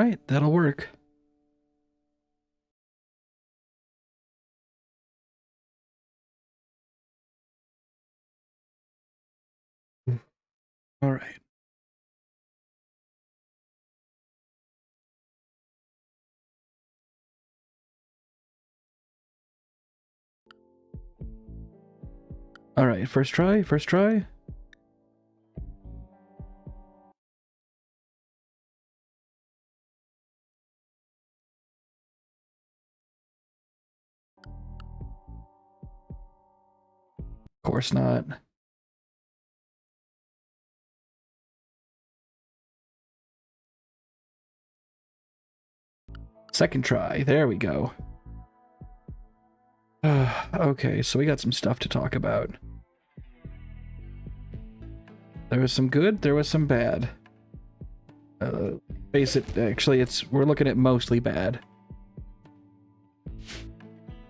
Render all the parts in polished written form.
right, that'll work. All right. All right, first try, first try. Of course not. Second try, there we go. Okay, so we got some stuff to talk about. There was some good, there was some bad. Actually, we're looking at mostly bad.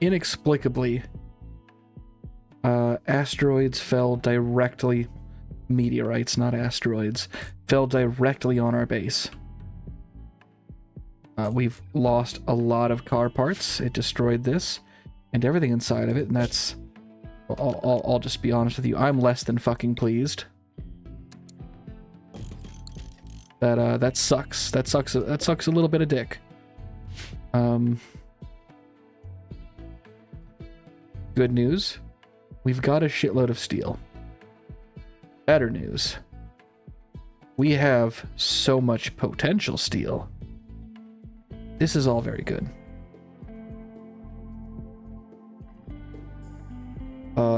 Inexplicably, asteroids fell directly, meteorites, not asteroids, fell directly on our base. We've lost a lot of car parts. It destroyed this and everything inside of it, and that's... I'll just be honest with you, I'm less than fucking pleased. That sucks. That sucks a little bit of dick. Good news, we've got a shitload of steel. Better news, we have so much potential steel. This is all very good.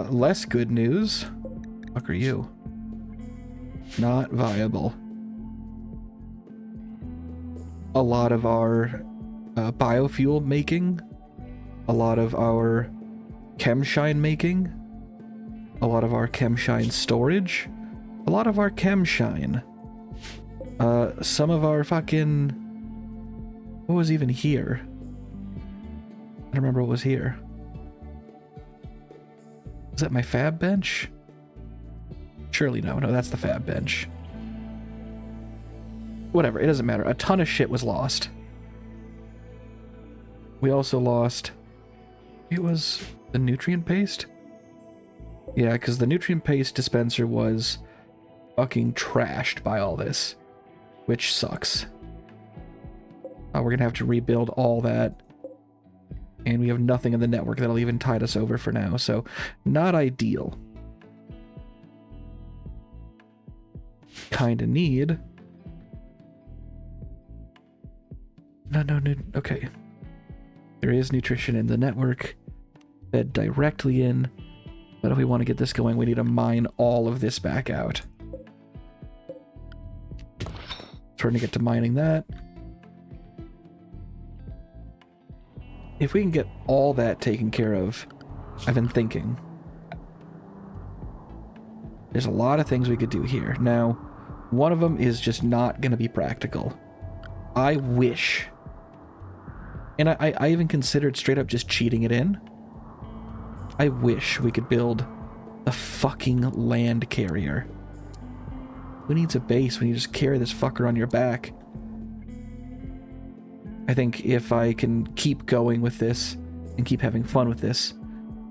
Less good news. Fuck are you? Not viable. A lot of our biofuel making, a lot of our chemshine making, a lot of our chemshine storage, a lot of our chemshine, some of our fucking... What was even here? I don't remember what was here. Is that my fab bench? Surely no. No, that's the fab bench. Whatever, it doesn't matter. A ton of shit was lost. We also lost... It was the nutrient paste? Yeah, because the nutrient paste dispenser was fucking trashed by all this, which sucks. We're gonna have to rebuild all that, and we have nothing in the network that'll even tide us over for now, so not ideal. Kinda need... No, okay. There is nutrition in the network, fed directly in, but if we want to get this going, we need to mine all of this back out. Starting to get to mining that. If we can get all that taken care of, I've been thinking, there's a lot of things we could do here. Now, one of them is just not going to be practical. I wish, and I even considered straight up just cheating it in. I wish we could build a fucking land carrier. Who needs a base when you just carry this fucker on your back? I think if I can keep going with this and keep having fun with this,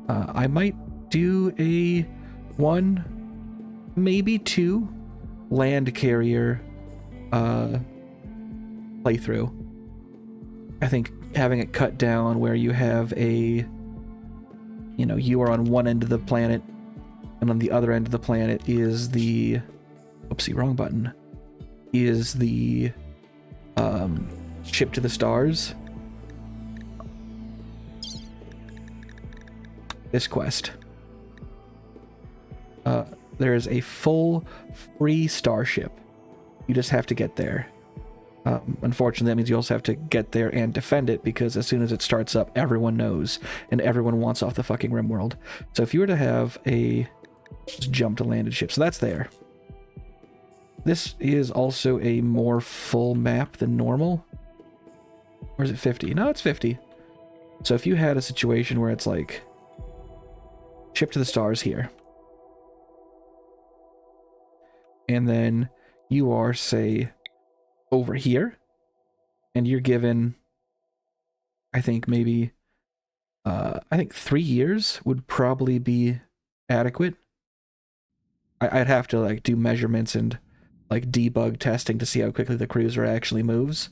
I might do a 1, maybe 2 land carrier playthrough. I think having it cut down where you have a, you know, you are on one end of the planet and on the other end of the planet is the, oopsie, wrong button, is the ship to the stars. This quest. There is a full free starship. You just have to get there. Unfortunately, that means you also have to get there and defend it, because as soon as it starts up, everyone knows, and everyone wants off the fucking Rimworld. So if you were to have a... Just jump to landed ship. So that's there. This is also a more full map than normal. Or is it 50? No, it's 50. So if you had a situation where it's like, ship to the stars here, and then you are, say, over here, and you're given, I think maybe, I think 3 years would probably be adequate. I'd have to like do measurements and like debug testing to see how quickly the cruiser actually moves,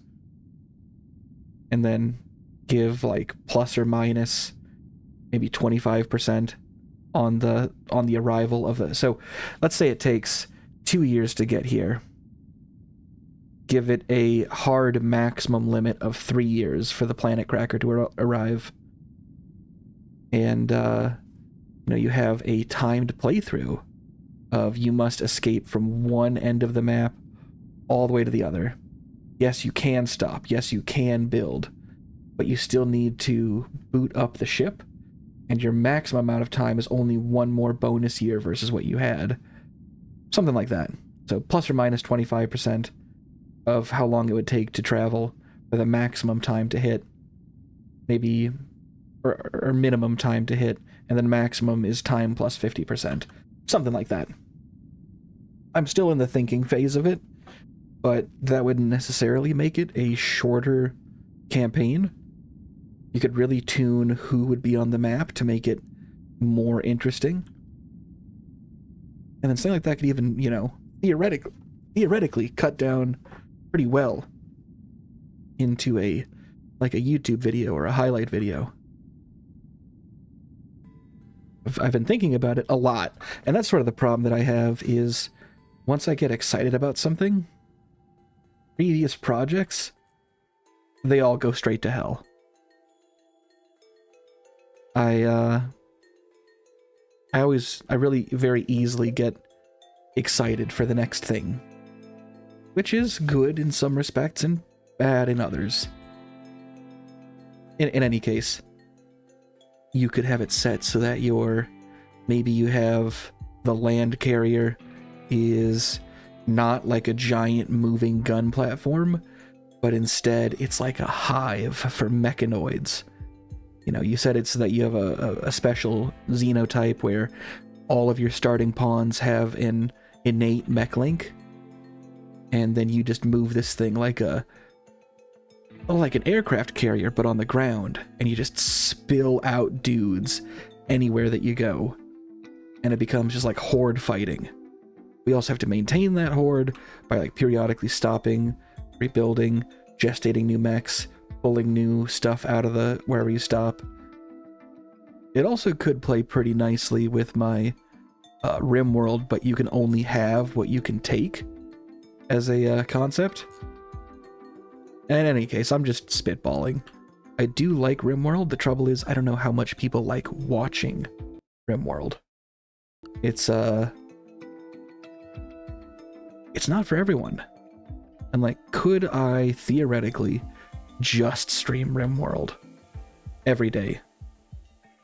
and then give like plus or minus maybe 25% on the arrival of the. So let's say it takes 2 years to get here. Give it a hard maximum limit of 3 years for the planet cracker to arrive, and you have a timed playthrough of you must escape from one end of the map all the way to the other. Yes, you can stop. Yes, you can build, but you still need to boot up the ship, and your maximum amount of time is only one more bonus year versus what you had. Something like that. So plus or minus 25% of how long it would take to travel for the maximum time to hit, maybe, or minimum time to hit, and then maximum is time plus 50%. Something like that. I'm still in the thinking phase of it, but that wouldn't necessarily make it a shorter campaign. You could really tune who would be on the map to make it more interesting. And then something like that could even, theoretically cut down pretty well into a YouTube video or a highlight video. I've been thinking about it a lot, and that's sort of the problem that I have is once I get excited about something, previous projects, they all go straight to hell. I really very easily get excited for the next thing, which is good in some respects and bad in others. In any case, you could have it set so that maybe you have the land carrier is not like a giant moving gun platform, but instead it's like a hive for mechanoids. You said it's so that you have a special xenotype where all of your starting pawns have an innate mech link, and then you just move this thing like an aircraft carrier but on the ground, and you just spill out dudes anywhere that you go, and it becomes just like horde fighting. We also have to maintain that horde by like periodically stopping, rebuilding, gestating new mechs, pulling new stuff out of wherever you stop. It also could play pretty nicely with my Rimworld, but you can only have what you can take as a concept. And in any case, I'm just spitballing. I do like Rimworld. The trouble is, I don't know how much people like watching Rimworld. It's not for everyone. And like, could I theoretically just stream Rimworld every day?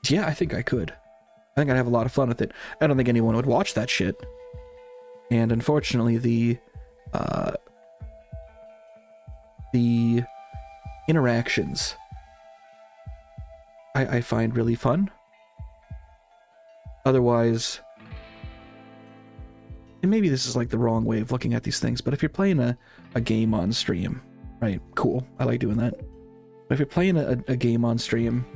Yeah, I think I could. I think I'd have a lot of fun with it. I don't think anyone would watch that shit. And unfortunately, the interactions I find really fun. Otherwise, and maybe this is like the wrong way of looking at these things, but if you're playing a game on stream, right, cool, I like doing that. But if you're playing a game on stream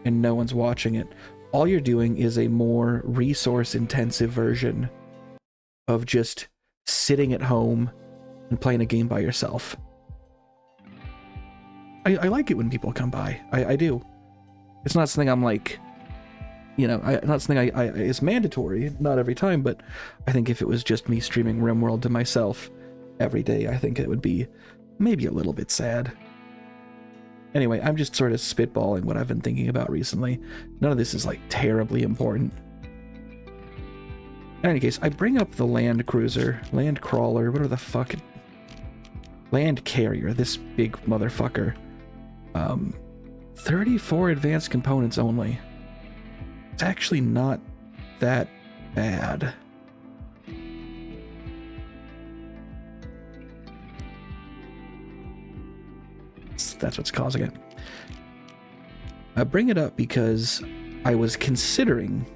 and no one's watching it, all you're doing is a more resource-intensive version of just sitting at home and playing a game by yourself. I like it when people come by. I do. It's not something I'm like, not something it's mandatory, not every time, but I think if it was just me streaming Rimworld to myself every day, I think it would be maybe a little bit sad. Anyway, I'm just sort of spitballing what I've been thinking about recently. None of this is like terribly important. In any case, I bring up the land cruiser, land crawler, whatever the fuck, land carrier, this big motherfucker. 34 advanced components only. It's actually not that bad. That's what's causing it. I bring it up because I was considering,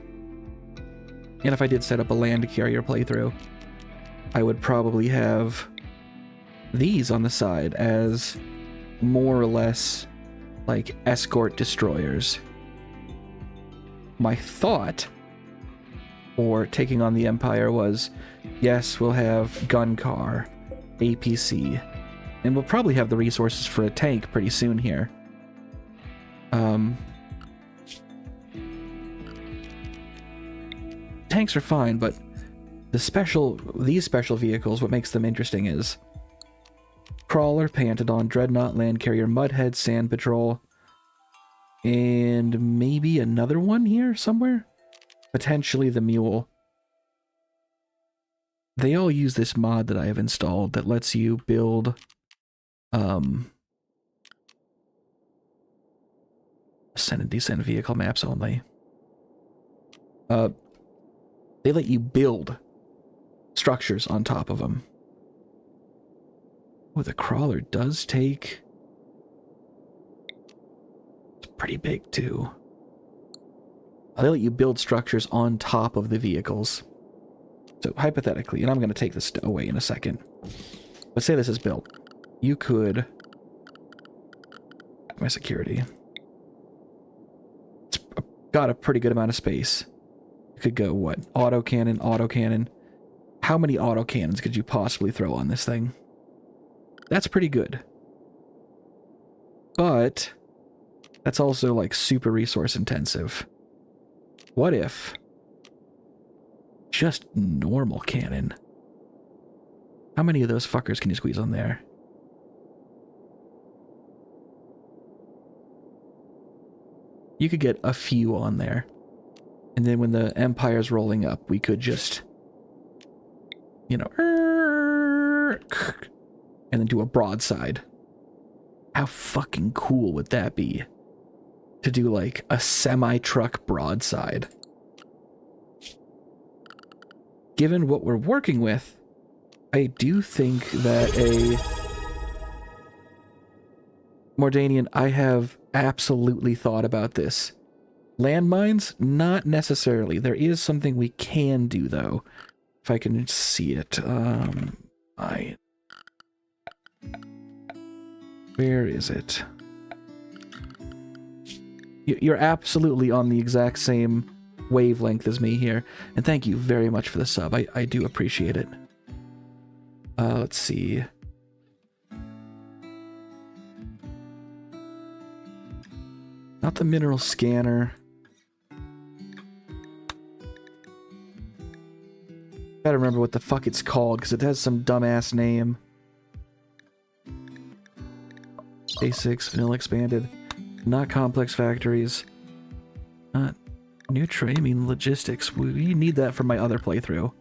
and if I did set up a land carrier playthrough, I would probably have these on the side as more or less like escort destroyers. My thought for taking on the Empire was, yes, we'll have gun car, APC, and we'll probably have the resources for a tank pretty soon here. Tanks are fine, but these special vehicles, what makes them interesting is Crawler, Pantodon, Dreadnought, Land Carrier, Mudhead, Sand Patrol, and maybe another one here somewhere? Potentially the Mule. They all use this mod that I have installed that lets you build ascend and descend vehicle maps only. They let you build structures on top of them. Oh, the Crawler does take... It's pretty big, too. They let you build structures on top of the vehicles. So, hypothetically, and I'm going to take this away in a second. But say this is built. You could... My security. It's got a pretty good amount of space. You could go, what? Autocannon, autocannon. How many autocannons could you possibly throw on this thing? That's pretty good. But that's also like super resource intensive. What if just normal cannon? How many of those fuckers can you squeeze on there? You could get a few on there. And then when the Empire's rolling up, we could just, you know, and then do a broadside. How fucking cool would that be? To do like a semi-truck broadside. Given what we're working with, I do think that a... Mordanian, I have absolutely thought about this. Landmines? Not necessarily. There is something we can do, though. If I can see it. Where is it? You're absolutely on the exact same wavelength as me here. And thank you very much for the sub. I do appreciate it. Let's see. Not the mineral scanner. Gotta remember what the fuck it's called, because it has some dumbass name. Basics, vanilla expanded. Not complex factories. Not neutral, I mean logistics. We need that for my other playthrough.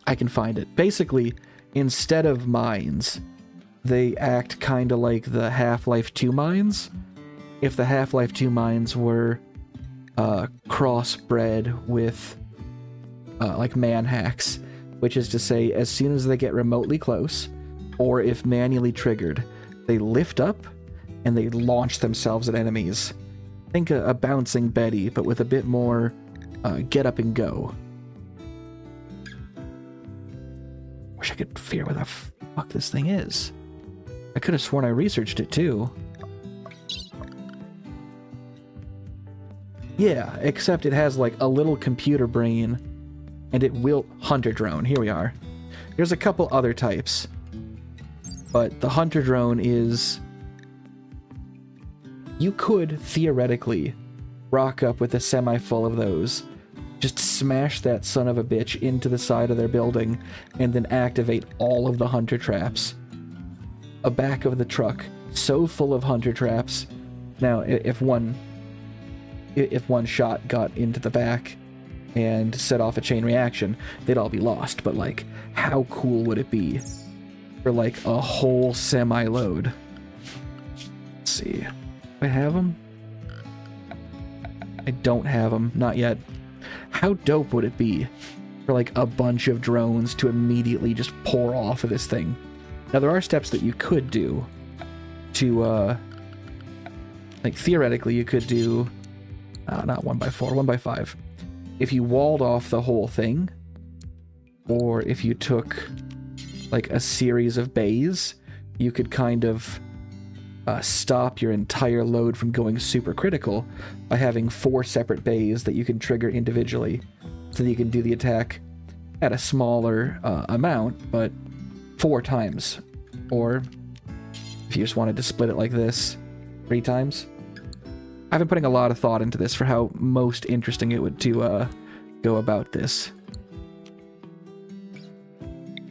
I can find it. Basically, instead of mines, they act kind of like the Half-Life 2 mines. If the Half-Life 2 mines were crossbred with like man hacks, which is to say, as soon as they get remotely close, or if manually triggered, they lift up and they launch themselves at enemies. Think a bouncing Betty, but with a bit more get up and go. Wish I could figure where the fuck this thing is. I could have sworn I researched it too. Yeah, except it has like a little computer brain, and it will... Hunter drone, here we are. There's a couple other types, but the hunter drone is... You could, theoretically, rock up with a semi-full of those, just smash that son of a bitch into the side of their building, and then activate all of the hunter traps. A back of the truck so full of hunter traps. Now, if one shot got into the back and set off a chain reaction, they'd all be lost. But, like, how cool would it be for, like, a whole semi-load? Let's see. Do I have them? I don't have them. Not yet. How dope would it be for, like, a bunch of drones to immediately just pour off of this thing? Now, there are steps that you could do to, like, theoretically, you could do... not 1x4, 1x5. If you walled off the whole thing, or if you took like a series of bays, you could kind of stop your entire load from going super critical by having 4 separate bays that you can trigger individually, so that you can do the attack at a smaller amount, but 4 times. Or if you just wanted to split it like this, 3 times. I've been putting a lot of thought into this for how most interesting it would to go about this.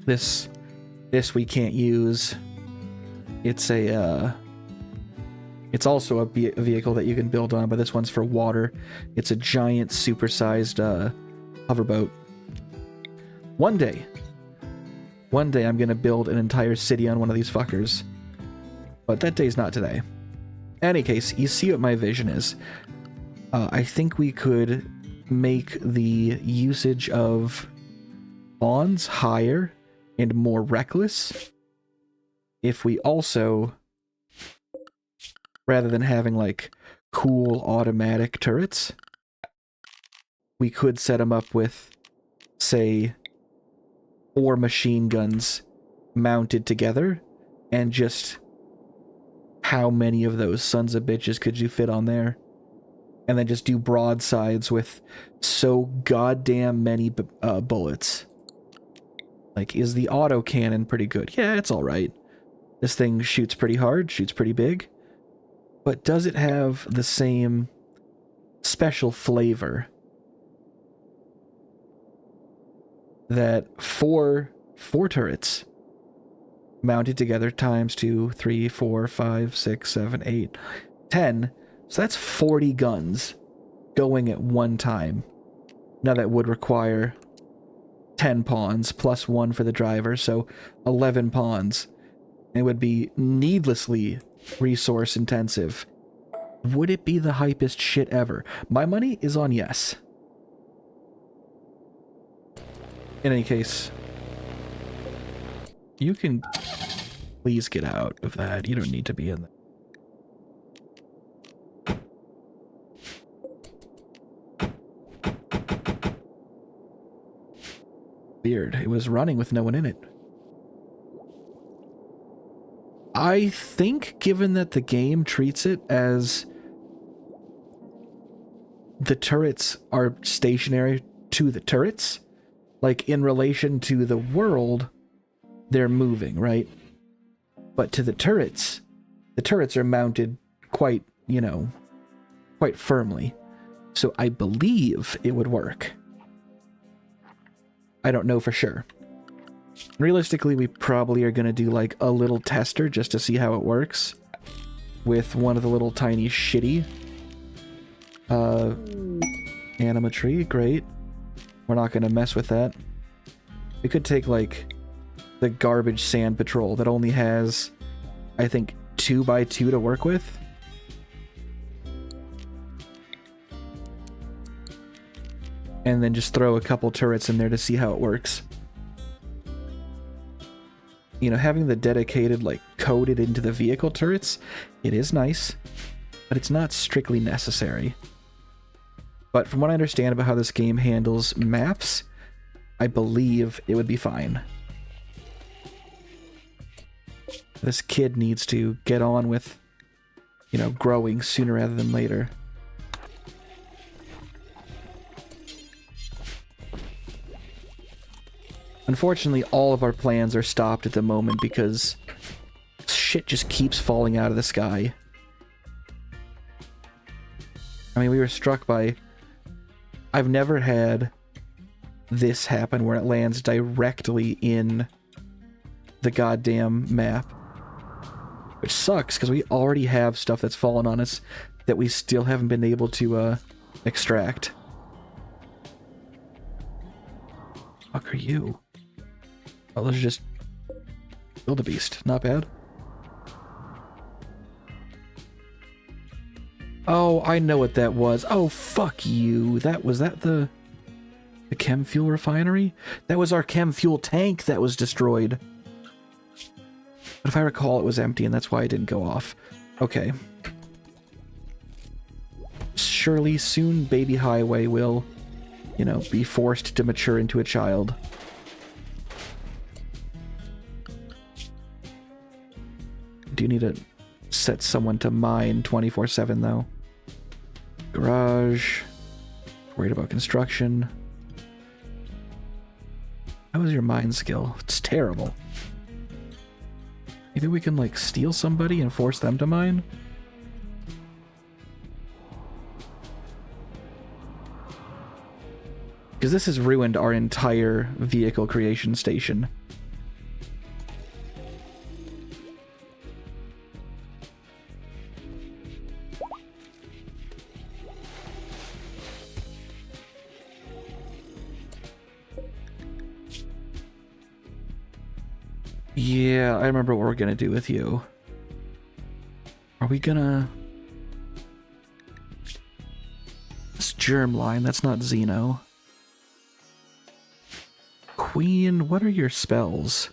This we can't use. It's a it's also a vehicle that you can build on, but this one's for water. It's a giant, supersized hoverboat. One day I'm gonna build an entire city on one of these fuckers. But that day's not today. In any case, you see what my vision is. I think we could make the usage of bonds higher and more reckless if we also, rather than having like cool automatic turrets, we could set them up with, say, 4 machine guns mounted together, and just how many of those sons of bitches could you fit on there? And then just do broadsides with so goddamn many bullets. Like, is the auto cannon pretty good? Yeah, it's alright. This thing shoots pretty hard, shoots pretty big. But does it have the same special flavor that 4 turrets mounted together times 2, 3, 4, 5, 6, 7, 8, 10. So that's 40 guns going at one time. Now that would require 10 pawns plus 1 for the driver, so 11 pawns. It would be needlessly resource intensive. Would it be the hypest shit ever? My money is on yes. In any case, you can please get out of that. You don't need to be in there. Weird. It was running with no one in it. I think, given that the game treats it as the turrets are stationary to the turrets, like in relation to the world, they're moving, right? But to the turrets are mounted quite, you know, quite firmly. So I believe it would work. I don't know for sure. Realistically, we probably are going to do like a little tester just to see how it works with one of the little tiny shitty animatry. Great. We're not going to mess with that. We could take like the garbage sand patrol that only has, I think, 2x2 to work with. And then just throw a couple turrets in there to see how it works. You know, having the dedicated, like, coded into the vehicle turrets, it is nice, but it's not strictly necessary. But from what I understand about how this game handles maps, I believe it would be fine. This kid needs to get on with, you know, growing sooner rather than later. Unfortunately, all of our plans are stopped at the moment because shit just keeps falling out of the sky. I mean, we were struck by... I've never had this happen where it lands directly in the goddamn map. Which sucks, because we already have stuff that's fallen on us that we still haven't been able to extract. Fuck are you? Oh, let's just build a beast. Not bad. Oh, I know what that was. Oh, fuck you. Was that the chem fuel refinery? That was our chem fuel tank that was destroyed. But if I recall, it was empty, and that's why it didn't go off. Okay. Surely soon Baby Highway will, you know, be forced to mature into a child. do need to set someone to mine 24/7 though. Garage. Worried about construction. How is your mine skill? It's terrible. Maybe we can like steal somebody and force them to mine? Because this has ruined our entire vehicle creation station. Yeah, I remember what we're gonna do with you. Are we gonna... It's Germline, that's not Xeno. Queen, what are your spells?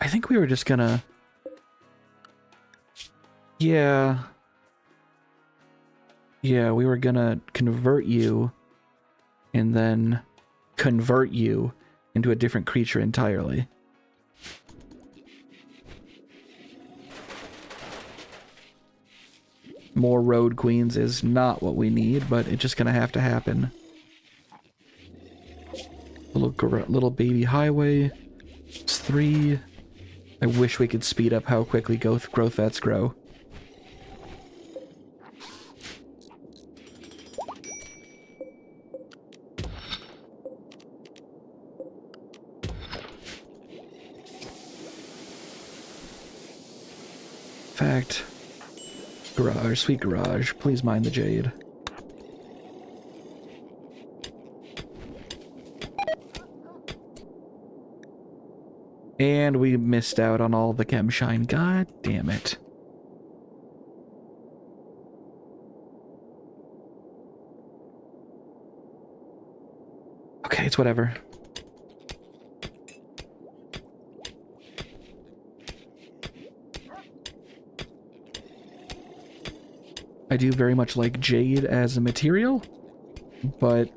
I think we were just gonna... Yeah, we were gonna convert you and then convert you into a different creature entirely. More road queens is not what we need, but it's just gonna have to happen. Little baby highway. It's 3. I wish we could speed up how quickly growth vets grow. Fact. Garage, sweet garage, please mine the jade. And we missed out on all the chem shine. God damn it. Okay, it's whatever. I do very much like jade as a material, but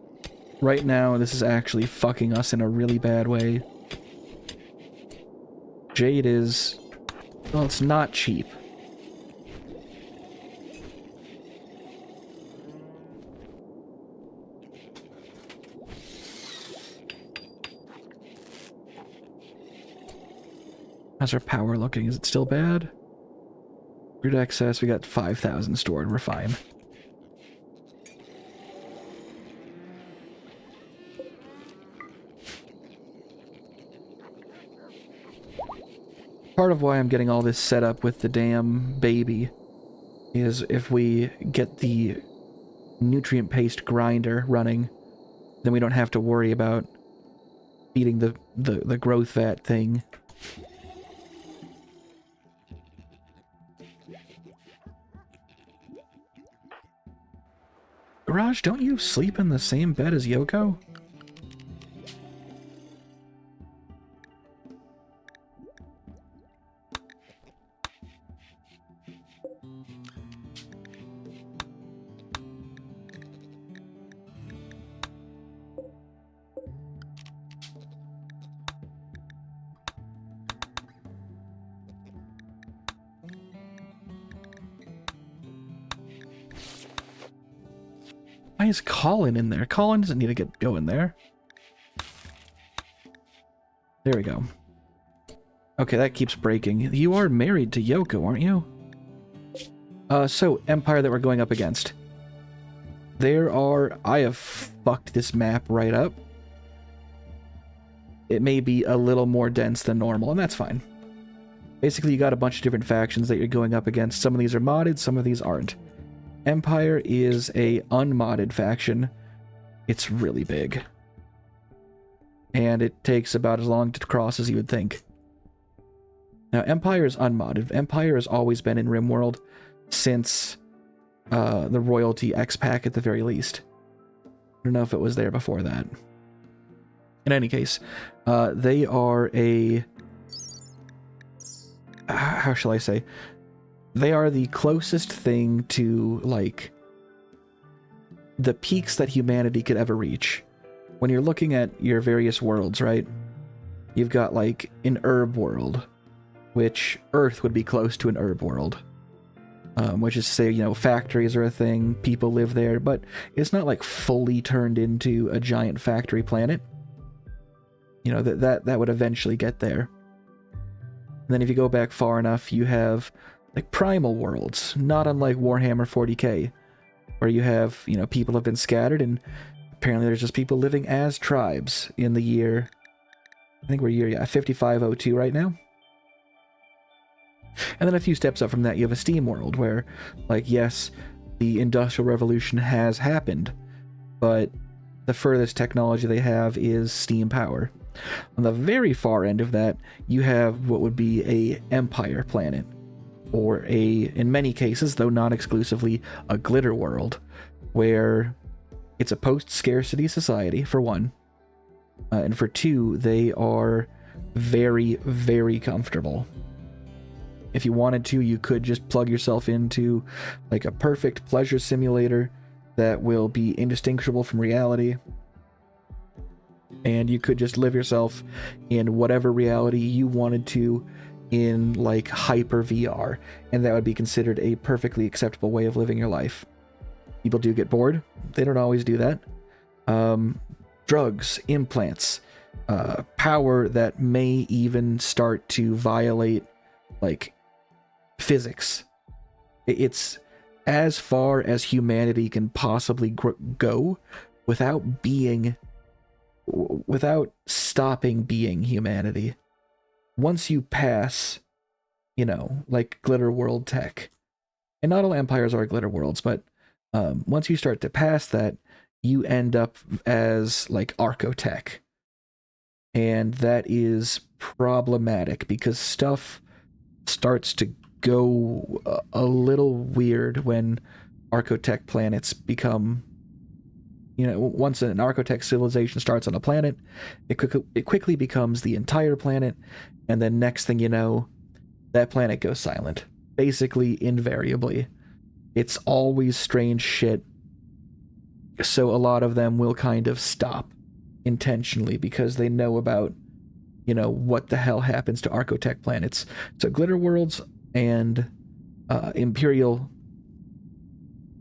right now this is actually fucking us in a really bad way. Jade is... well, it's not cheap. How's our power looking? Is it still bad? Grid excess, we got 5,000 stored, we're fine. Part of why I'm getting all this set up with the damn baby is if we get the nutrient paste grinder running, then we don't have to worry about feeding the growth vat thing. Garage, don't you sleep in the same bed as Yoko? Why is Colin in there? Colin doesn't need to go in there. There we go. Okay, that keeps breaking. You are married to Yoko, aren't you? So, Empire that we're going up against. There are... I have fucked this map right up. It may be a little more dense than normal, and that's fine. Basically, you got a bunch of different factions that you're going up against. Some of these are modded, some of these aren't. Empire is a unmodded faction. It's really big. And it takes about as long to cross as you would think. Now, Empire is unmodded. Empire has always been in Rimworld since the Royalty X-Pack at the very least. I don't know if it was there before that. In any case, they are a... how shall I say? They are the closest thing to, like, the peaks that humanity could ever reach. when you're looking at your various worlds, right? You've got like an herb world, which Earth would be close to an herb world. Which is to say, you know, factories are a thing, people live there, but it's not like fully turned into a giant factory planet. You know, that would eventually get there. And then if you go back far enough, you have like primal worlds, not unlike Warhammer 40k, where you have, you know, people have been scattered, and apparently there's just people living as tribes in the year, I think we're year 5502 right now. And then a few steps up from that, you have a steam world where, like, yes, the Industrial Revolution has happened, but the furthest technology they have is steam power. On the very far end of that, you have what would be a Empire planet, or in many cases, though not exclusively, a glitter world, where it's a post-scarcity society, for one, and for two, they are very, very comfortable. If you wanted to, you could just plug yourself into like a perfect pleasure simulator that will be indistinguishable from reality, and you could just live yourself in whatever reality you wanted to in like hyper VR, and that would be considered a perfectly acceptable way of living your life. People do get bored. They don't always do that. Drugs, implants, power that may even start to violate like physics. It's as far as humanity can possibly go without stopping being humanity. Once you pass, you know, like glitter world tech, and not all empires are glitter worlds, but once you start to pass that, you end up as like archotech, and that is problematic because stuff starts to go a little weird when archotech planets become, you know, once an archotech civilization starts on a planet, it quickly becomes the entire planet, and then next thing you know, that planet goes silent. Basically, invariably. It's always strange shit, so a lot of them will kind of stop intentionally because they know about, you know, what the hell happens to archotech planets. So glitter worlds and imperial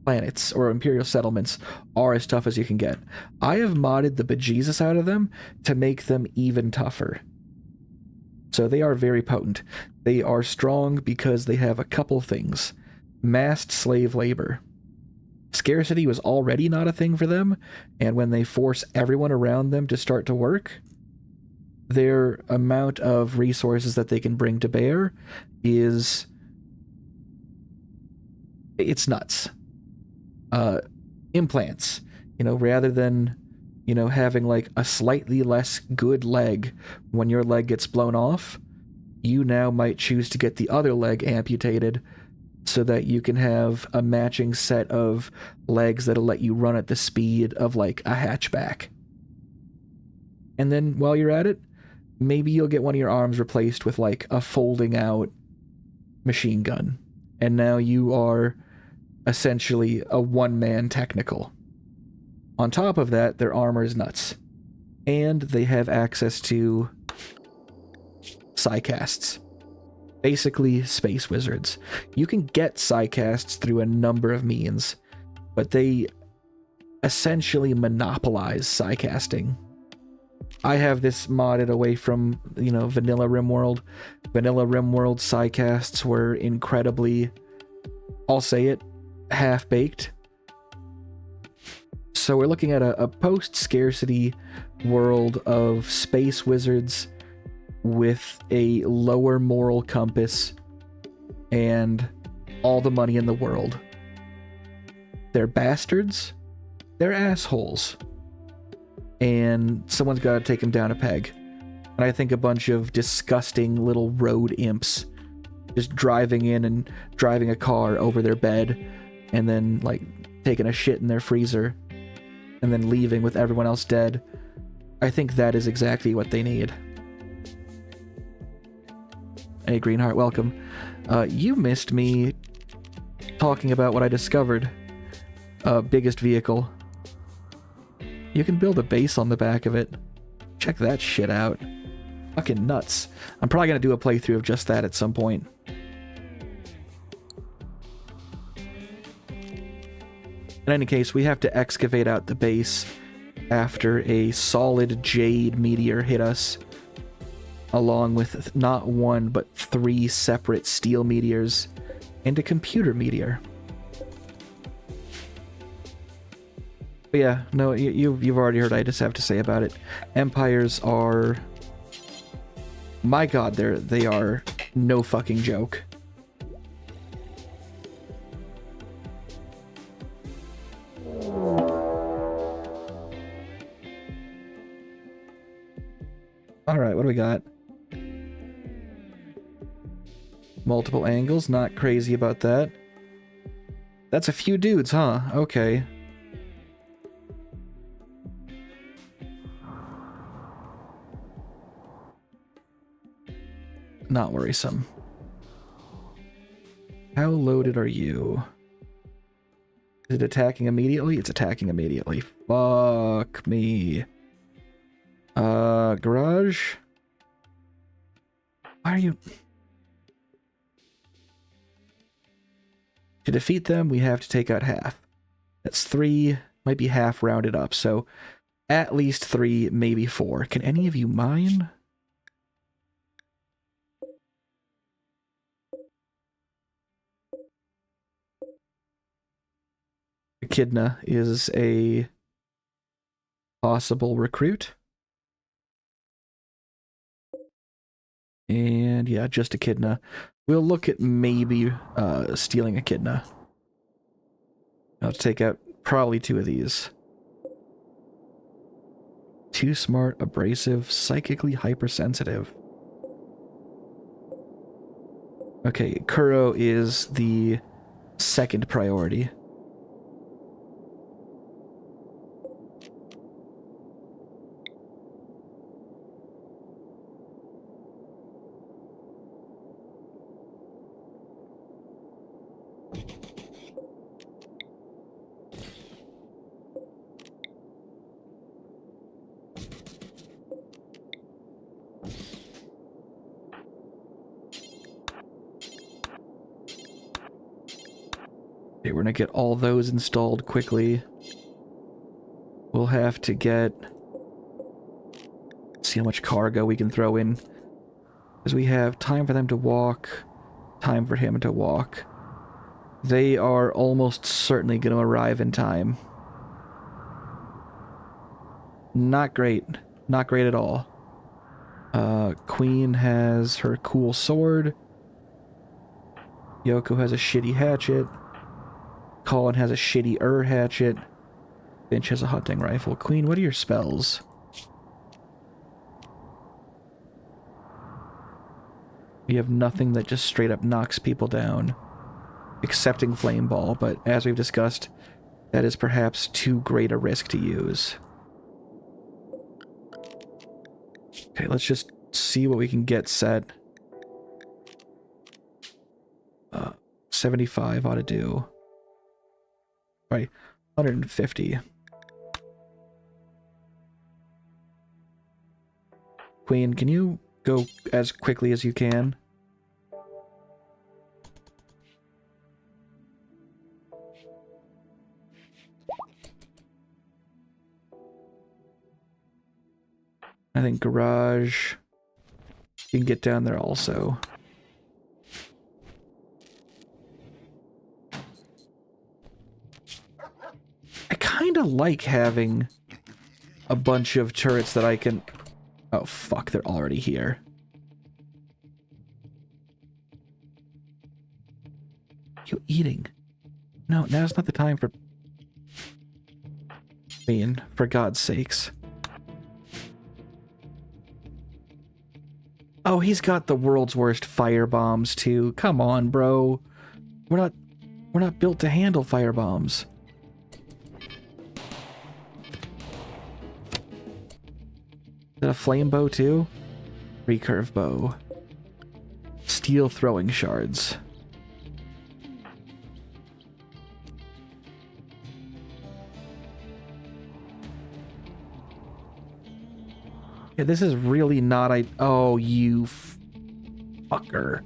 planets or imperial settlements are as tough as you can get. I have modded the bejesus out of them to make them even tougher. So they are very potent. They are strong because they have a couple things. Massed slave labor. Scarcity was already not a thing for them, and when they force everyone around them to start to work, their amount of resources that they can bring to bear is... it's nuts. Implants. You know, rather than, you know, having like a slightly less good leg when your leg gets blown off, you now might choose to get the other leg amputated so that you can have a matching set of legs that'll let you run at the speed of like a hatchback. And then while you're at it, maybe you'll get one of your arms replaced with like a folding out machine gun. And now you are essentially a one-man technical. On top of that, their armor is nuts. And they have access to psycasts. Basically, space wizards. You can get psycasts through a number of means, but they essentially monopolize psycasting. I have this modded away from, you know, vanilla Rimworld. Vanilla Rimworld psycasts were incredibly, I'll say it, half-baked. So we're looking at a post-scarcity world of space wizards with a lower moral compass and all the money in the world. They're bastards. They're assholes. And someone's got to take them down a peg. And I think a bunch of disgusting little road imps just driving in and driving a car over their bed and then like taking a shit in their freezer and then leaving with everyone else dead. I think that is exactly what they need. Hey, Greenheart, welcome. You missed me talking about what I discovered. Biggest vehicle. You can build a base on the back of it. Check that shit out. Fucking nuts. I'm probably gonna do a playthrough of just that at some point. In any case, we have to excavate out the base after a solid jade meteor hit us, along with not one but 3 separate steel meteors and a computer meteor. But yeah, no, you've already heard what I just have to say about it. Empires are... My god, they are no fucking joke. Alright, what do we got? Multiple angles, not crazy about that. That's a few dudes, huh? Okay. Not worrisome. How loaded are you? Is it attacking immediately? It's attacking immediately. Fuck me. Garage? Why are you... To defeat them, we have to take out half. That's 3, might be half rounded up, so at least 3, maybe 4. Can any of you mine? Echidna is a possible recruit. And yeah, just Echidna. We'll look at maybe stealing Echidna. I'll take out probably 2 of these. Too smart, abrasive, psychically hypersensitive. Okay, Kuro is the second priority. Okay, we're gonna get all those installed quickly. We'll have to get... see how much cargo we can throw in. Because we have time for them to walk, time for him to walk. They are almost certainly going to arrive in time. Not great. Not great at all. Queen has her cool sword. Yoko has a shitty hatchet. Colin has a shitty hatchet. Finch has a hunting rifle. Queen, what are your spells? We have nothing that just straight up knocks people down. Excepting Flame Ball, but as we've discussed, that is perhaps too great a risk to use. Okay, let's just see what we can get set. 75 ought to do. Right, 150. Queen, can you go as quickly as you can? I think garage. You can get down there also. I kind of like having a bunch of turrets that I can... Oh, fuck, they're already here. You eating? No, now's not the time for... for God's sakes. Oh, he's got the world's worst fire bombs too. Come on, bro. We're not built to handle fire bombs. Is that a flame bow too? Recurve bow. Steel throwing shards. Yeah, this is really not oh, you fucker.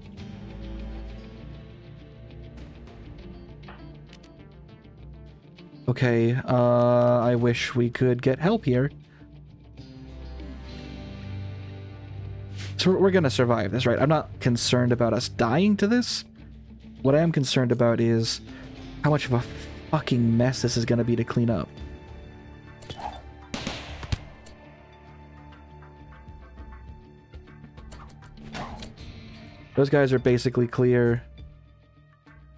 Okay, I wish we could get help here. So we're gonna survive this, right? I'm not concerned about us dying to this. What I am concerned about is how much of a fucking mess this is gonna be to clean up. Those guys are basically clear.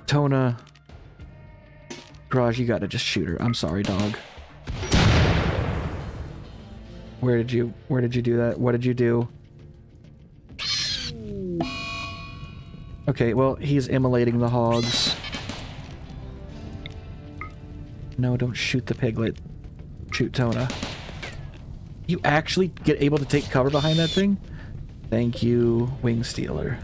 Tona. Garage, you gotta just shoot her. I'm sorry, dog. Where did you do that? What did you do? Okay, well, he's immolating the hogs. No, don't shoot the piglet. Shoot Tona. You actually get able to take cover behind that thing? Thank you, Wing Stealer.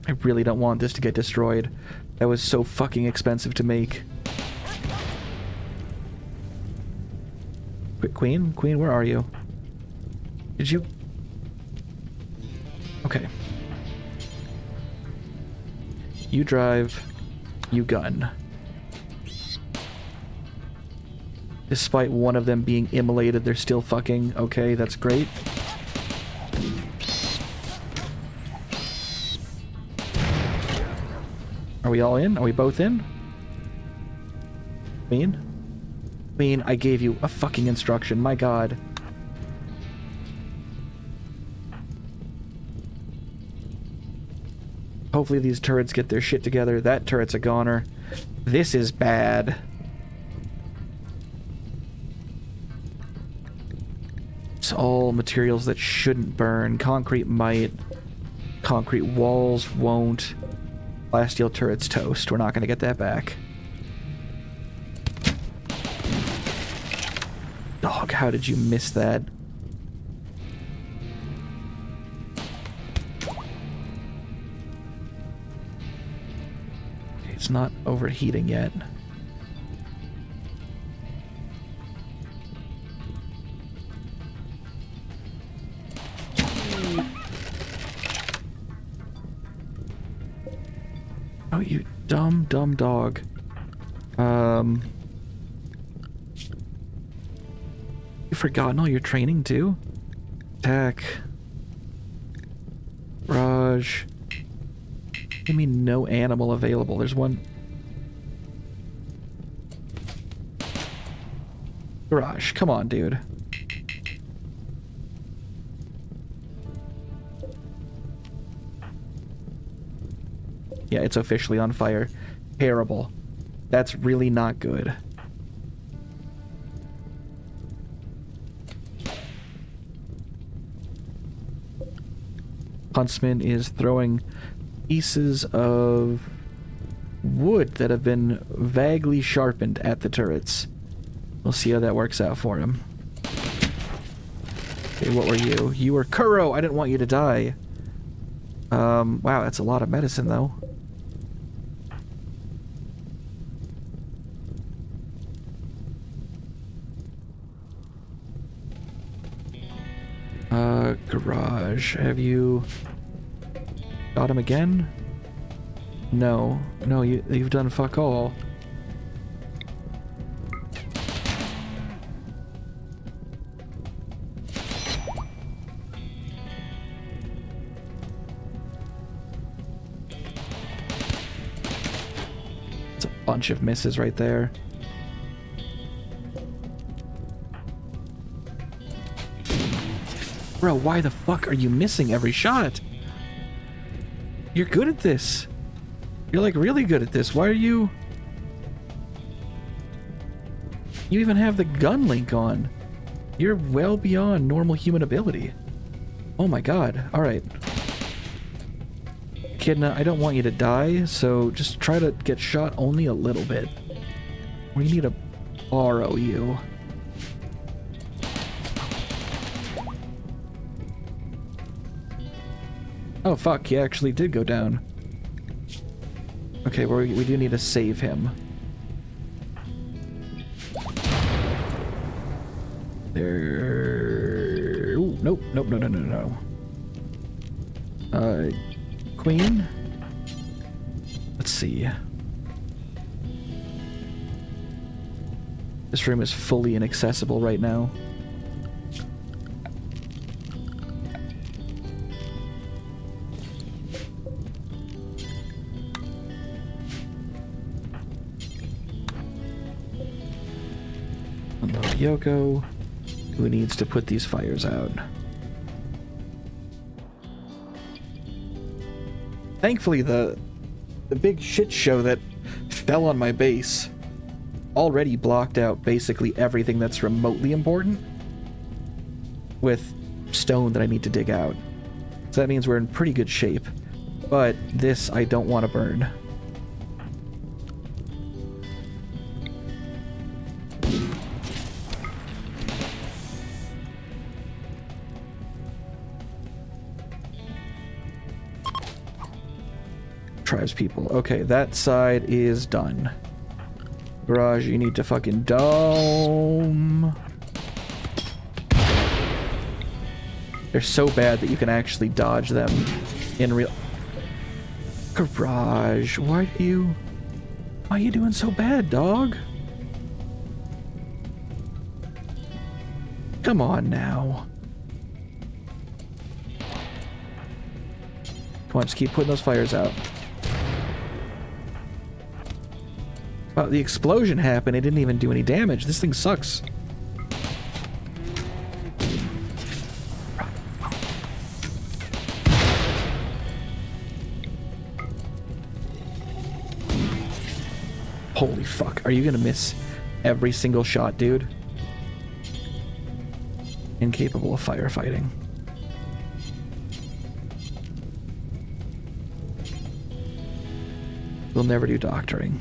I really don't want this to get destroyed. That was so fucking expensive to make. Queen? Queen, where are you? Did you... Okay. You drive. You gun. Despite one of them being immolated, they're still fucking... Okay, that's great. Are we all in? Are we both in? Queen? Queen, I gave you a fucking instruction, my god. Hopefully these turrets get their shit together. That turret's a goner. This is bad. It's all materials that shouldn't burn. Concrete might. Concrete walls won't. Plasteel turret's toast. We're not going to get that back. Dog, how did you miss that? Okay, it's not overheating yet. Oh, you dumb dog. You've forgotten all your training too? Attack. Raj. Give me no animal available. There's one. Garage. Come on, dude. Yeah, it's officially on fire. Terrible. That's really not good. Huntsman is throwing pieces of wood that have been vaguely sharpened at the turrets. We'll see how that works out for him. Okay, what were you? You were Kuro! I didn't want you to die. Wow, that's a lot of medicine, though. Garage. Have you got him again? No. No, you've done fuck all. It's a bunch of misses right there. Bro, why the fuck are you missing every shot? You're good at this. You're like really good at this. Why are you... You even have the gun link on. You're well beyond normal human ability. Oh my god. Alright. Echidna, I don't want you to die, so just try to get shot only a little bit. We need to borrow you. Oh fuck, he actually did go down. Okay, well, we do need to save him. There. Ooh, nope, nope, no, no, no, no. Queen? Let's see. This room is fully inaccessible right now. Unload Yoko, who needs to put these fires out. Thankfully, the big shit show that fell on my base already blocked out basically everything that's remotely important with stone that I need to dig out. So that means we're in pretty good shape. But this I don't want to burn. Tribespeople. Okay, that side is done. Garage, you need to fucking dome. They're so bad that you can actually dodge them in real... Garage, why are you doing so bad, dog? Come on now. Come on, just keep putting those fires out. Wow, the explosion happened. It didn't even do any damage. This thing sucks. Holy fuck. Are you gonna miss every single shot, dude? Incapable of firefighting. We'll never do doctoring.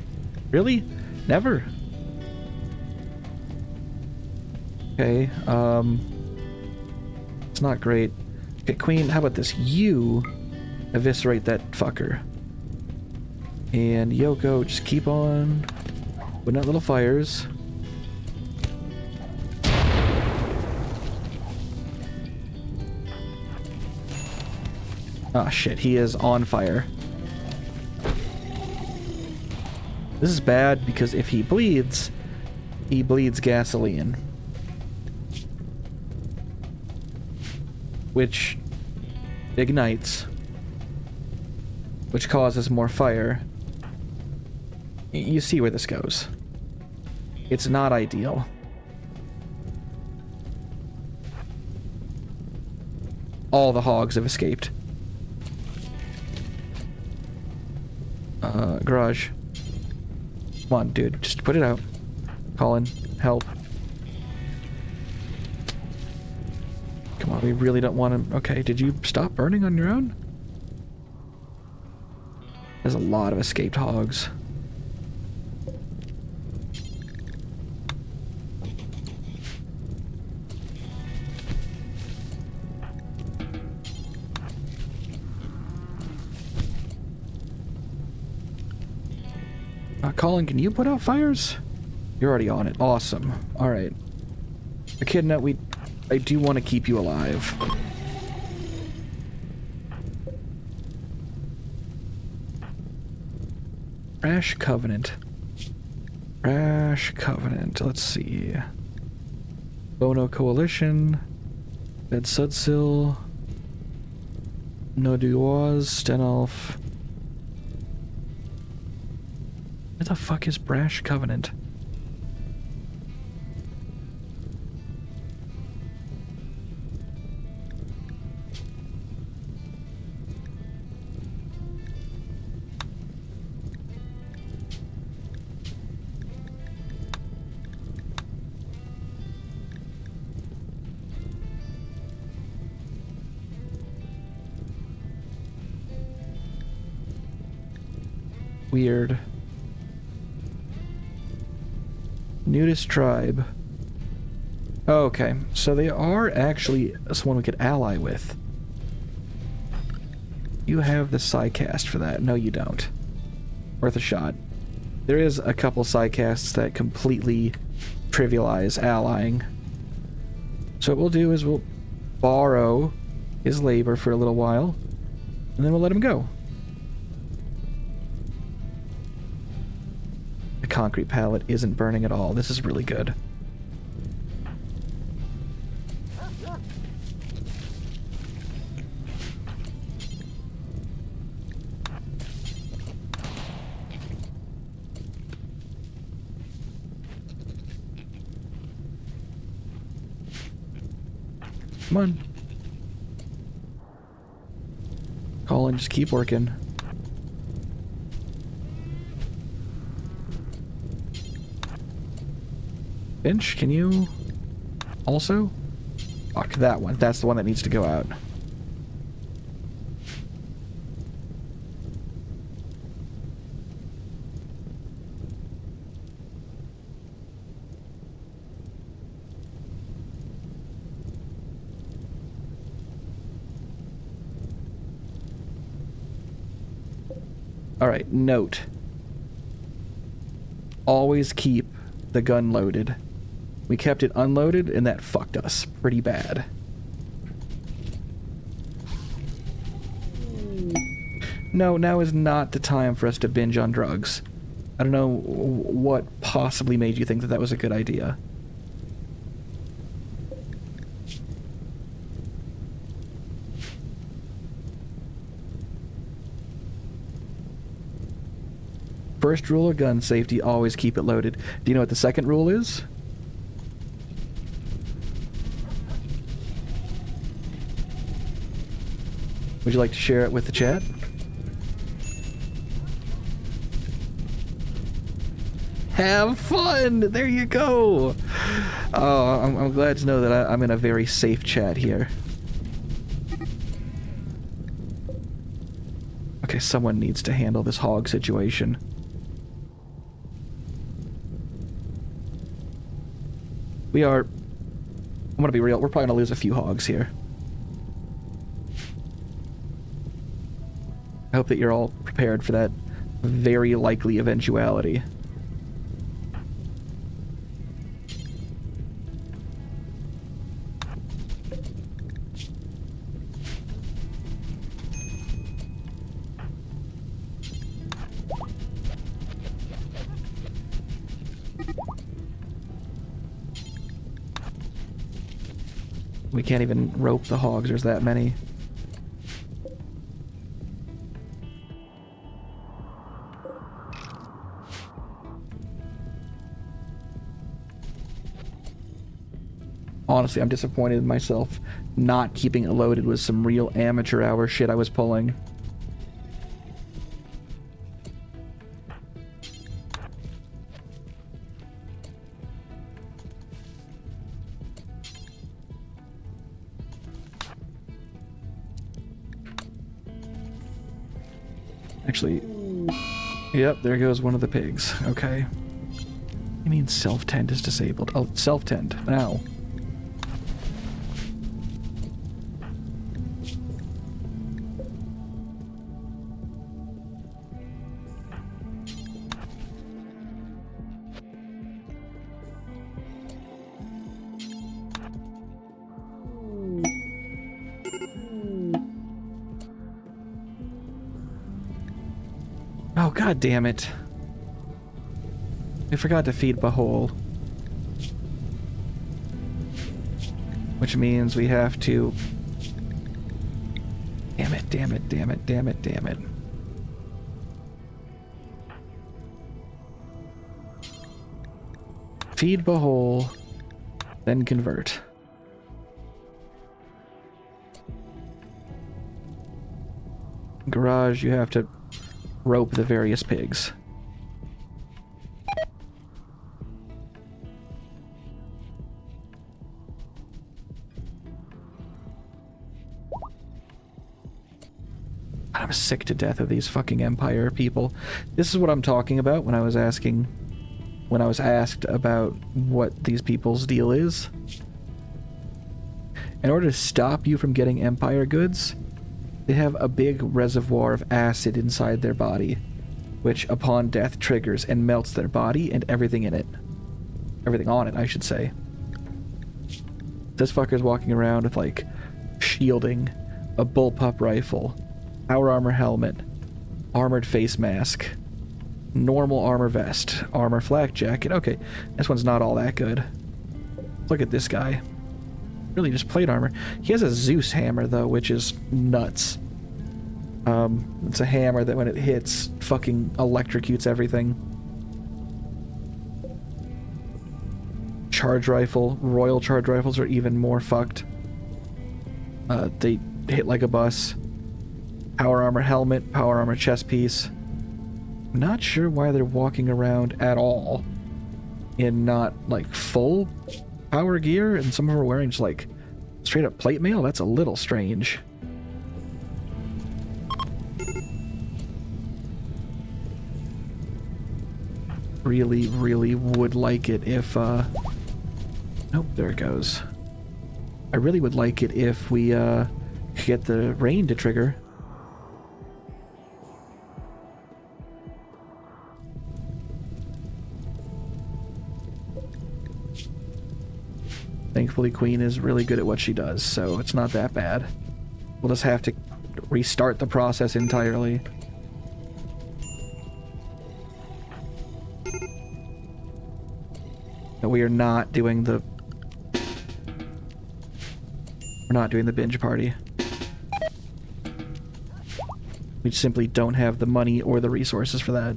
Really? Never? Okay, it's not great. Okay, Queen, how about this? You eviscerate that fucker. And Yoko, just keep on putting out little fires. Ah, shit, he is on fire. This is bad because if he bleeds gasoline. Which ignites. Which causes more fire. You see where this goes. It's not ideal. All the hogs have escaped. Garage. Come on, dude. Just put it out. Colin, help. Come on, we really don't want to... Okay, did you stop burning on your own? There's a lot of escaped hogs. Colin, can you put out fires? You're already on it. Awesome. Alright. Echidna, I do want to keep you alive. Rash Covenant. Rash Covenant. Let's see. Bono Coalition. Bed Sudsil. No Duois. Stenolf. Where the fuck is Brash Covenant? Weird. Nudist tribe. Okay, so they are actually someone we could ally with. You have the Psycast for that. No, you don't. Worth a shot. There is a couple Psycasts that completely trivialize allying. So what we'll do is we'll borrow his labor for a little while, and then we'll let him go. The concrete pallet isn't burning at all. This is really good. Come on. Colin, just keep working. Finch, can you also? Fuck, that one. That's the one that needs to go out. Alright, note. Always keep the gun loaded. We kept it unloaded, and that fucked us pretty bad. No, now is not the time for us to binge on drugs. I don't know what possibly made you think that that was a good idea. First rule of gun safety, always keep it loaded. Do you know what the second rule is? Would you like to share it with the chat? Have fun! There you go! Oh, I'm glad to know that I'm in a very safe chat here. Okay, someone needs to handle this hog situation. I'm gonna be real, we're probably gonna lose a few hogs here. I hope that you're all prepared for that very likely eventuality. We can't even rope the hogs, there's that many. Honestly, I'm disappointed in myself not keeping it loaded with some real amateur hour shit I was pulling. Actually, yep, there goes one of the pigs. Okay. I mean, self-tend is disabled. Oh, self-tend. Now. Oh, god damn it. I forgot to feed Bahol. Which means we have to... Damn it, damn it, damn it, damn it, damn it. Feed Bahol, then convert. Garage, you have to rope the various pigs. I'm sick to death of these fucking Empire people. This is what I'm talking about when I was asked about what these people's deal is. In order to stop you from getting Empire goods, they have a big reservoir of acid inside their body, which upon death triggers and melts their body and everything in it. Everything on it, I should say. This fucker's walking around with, like, shielding, a bullpup rifle, power armor helmet, armored face mask, normal armor vest, armor flak jacket. Okay, this one's not all that good. Look at this guy. Really just plate armor. He has a Zeus hammer, though, which is nuts. It's a hammer that when it hits, fucking electrocutes everything. Charge rifle. Royal charge rifles are even more fucked. They hit like a bus. Power armor helmet, power armor chest piece. Not sure why they're walking around at all in not, like, full power gear, and some of them are wearing just, like, straight up plate mail. That's a little strange. Really, really would like it if, nope, there it goes. I really would like it if we, could get the rain to trigger. Thankfully, Queen is really good at what she does, so it's not that bad. We'll just have to restart the process entirely. But we are not doing the... We're not doing the binge party. We simply don't have the money or the resources for that.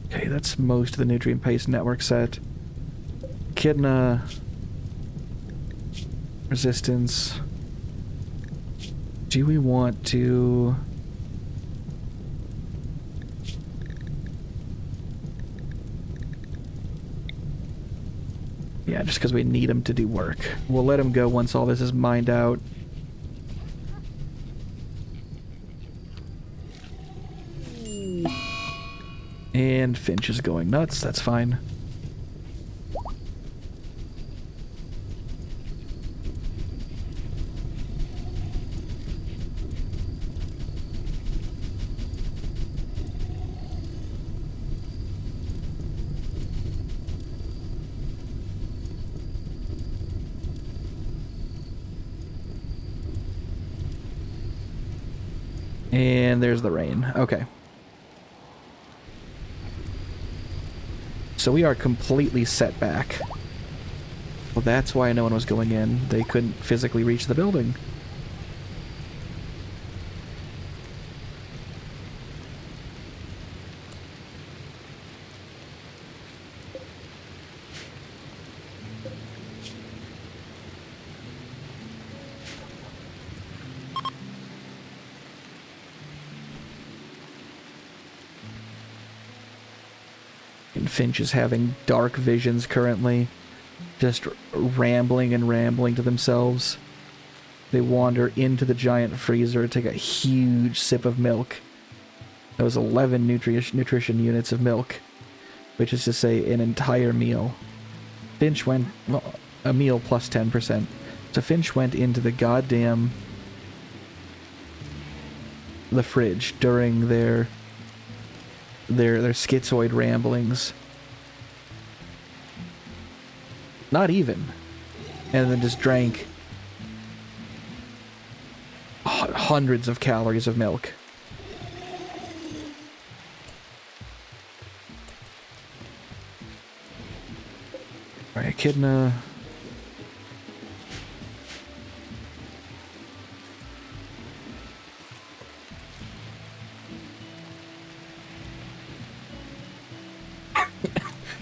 Okay, that's most of the nutrient paste network set. Echidna... Resistance. Do we want to... Yeah, just because we need him to do work. We'll let him go once all this is mined out. And Finch is going nuts, that's fine. And there's the rain. Okay. So we are completely set back. Well, that's why no one was going in. They couldn't physically reach the building. Finch is having dark visions currently, just rambling and rambling to themselves. They wander into the giant freezer, take a huge sip of milk. That was 11 nutrition units of milk, which is to say an entire meal. Finch went, well, a meal plus 10%. So Finch went into the goddamn... the fridge during their schizoid ramblings. Not even. And then just drank hundreds of calories of milk. Alright, Echidna.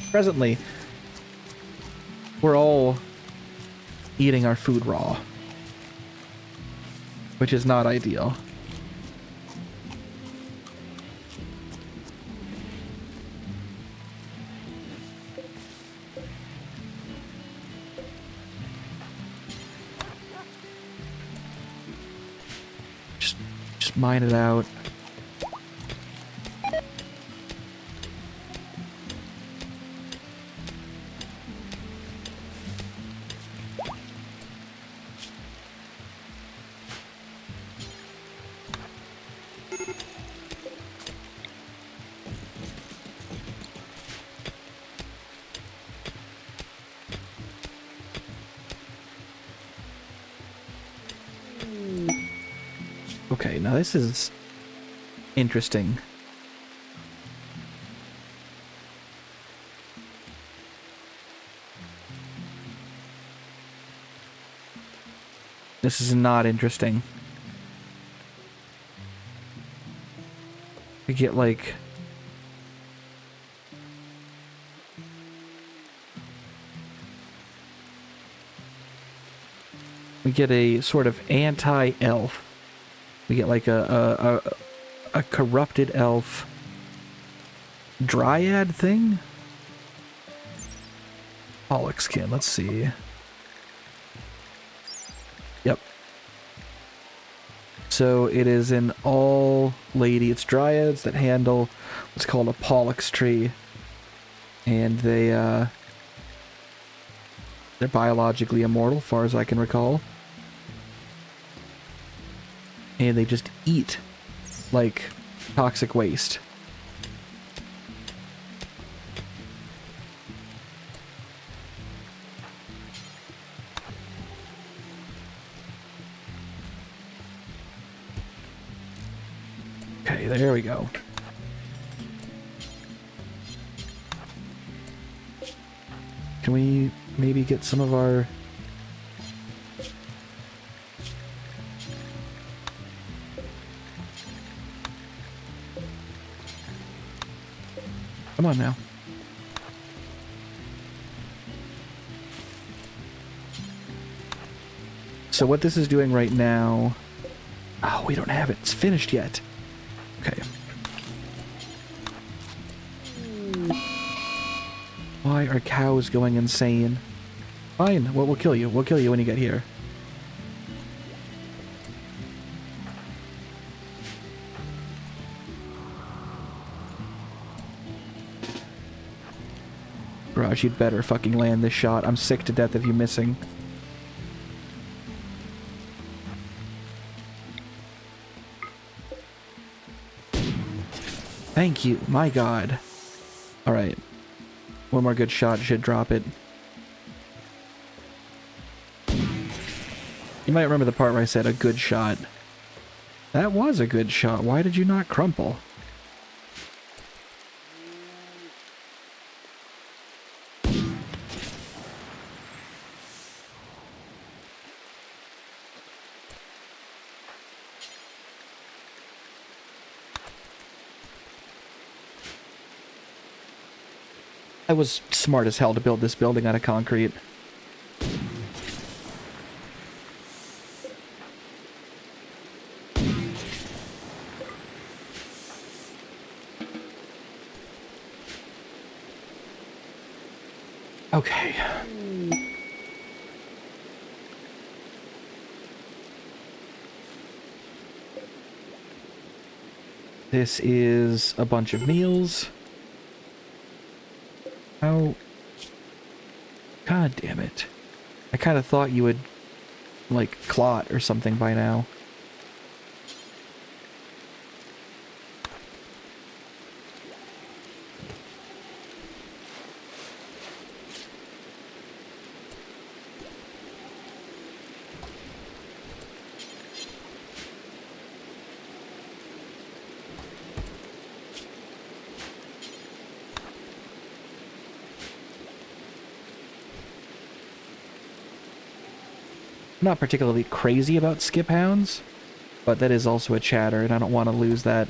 Presently, we're all eating our food raw, which is not ideal. Just mine it out. now this is interesting. This is not interesting. We get like... we get a sort of anti-elf. We get like a corrupted elf dryad thing? Pollock skin, let's see. Yep. So it is an all lady. It's dryads that handle what's called a Pollux tree. And they're biologically immortal, far as I can recall. And they just eat like toxic waste. Okay, there we go. Can we maybe get some of our... come on now. So what this is doing right now... oh, we don't have it. It's finished yet. Okay. Why are cows going insane? Fine, we'll kill you. We'll kill you when you get here. Raj, you'd better fucking land this shot. I'm sick to death of you missing. Thank you. My god. Alright. One more good shot should drop it. You might remember the part where I said a good shot. That was a good shot. Why did you not crumple? I was smart as hell to build this building out of concrete. Okay. This is a bunch of meals. How... god damn it. I kind of thought you would, like, clot or something by now. I'm not particularly crazy about skip hounds, but that is also a chatter, and I don't want to lose that.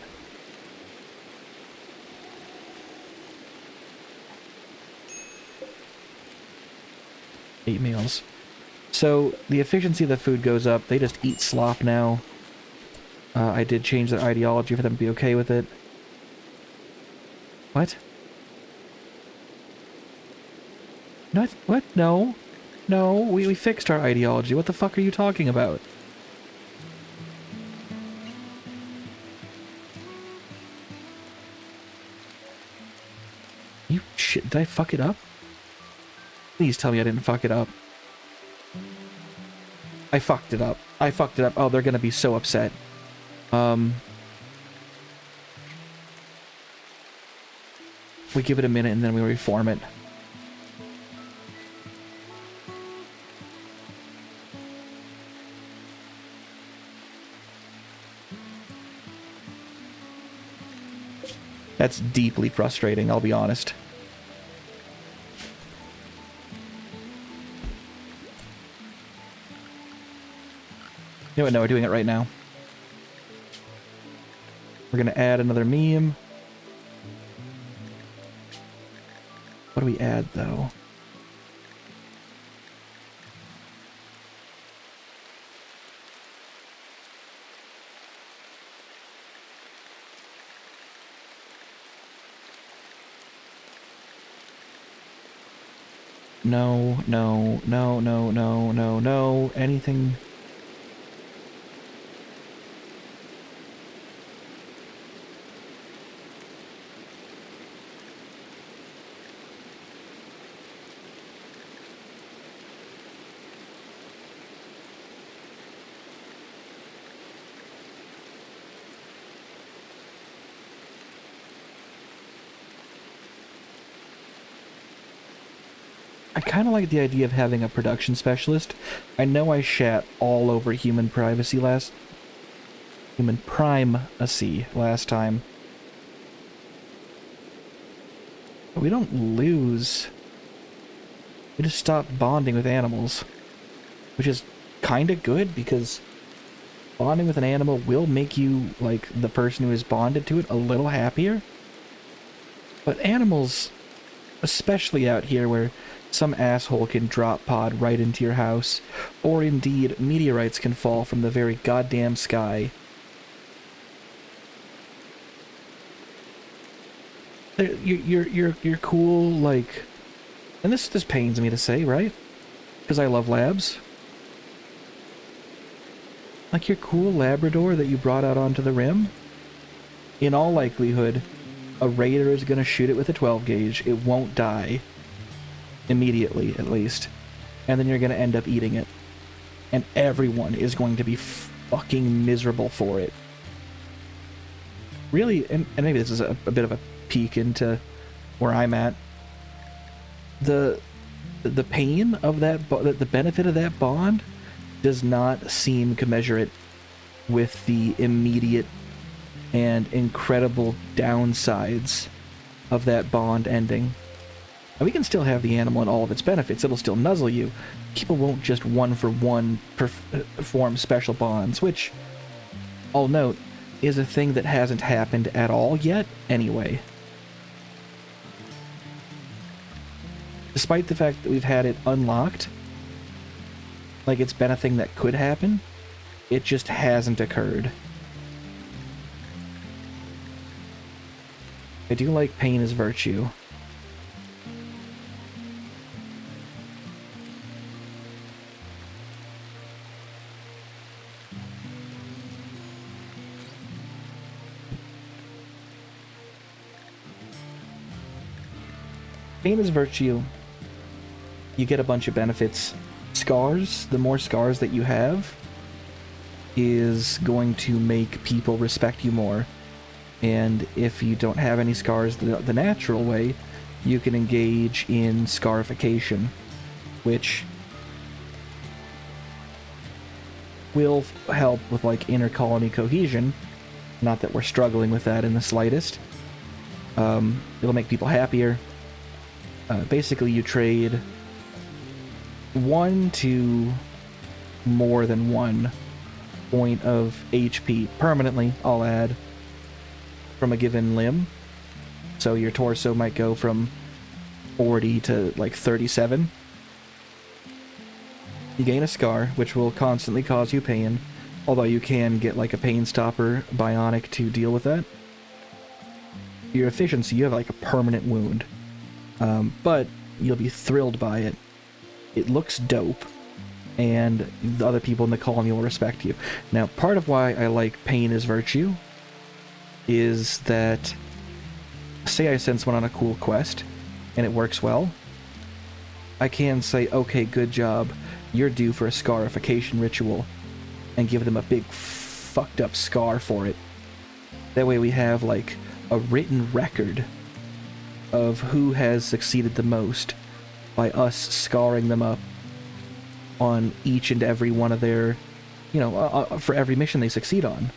Eight meals. So, the efficiency of the food goes up. They just eat slop now. I did change their ideology for them to be okay with it. What? Not, what? No. No, we fixed our ideology. What the fuck are you talking about? You shit, did I fuck it up? Please tell me I didn't fuck it up. I fucked it up. I fucked it up. Oh, they're gonna be so upset. We give it a minute and then we reform it. That's deeply frustrating, I'll be honest. You know what? No, we're doing it right now. We're gonna add another meme. What do we add, though? No, no, no, no, no, no, no. Anything... I kind of like the idea of having a production specialist. I know I shat all over human primacy last time. But we don't lose. We just stop bonding with animals, which is kind of good because bonding with an animal will make you, like, the person who is bonded to it a little happier. But animals, especially out here where some asshole can drop pod right into your house, or indeed meteorites can fall from the very goddamn sky. You're cool, like, and this pains me to say, right? Because I love labs. Like your cool Labrador that you brought out onto the rim. In all likelihood, a raider is gonna shoot it with a 12 gauge. It won't die. Immediately, at least. And then you're going to end up eating it. And everyone is going to be fucking miserable for it. Really, and maybe this is a bit of a peek into where I'm at. The pain of that, the benefit of that bond does not seem commensurate with the immediate and incredible downsides of that bond ending. And we can still have the animal and all of its benefits. It'll still nuzzle you. People won't just one-for-one perform special bonds, which, I'll note, is a thing that hasn't happened at all yet anyway. Despite the fact that we've had it unlocked, like it's been a thing that could happen, it just hasn't occurred. I do like pain as virtue. Pain is virtue. You get a bunch of benefits. Scars, the more scars that you have, is going to make people respect you more. And if you don't have any scars the natural way, you can engage in scarification, which will help with, like, inter-colony cohesion. Not that we're struggling with that in the slightest. It'll make people happier. Basically, you trade 1 to more than 1 point of HP permanently, I'll add, from a given limb. So your torso might go from 40 to like 37. You gain a scar, which will constantly cause you pain, although you can get like a pain stopper bionic to deal with that. Your efficiency, you have like a permanent wound. But you'll be thrilled by it. It looks dope, and the other people in the colony will respect you. Now, part of why I like pain as virtue is that, say I send someone on a cool quest, and it works well, I can say, okay, good job, you're due for a scarification ritual, and give them a big fucked up scar for it. That way we have, like, a written record of who has succeeded the most by us scarring them up on each and every one of their, you know, for every mission they succeed on.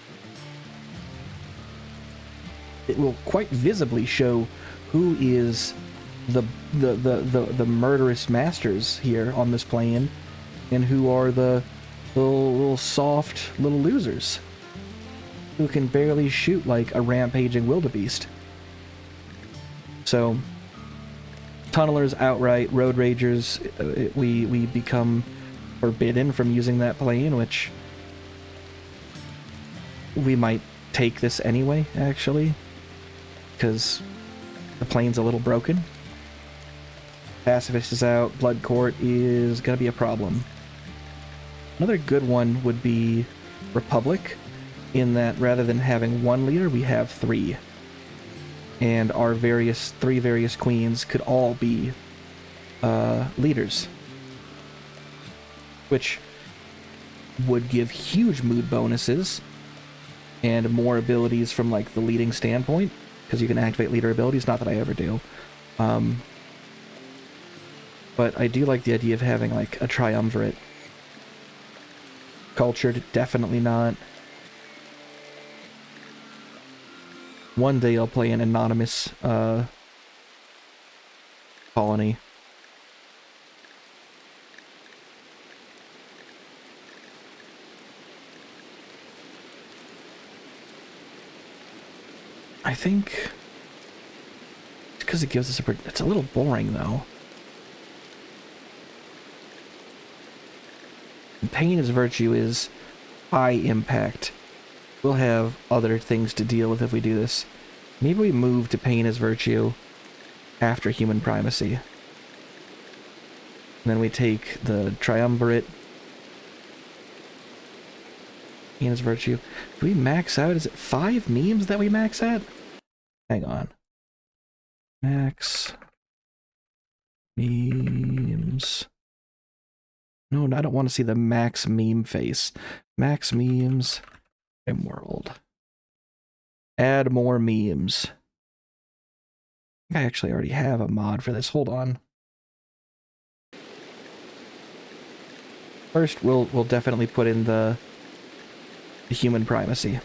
it will quite visibly show who is the murderous masters here on this plane, and who are the little soft little losers who can barely shoot like a rampaging wildebeest. So, tunnelers outright, road ragers, we become forbidden from using that plane, which we might take this anyway, actually, because the plane's a little broken. Pacifist is out, Blood Court is gonna be a problem. Another good one would be Republic, in that rather than having one leader, we have three. And our three various queens could all be leaders, which would give huge mood bonuses and more abilities from like the leading standpoint, because you can activate leader abilities. Not that I ever do, but I do like the idea of having like a triumvirate. Cultured, definitely not. One day I'll play an anonymous colony. I think it's because it gives us it's a little boring though. Pain as Virtue is high impact. We'll have other things to deal with if we do this. Maybe we move to Pain as Virtue after Human Primacy. And then we take the Triumvirate. Pain as Virtue. Do we max out? Is it 5 memes that we max at? Hang on. Max memes. No, I don't want to see the max meme face. Max memes. Rimworld. Add more memes. I think I actually already have a mod for this. Hold on. First, we'll definitely put in the Human Primacy.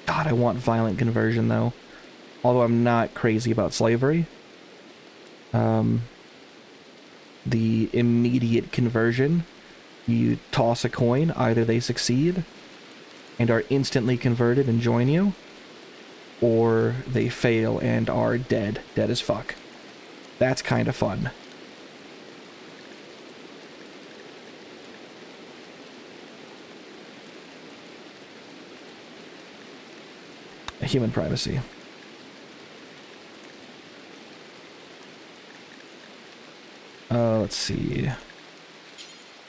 God, I want violent conversion though. Although I'm not crazy about slavery. The immediate conversion, you toss a coin, either they succeed and are instantly converted and join you, or they fail and are dead as fuck. That's kind of fun. Human Primacy. Let's see.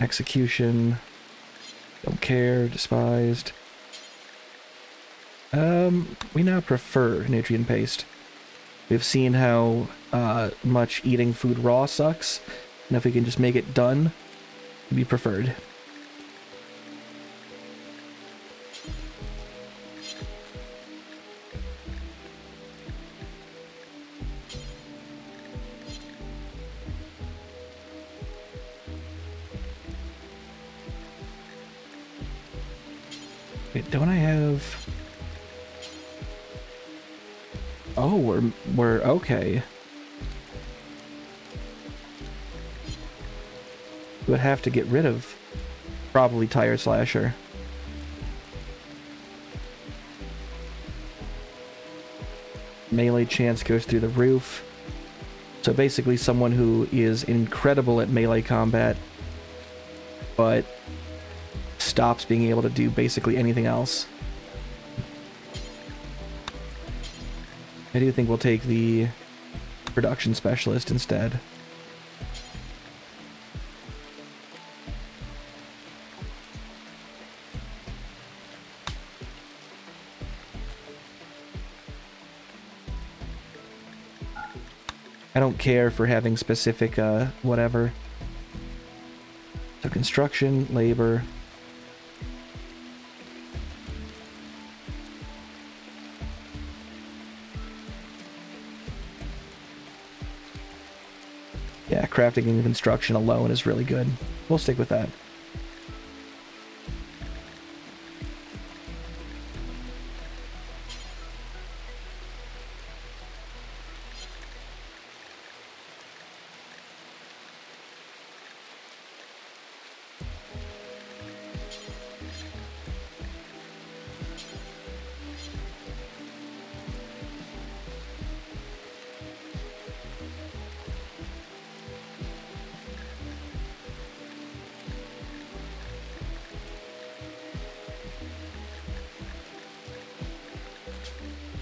Execution. Don't care. Despised. We now prefer nutrient paste. We've seen how much eating food raw sucks, and if we can just make it done, it'd be preferred. Wait, don't I have... Oh, we're okay. We would have to get rid of probably Tire Slasher. Melee chance goes through the roof. So basically someone who is incredible at melee combat, but stops being able to do basically anything else. I do think we'll take the production specialist instead. I don't care for having specific, whatever. So construction, labor. Yeah, crafting and construction alone is really good. We'll stick with that.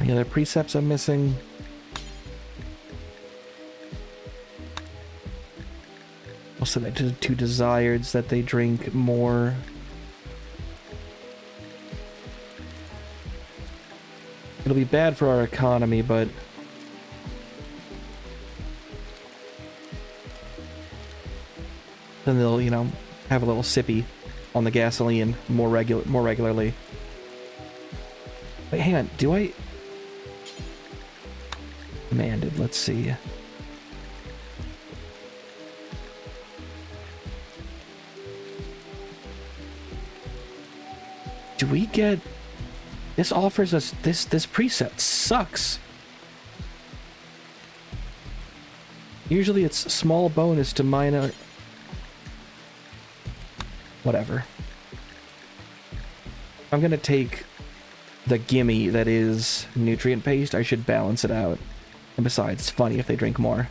Any other precepts I'm missing? Also, that to desireds that they drink more. It'll be bad for our economy, but then they'll, you know, have a little sippy on the gasoline more regularly. Wait, hang on. Do I demanded? Let's see. Do we get... This offers us... This preset sucks. Usually it's small bonus to minor... Whatever. I'm gonna take the gimme that is nutrient paste. I should balance it out. And besides, it's funny if they drink more.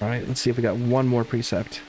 Alright, let's see if we got one more precept.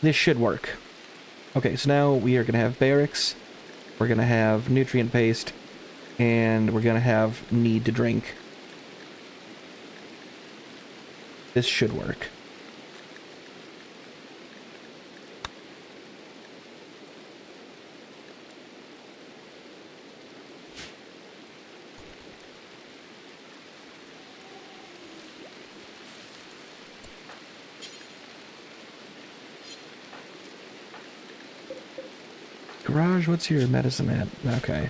This should work. Okay, so now we are going to have barracks, we're going to have nutrient paste, and we're going to have need to drink. This should work. Garage, what's your medicine at? Okay.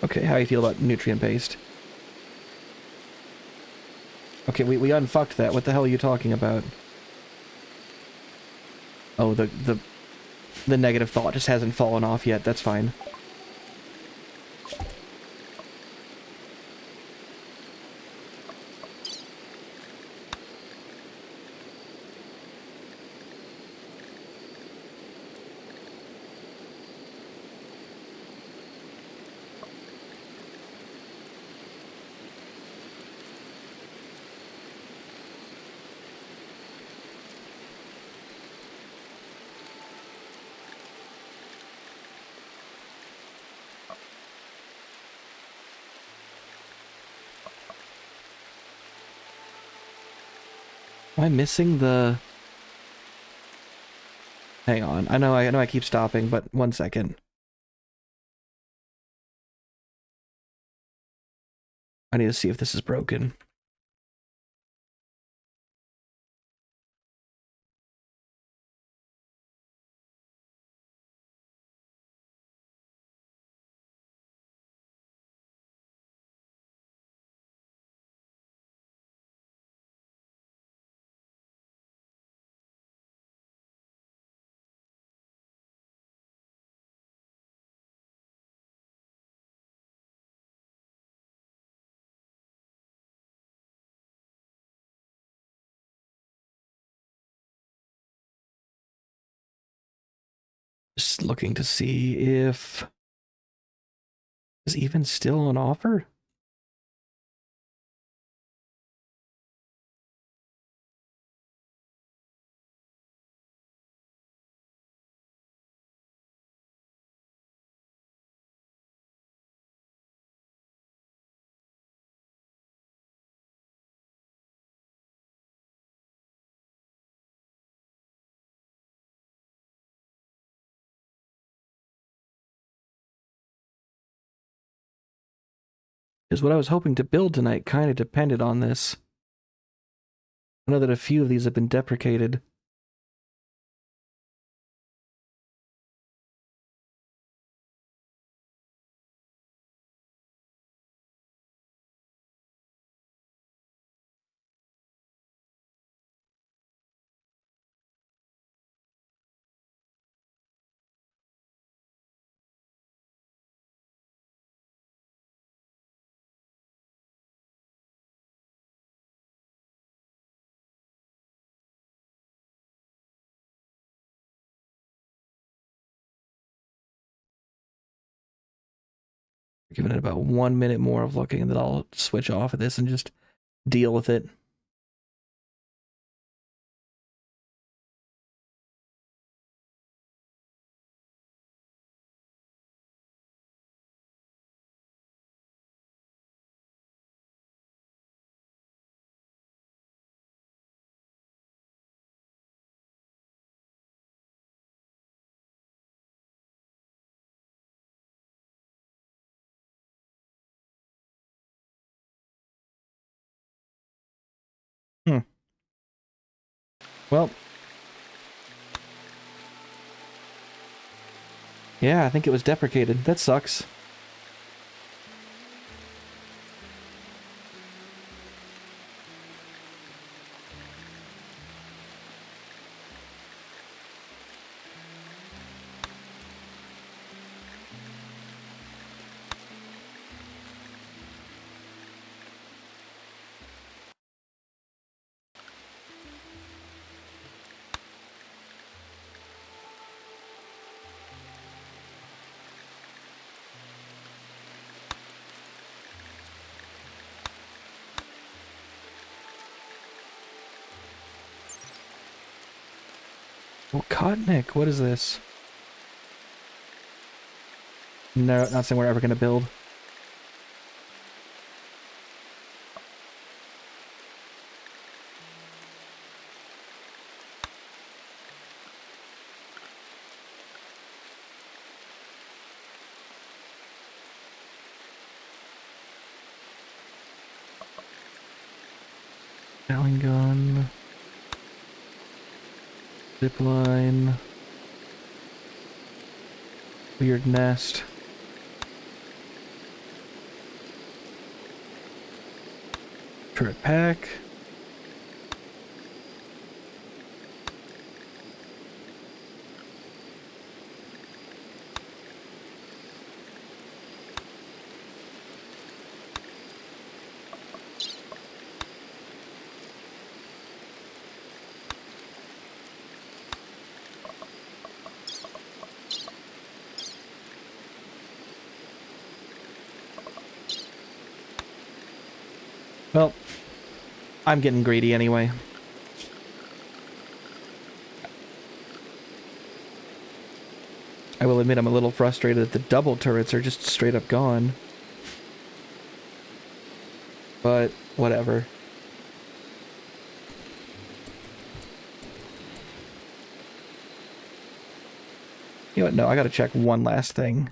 Okay, how do you feel about nutrient paste? Okay, we unfucked that. What the hell are you talking about? Oh, the negative thought just hasn't fallen off yet. That's fine. Am I missing the... Hang on. I know I keep stopping, but 1 second. I need to see if this is broken. Just looking to see if is even still on offer. Is what I was hoping to build tonight kind of depended on this. I know that a few of these have been deprecated. Giving it about 1 minute more of looking, and then I'll switch off of this and just deal with it. Well, yeah, I think it was deprecated. That sucks. Oh, Cotnick, what is this? No, not something we're ever gonna build. Allen gun. Zipline. Weird nest. Turret pack. Well, I'm getting greedy anyway. I will admit I'm a little frustrated that the double turrets are just straight up gone. But, whatever. You know what? No, I gotta check one last thing.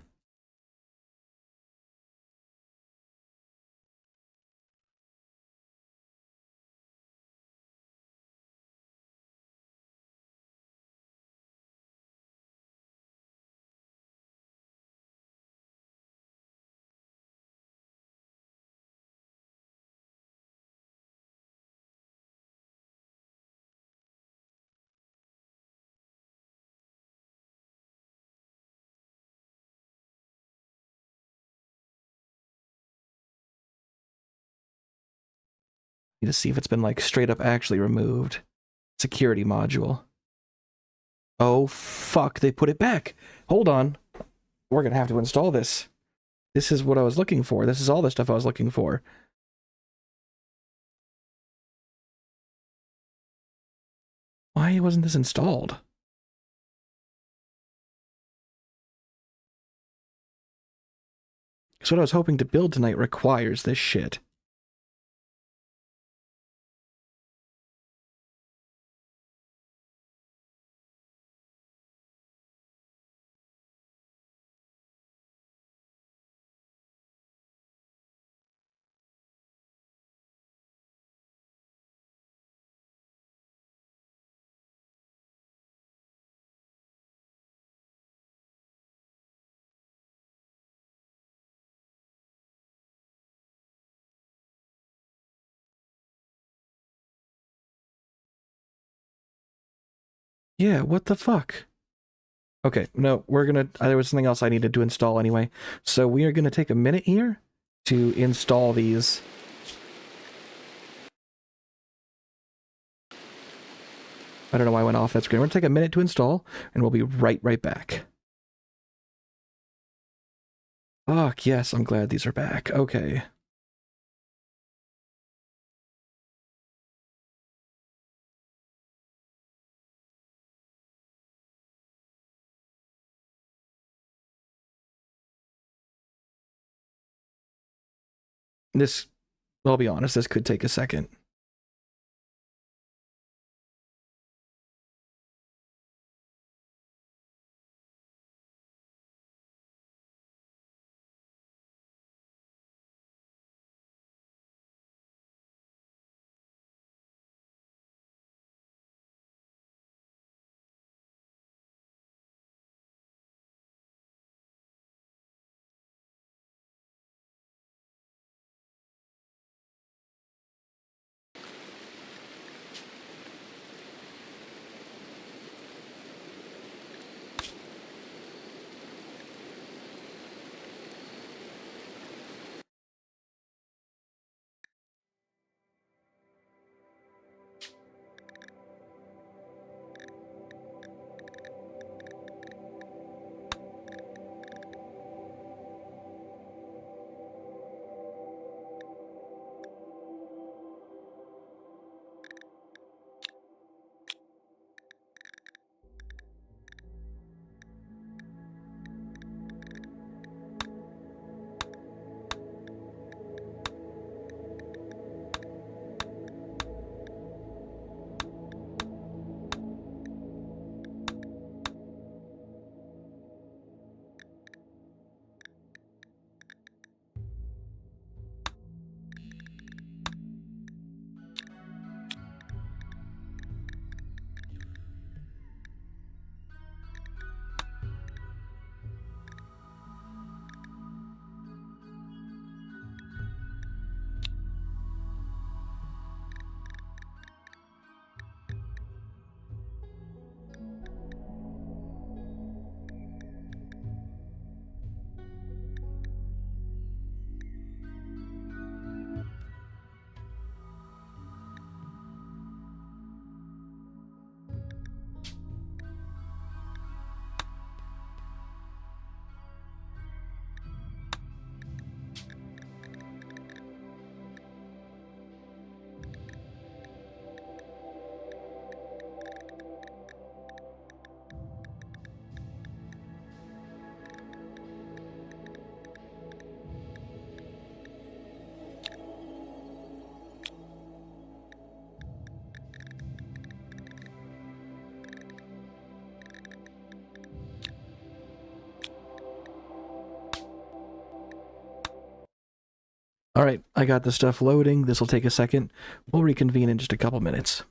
Need to see if it's been like straight up actually removed. Security module. Oh, fuck, they put it back. Hold on. We're gonna have to install this. This is what I was looking for. This is all the stuff I was looking for. Why wasn't this installed? Because what I was hoping to build tonight requires this shit. Yeah, what the fuck? Okay, no, we're gonna. There was something else I needed to install anyway. So we are gonna take a minute here to install these. I don't know why I went off that screen. We're gonna take a minute to install, and we'll be right back. Fuck, yes, I'm glad these are back. Okay. This, I'll be honest, this could take a second. All right, I got the stuff loading. This will take a second. We'll reconvene in just a couple minutes.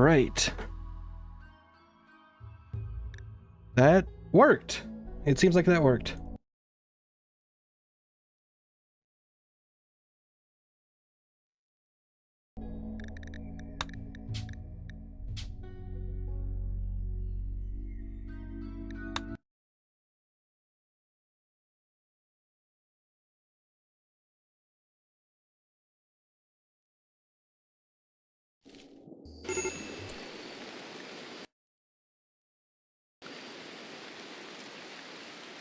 right. That worked. It seems like that worked.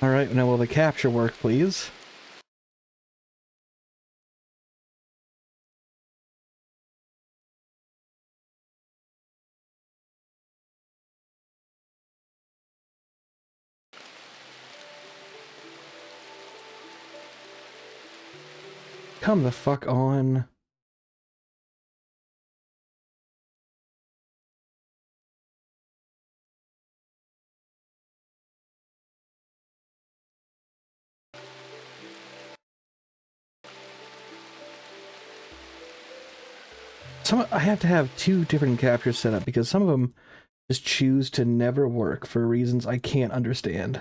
Alright, now will the capture work, please? Come the fuck on. I have to have 2 different captures set up because some of them just choose to never work for reasons I can't understand.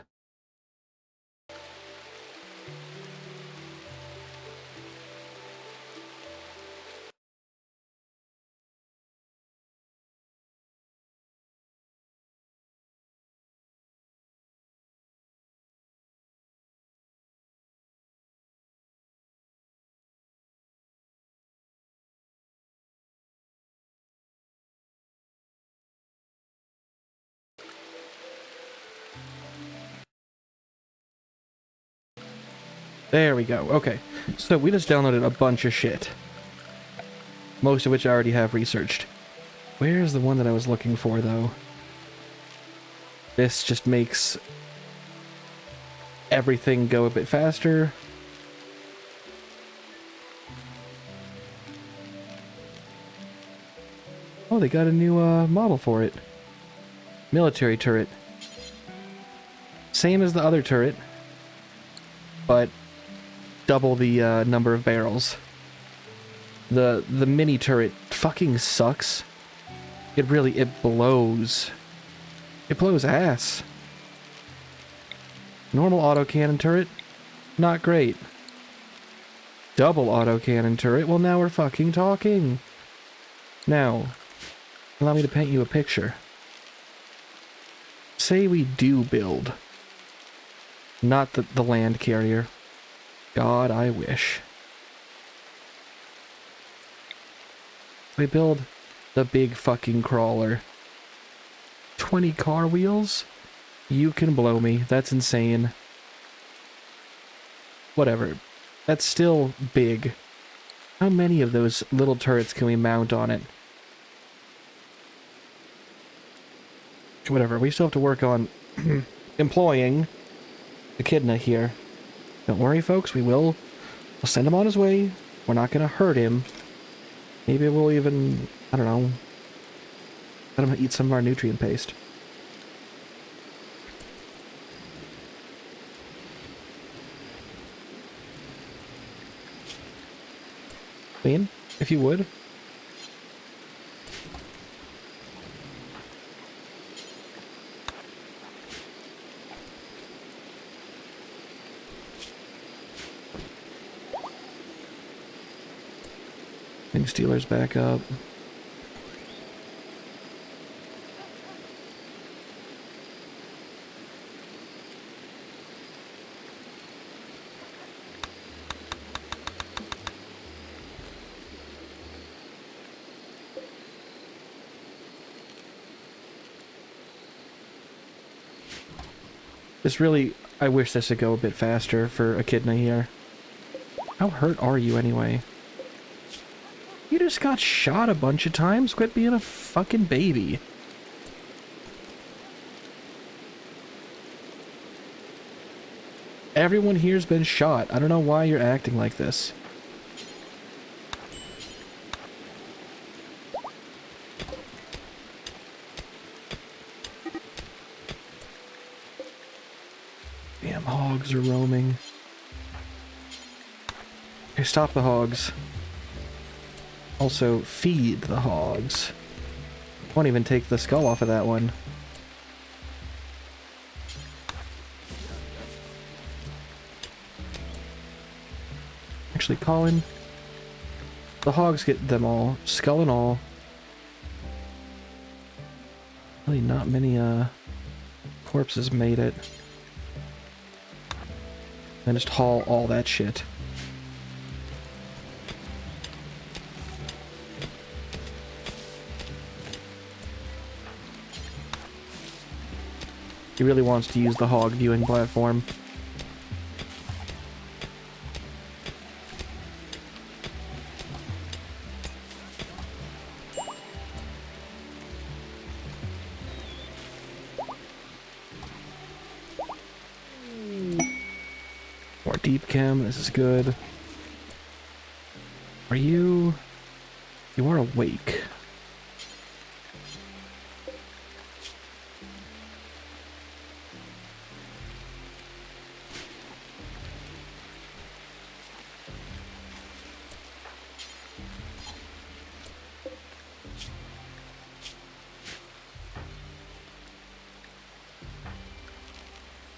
There we go. Okay. So we just downloaded a bunch of shit. Most of which I already have researched. Where's the one that I was looking for, though? This just makes everything go a bit faster. Oh, they got a new model for it. Military turret. Same as the other turret, but double the number of barrels. The mini turret fucking sucks. It blows. It blows ass. Normal autocannon turret, not great. Double autocannon turret, well now we're fucking talking. Now, allow me to paint you a picture. Say we do build. Not the land carrier. God, I wish. We build the big fucking crawler. 20 car wheels? You can blow me. That's insane. Whatever. That's still big. How many of those little turrets can we mount on it? Whatever. We still have to work on employing Echidna here. Don't worry, folks. We'll send him on his way. We're not going to hurt him. Maybe we'll even, I don't know, let him eat some of our nutrient paste. Queen, if you would. Steelers back up. This really, I wish this would go a bit faster for Echidna here. How hurt are you anyway? You just got shot a bunch of times? Quit being a fucking baby. Everyone here's been shot. I don't know why you're acting like this. Damn hogs are roaming. Hey, stop the hogs. Also, feed the hogs. Won't even take the skull off of that one. Actually, Colin, the hogs get them all, skull and all. Really not many corpses made it. And just haul all that shit. He really wants to use the hog viewing platform. More deep chem, this is good. Are you... You are awake.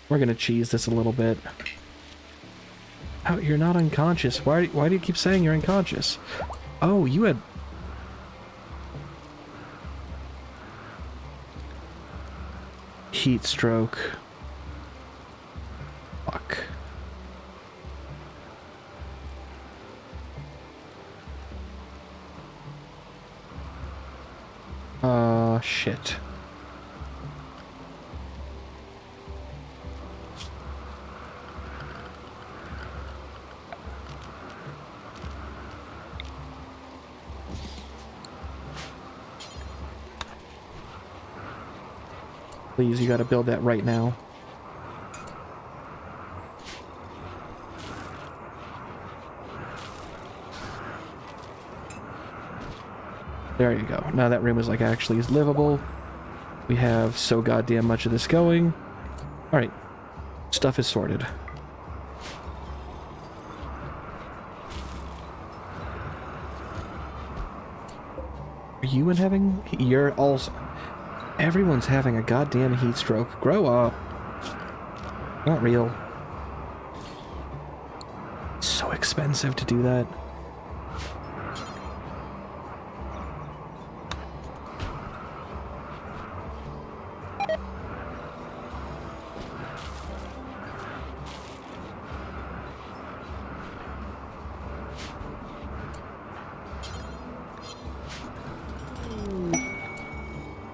We're gonna cheese this a little bit. Oh, you're not unconscious. Why do you keep saying you're unconscious? Oh, you had... heat stroke. Fuck. Shit. Please, you gotta build that right now. There you go. Now that room is like actually is livable. We have so goddamn much of this going. Alright. Stuff is sorted. Are you having... You're also... Everyone's having a goddamn heat stroke. Grow up. Not real. It's so expensive to do that.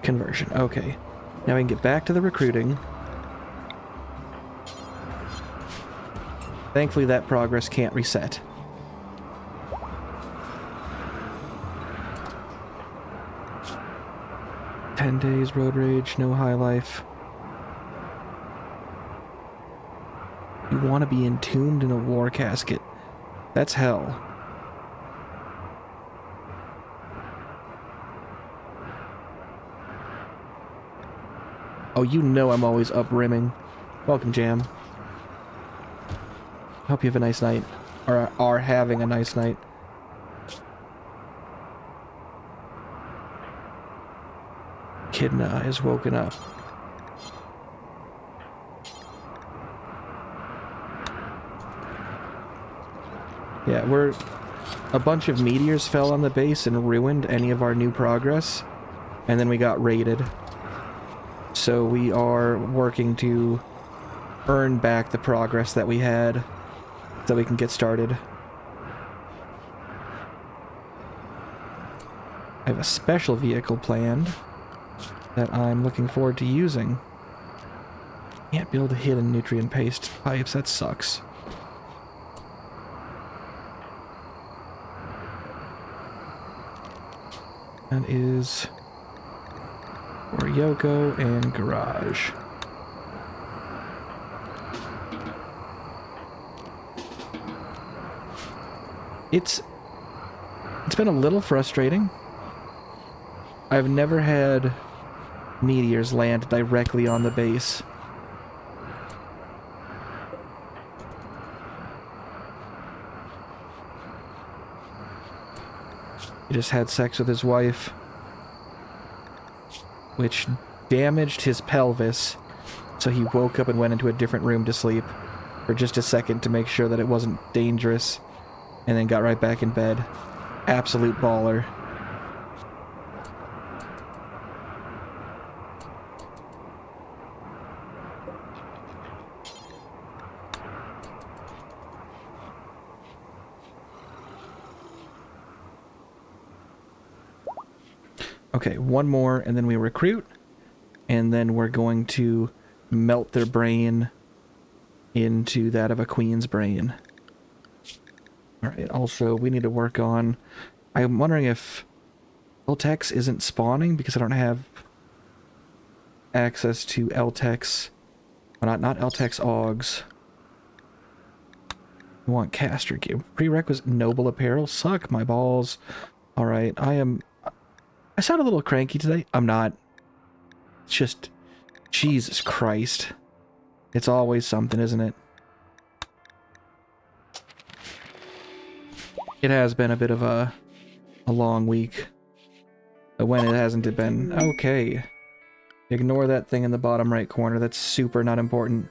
Conversion. Okay. Now we can get back to the recruiting. Thankfully that progress can't reset. "10 days, road rage, no high life." You want to be entombed in a war casket. That's hell. Oh, you know I'm always up rimming. Welcome, Jam. Hope you have a nice night. Or are having a nice night. Kidna is woken up. Yeah, a bunch of meteors fell on the base and ruined any of our new progress. And then we got raided. So we are working to earn back the progress that we had so we can get started. I have a special vehicle planned that I'm looking forward to using. Can't build hidden nutrient paste pipes, that sucks. That is... for Yoko and garage. It's been a little frustrating. I've never had meteors land directly on the base. He just had sex with his wife. which damaged his pelvis, so he woke up and went into a different room to sleep for just a second to make sure that it wasn't dangerous, and then got right back in bed. Absolute baller. Okay, one more, and then we recruit, and then we're going to melt their brain into that of a queen's brain. Alright, also, we need to work on... I'm wondering if LTEX isn't spawning because I don't have access to LTEX. Well, not LTEX AUGs. We want caster gear. Prerequisite noble apparel? Suck my balls. Alright, I sound a little cranky today. I'm not. It's just... Jesus Christ. It's always something, isn't it? It has been a bit of a long week. But when it hasn't it been... Okay. Ignore that thing in the bottom right corner. That's super not important.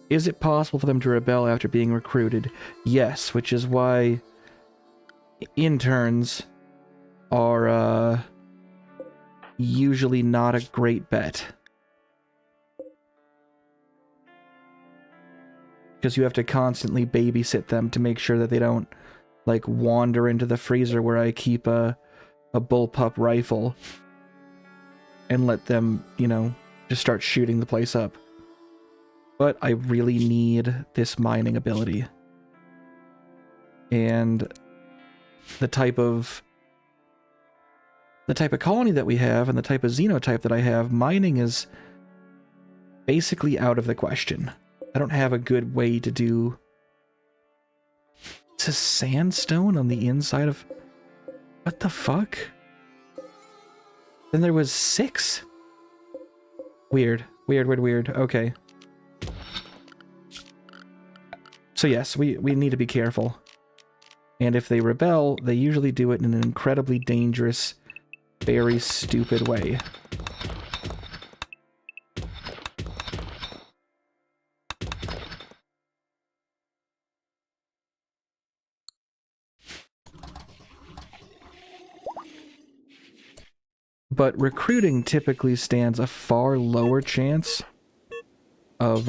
Is it possible for them to rebel after being recruited? Yes, which is why interns are usually not a great bet. Because you have to constantly babysit them to make sure that they don't, like, wander into the freezer where I keep a bullpup rifle and let them, you know, just start shooting the place up. But I really need this mining ability. And the type of colony that we have and the type of xenotype that I have, mining is basically out of the question. I don't have a good way to do... It's a sandstone on the inside of... What the fuck? Then there was 6? Weird. Weird. Okay. So yes, we need to be careful. And if they rebel, they usually do it in an incredibly dangerous, very stupid way. But recruiting typically stands a far lower chance of,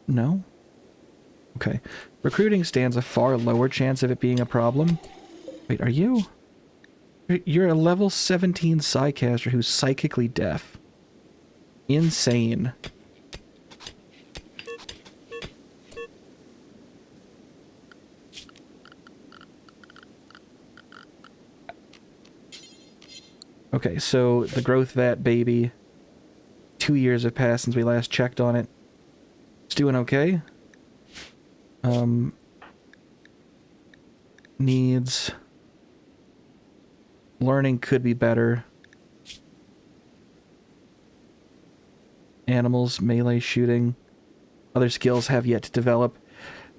No? Okay. Recruiting stands a far lower chance of it being a problem. Wait, are you? You're a level 17 Psycaster who's psychically deaf. Insane. Okay, so the growth vat baby. 2 years have passed since we last checked on it. It's doing okay. Needs... Learning could be better. Animals, melee shooting. Other skills have yet to develop.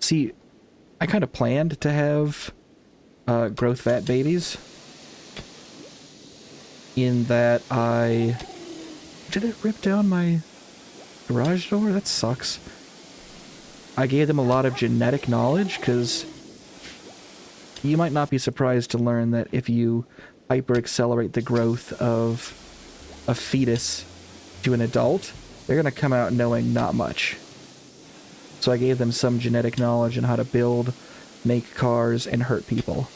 See, I kind of planned to have growth vat babies. In that I... Did it rip down my garage door? That sucks. I gave them a lot of genetic knowledge, because you might not be surprised to learn that if you hyper-accelerate the growth of a fetus to an adult, they're going to come out knowing not much. So I gave them some genetic knowledge on how to build, make cars, and hurt people.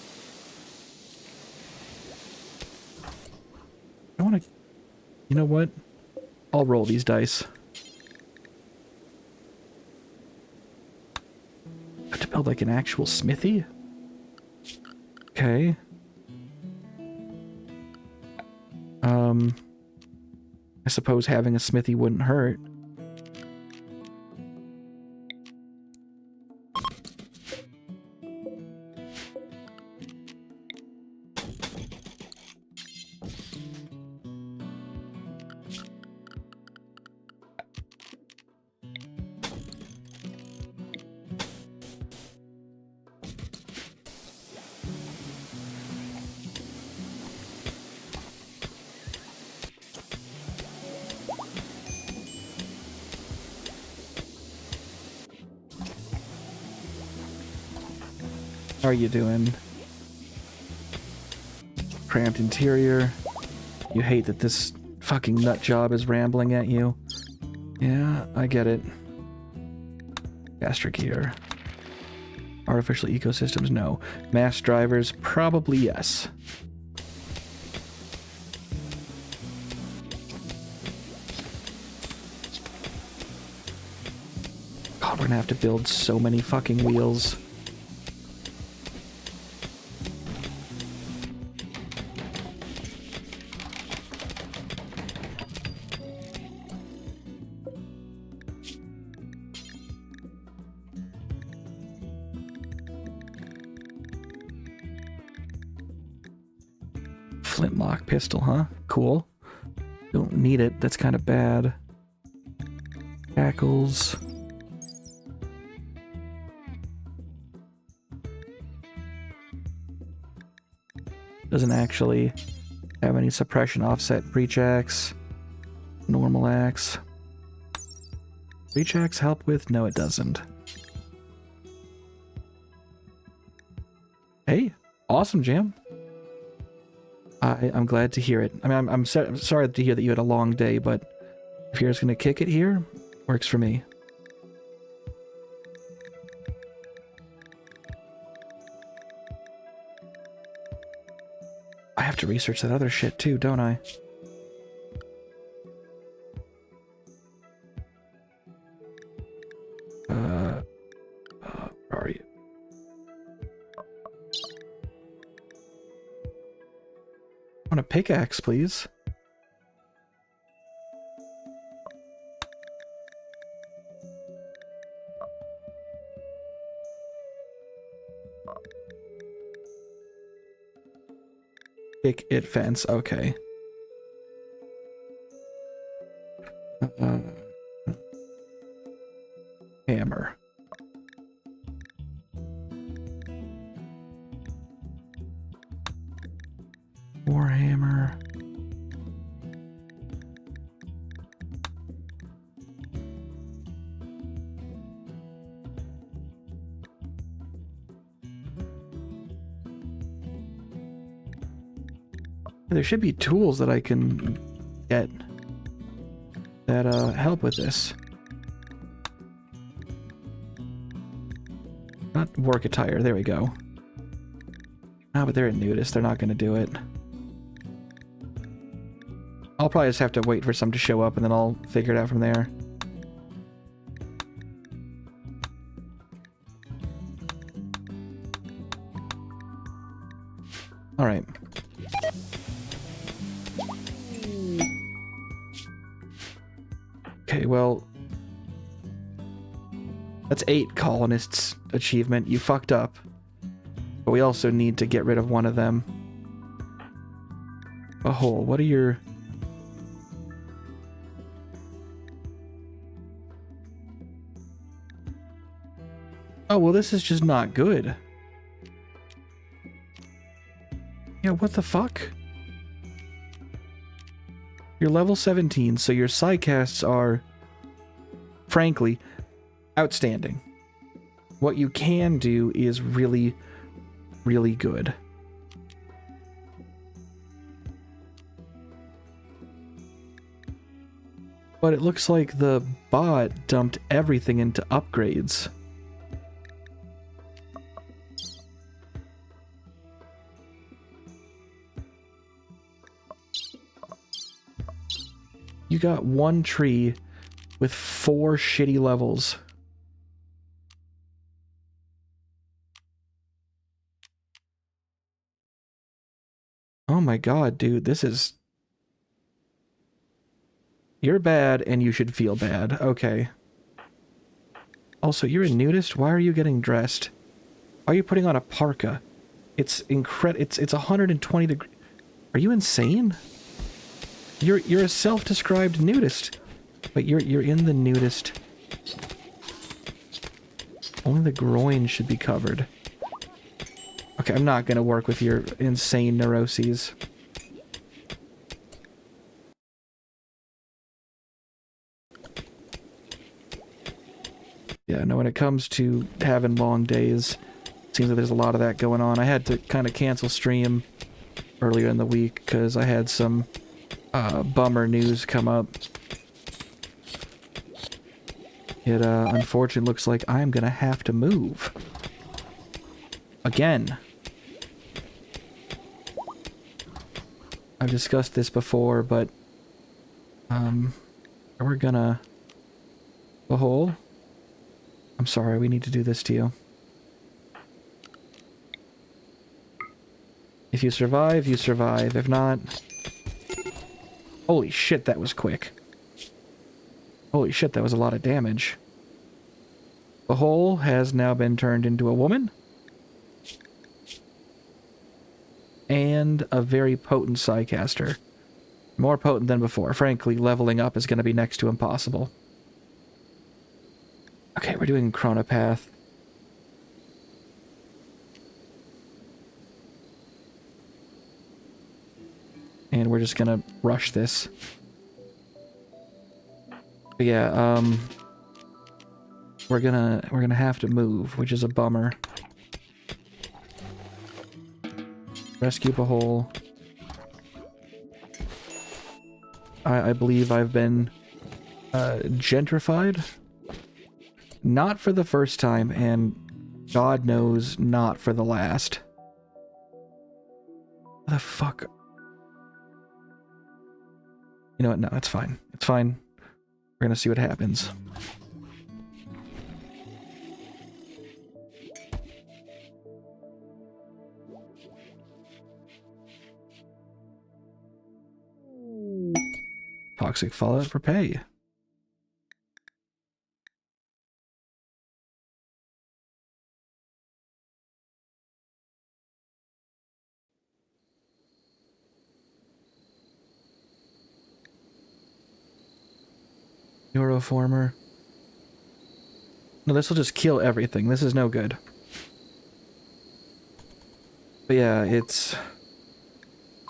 I want to... You know what? I'll roll these dice. I have to build like an actual smithy? Okay. I suppose having a smithy wouldn't hurt. How are you doing? Cramped interior. You hate that this fucking nut job is rambling at you. Yeah, I get it. Gastric gear. Artificial ecosystems, no. Mass drivers, probably yes. God, we're gonna have to build so many fucking wheels. Flintlock pistol, huh? Cool. Don't need it. That's kind of bad. Tackles. Doesn't actually have any suppression offset. Breach axe. Normal axe. Breach axe help with? No, it doesn't. Hey, awesome, Jam. I'm glad to hear it. I mean, I'm sorry to hear that you had a long day, but if you're just gonna kick it here, works for me. I have to research that other shit too, don't I? Where are you? I want a pickaxe, please. Pick it fence, okay. Hammer. More hammer. There should be tools that I can get that help with this. Not work attire, there we go. Ah, but they're a nudist, they're not gonna do it. I'll probably just have to wait for some to show up and then I'll figure it out from there. Alright. Okay, well... That's 8 colonists achievement. You fucked up. But we also need to get rid of one of them. A hole. What are your... Oh, well, this is just not good. Yeah, what the fuck? You're level 17, so your psycasts are, frankly, outstanding. What you can do is really, really good. But it looks like the bot dumped everything into upgrades. You got one tree with 4 shitty levels. Oh my god, dude, this is... You're bad and you should feel bad. Okay. Also, you're a nudist? Why are you getting dressed? Why are you putting on a parka? It's it's 120 degrees. Are you insane? You're a self-described nudist, but you're in the nudist. Only the groin should be covered. Okay, I'm not gonna work with your insane neuroses. Yeah, no, when it comes to having long days, Seems like there's a lot of that going on. I had to kind of cancel stream earlier in the week because I had some bummer news come up. It unfortunately looks like I'm gonna have to move. Again. I've discussed this before, but we're gonna... Behold. I'm sorry, we need to do this to you. If you survive, you survive. If not... Holy shit, that was quick. Holy shit, that was a lot of damage. The hole has now been turned into a woman. And a very potent Psycaster. More potent than before. Frankly, leveling up is going to be next to impossible. Okay, we're doing Chronopath. And we're just gonna rush this. But yeah, we're gonna have to move, which is a bummer. Rescue Bahol. I believe I've been gentrified. Not for the first time, and God knows not for the last. What the fuck? You know what? No, it's fine. It's fine. We're gonna see what happens. Toxic fallout for pay. Neuroformer. No, this will just kill everything. This is no good. But yeah, it's...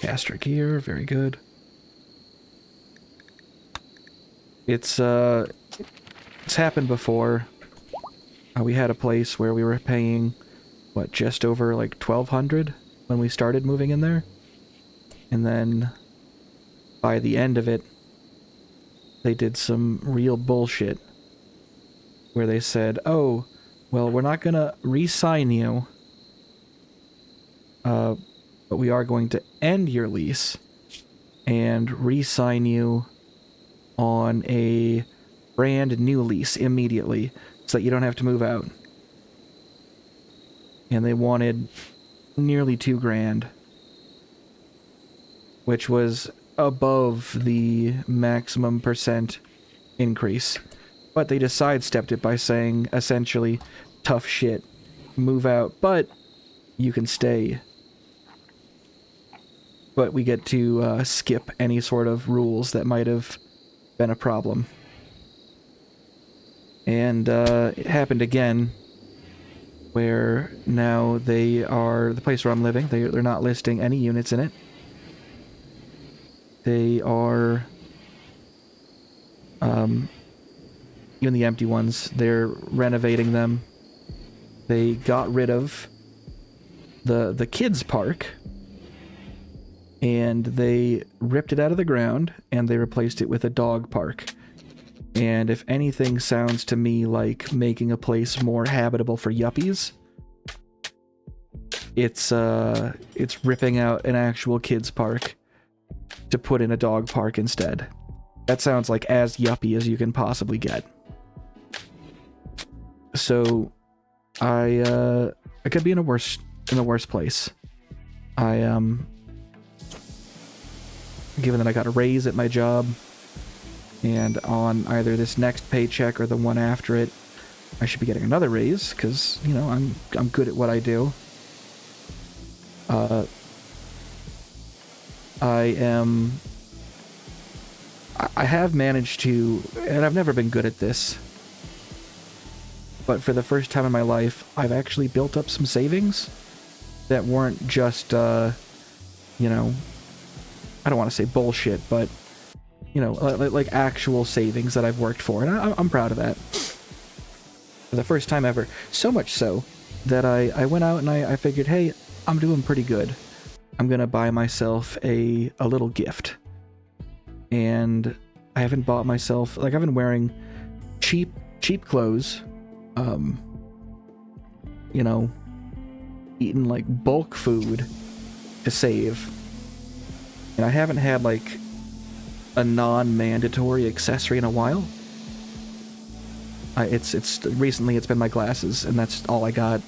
Caster gear, very good. It's happened before. We had a place where we were paying, what, just over like 1,200 when we started moving in there? And then, by the end of it, they did some real bullshit where they said, oh, well, we're not gonna re-sign you, but we are going to end your lease and re-sign you on a brand new lease immediately so that you don't have to move out. And they wanted nearly $2,000, which was above the maximum percent increase. But they just sidestepped it by saying, essentially, tough shit, move out, but you can stay. But we get to skip any sort of rules that might have been a problem. And it happened again, where now they are, the place where I'm living, they're not listing any units in it. They are, even the empty ones, they're renovating them. They got rid of the kids park, and they ripped it out of the ground, and they replaced it with a dog park. And if anything sounds to me like making a place more habitable for yuppies, it's ripping out an actual kids park to put in a dog park instead. That sounds like as yuppie as you can possibly get. So I could be in a worse place. Given that I got a raise at my job, and on either this next paycheck or the one after it, I should be getting another raise because, you know, I'm good at what I do. I have managed to, and I've never been good at this, but for the first time in my life, I've actually built up some savings that weren't just, you know, I don't want to say bullshit, but, you know, like actual savings that I've worked for, and I'm proud of that. For the first time ever. So much so that I went out and I figured, hey, I'm doing pretty good. I'm gonna buy myself a little gift. And I haven't bought myself, like, I've been wearing cheap clothes, you know, eating like bulk food to save. And I haven't had like a non-mandatory accessory in a while. Recently it's been my glasses, and that's all I got.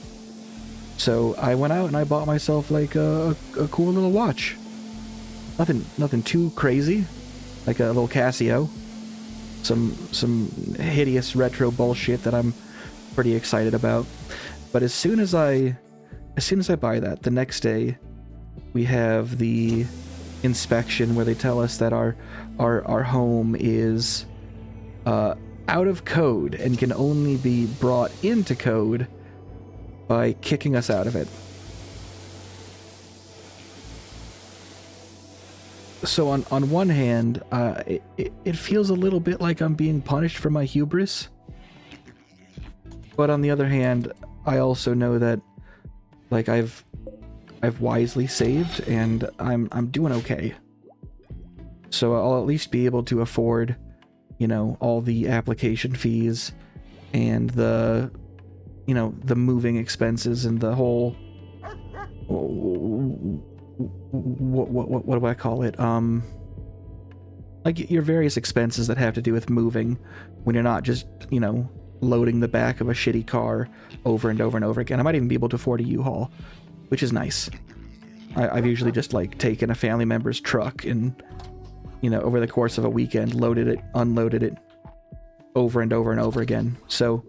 So I went out and I bought myself like a cool little watch. Nothing too crazy, like a little Casio. Some hideous retro bullshit that I'm pretty excited about. But as soon as I buy that, the next day we have the inspection where they tell us that our home is out of code and can only be brought into code by kicking us out of it. So on one hand, it feels a little bit like I'm being punished for my hubris. But on the other hand, I also know that like I've wisely saved and I'm doing okay. So I'll at least be able to afford, you know, all the application fees and the, you know, the moving expenses and the whole what do I call it? Like your various expenses that have to do with moving when you're not just, you know, loading the back of a shitty car over and over and over again. I might even be able to afford a U-Haul, which is nice. I've usually just like taken a family member's truck and, you know, over the course of a weekend, loaded it, unloaded it over and over and over again. So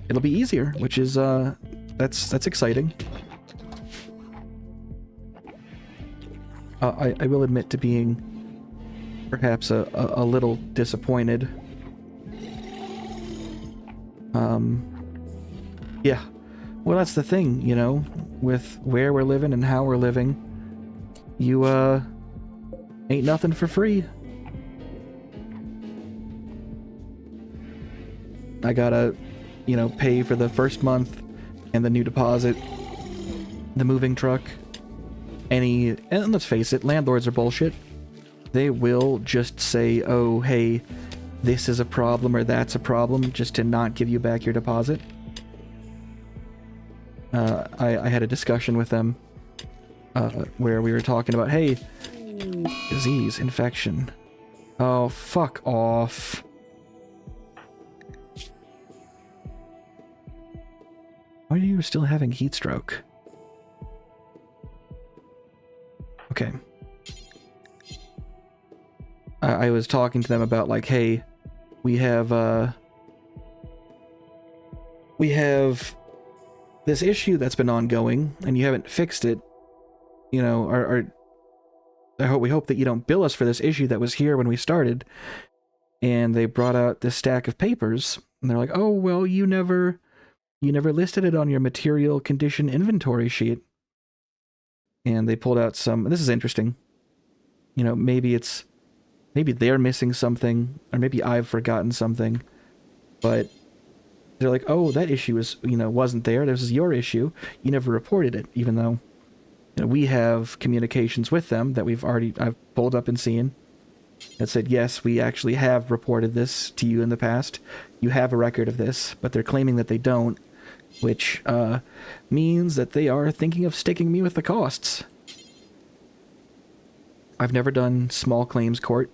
it'll be easier, which is that's exciting. I will admit to being perhaps a little disappointed. Yeah. Well, that's the thing, you know, with where we're living and how we're living. You, ain't nothing for free. I gotta, you know, pay for the first month and the new deposit, the moving truck, and let's face it, landlords are bullshit. They will just say, oh, hey, this is a problem or that's a problem, just to not give you back your deposit. I had a discussion with them where we were talking about, hey, disease, infection. Oh, fuck off. Why are you still having heat stroke? Okay. I was talking to them about like, hey, we have this issue that's been ongoing and you haven't fixed it. You know, we hope that you don't bill us for this issue that was here when we started. And they brought out this stack of papers and they're like, oh, well, you never listed it on your material condition inventory sheet. And they pulled out some, this is interesting. You know, maybe they're missing something, or maybe I've forgotten something, but they're like, oh, that issue is, you know, wasn't there. This is your issue. You never reported it, even though, you know, we have communications with them that I've pulled up and seen that said, yes, we actually have reported this to you in the past. You have a record of this, but they're claiming that they don't, which means that they are thinking of sticking me with the costs. I've never done small claims court.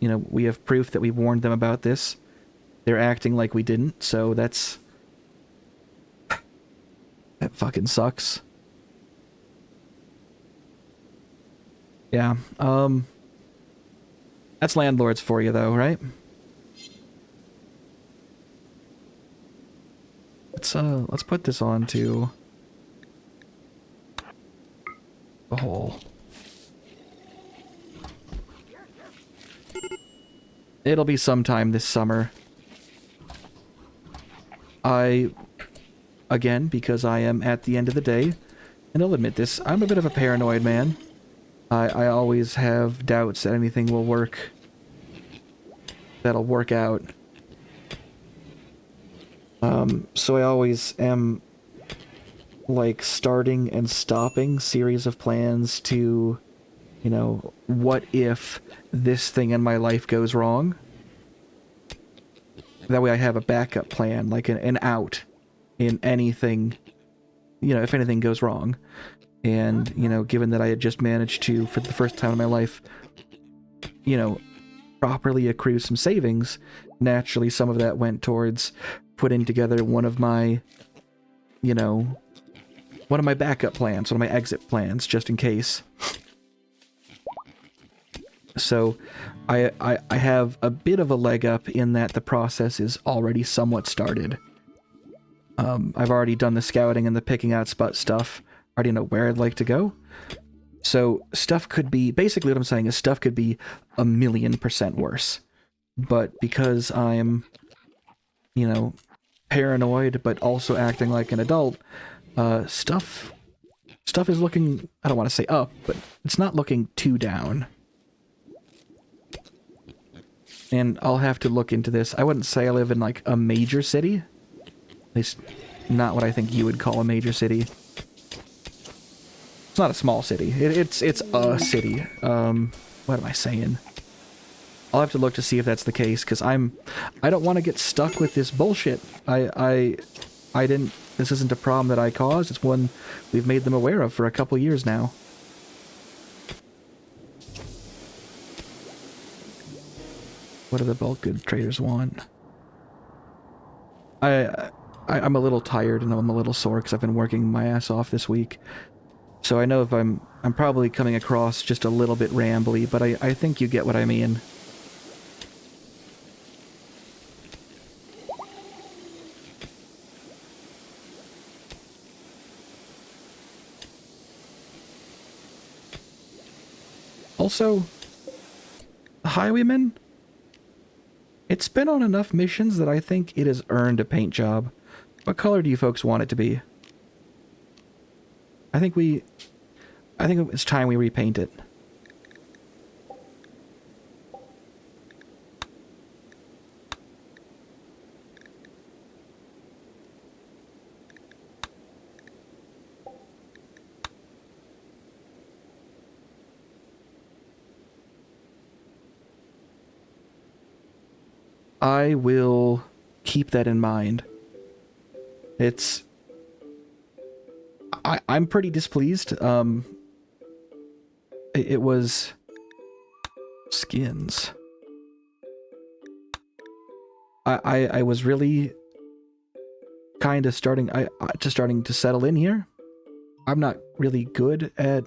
You know, we have proof that we warned them about this. They're acting like we didn't, so that fucking sucks. Yeah, that's landlords for you though, right? Let's put this on to the hole. It'll be sometime this summer. Again, because I am at the end of the day, and I'll admit this, I'm a bit of a paranoid man. I always have doubts that anything will work. That'll work out. So I always am like starting and stopping series of plans to, you know, what if this thing in my life goes wrong? That way I have a backup plan, like an out in anything, you know, if anything goes wrong. And, you know, given that I had just managed to, for the first time in my life, you know, properly accrue some savings, naturally some of that went towards putting together one of my, you know, one of my backup plans, one of my exit plans, just in case. So I have a bit of a leg up in that the process is already somewhat started. I've already done the scouting and the picking out spot stuff. I already know where I'd like to go. So stuff could be, basically what I'm saying is stuff could be 1,000,000% worse. But because I'm, you know, paranoid, but also acting like an adult, stuff is looking, I don't want to say up, but it's not looking too down. And I'll have to look into this. I wouldn't say I live in, like, a major city. At least, not what I think you would call a major city. It's not a small city. It's a city. What am I saying? I'll have to look to see if that's the case, because I don't want to get stuck with this bullshit. I didn't, this isn't a problem that I caused. It's one we've made them aware of for a couple years now. What do the bulk goods traders want? I'm a little tired and I'm a little sore because I've been working my ass off this week. So I know if I'm probably coming across just a little bit rambly, but I think you get what I mean. Also, the Highwayman, it's been on enough missions that I think it has earned a paint job. What color do you folks want it to be? I think it's time we repaint it. I will keep that in mind. It's... I'm pretty displeased. It was... skins. I was really kind of starting to settle in here. I'm not really good at,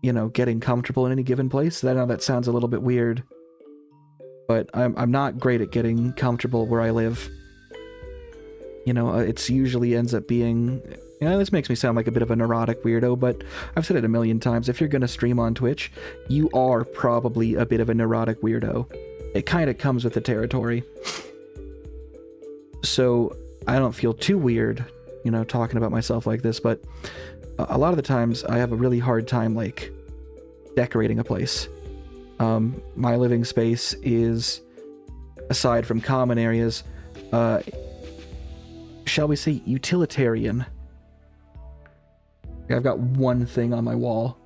you know, getting comfortable in any given place. I know that sounds a little bit weird, but I'm not great at getting comfortable where I live. You know, it's usually ends up being... You know, this makes me sound like a bit of a neurotic weirdo, but I've said it a million times. If you're going to stream on Twitch, you are probably a bit of a neurotic weirdo. It kind of comes with the territory. So I don't feel too weird, you know, talking about myself like this, but a lot of the times I have a really hard time, like, decorating a place. My living space is, aside from common areas, shall we say, utilitarian. I've got one thing on my wall.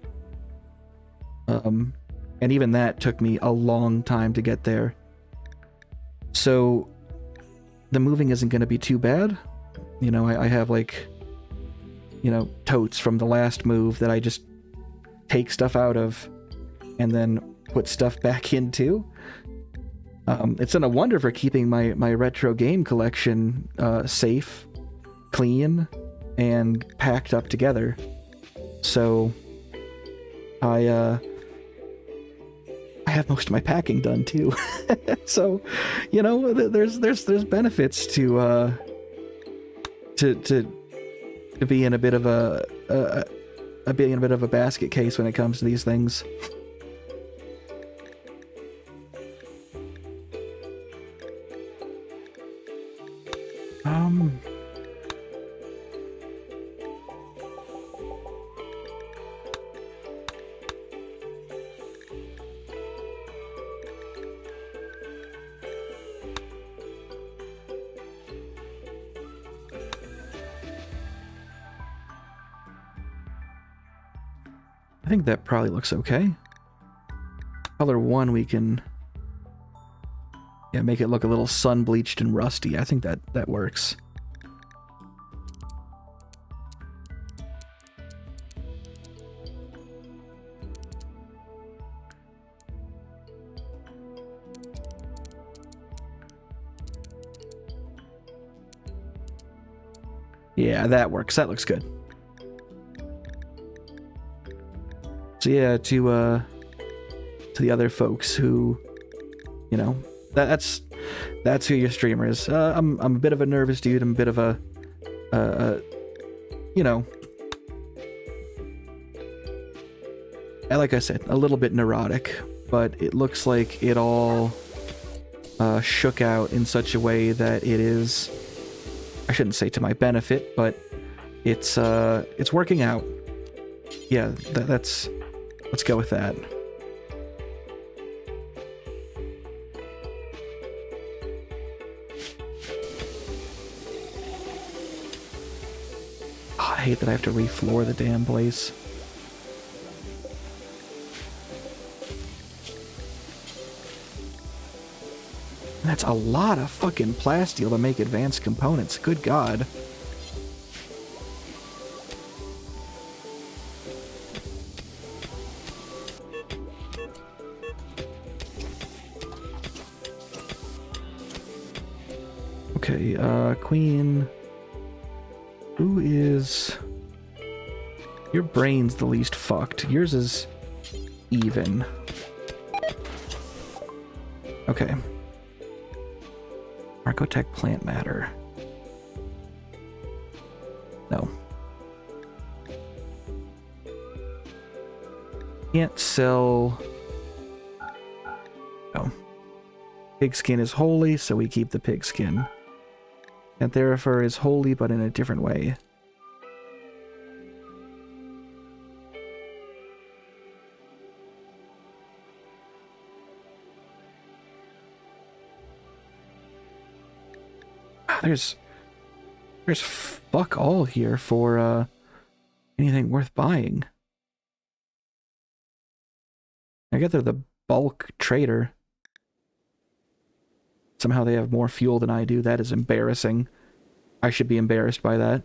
And even that took me a long time to get there. So the moving isn't going to be too bad. You know, I have, like, you know, totes from the last move that I just take stuff out of and then put stuff back into. It's done a wonder for keeping my retro game collection safe, clean, and packed up together. So I have most of my packing done too. So, you know, there's benefits to be in a bit of being in a bit of a basket case when it comes to these things. think that probably looks okay. Color 1, we can make it look a little sun-bleached and rusty. I think that works. Yeah, that works. That looks good. So yeah, to the other folks who, you know, that's who your streamer is. I'm a bit of a nervous dude. I'm a bit of a, you know, like I said, a little bit neurotic, but it looks like it all shook out in such a way that it is, I shouldn't say to my benefit, but it's working out. Yeah, let's go with that. Oh, I hate that I have to refloor the damn place. That's a lot of fucking plasteel to make advanced components. Good God. Okay, Queen. Who is... Your brain's the least fucked. Yours is even. Okay. Archotech plant matter. No. Can't sell... No. Pigskin is holy, so we keep the pigskin. Antherifer is holy, but in a different way. There's fuck all here for anything worth buying. I get they're the bulk trader. Somehow they have more fuel than I do. That is embarrassing. I should be embarrassed by that.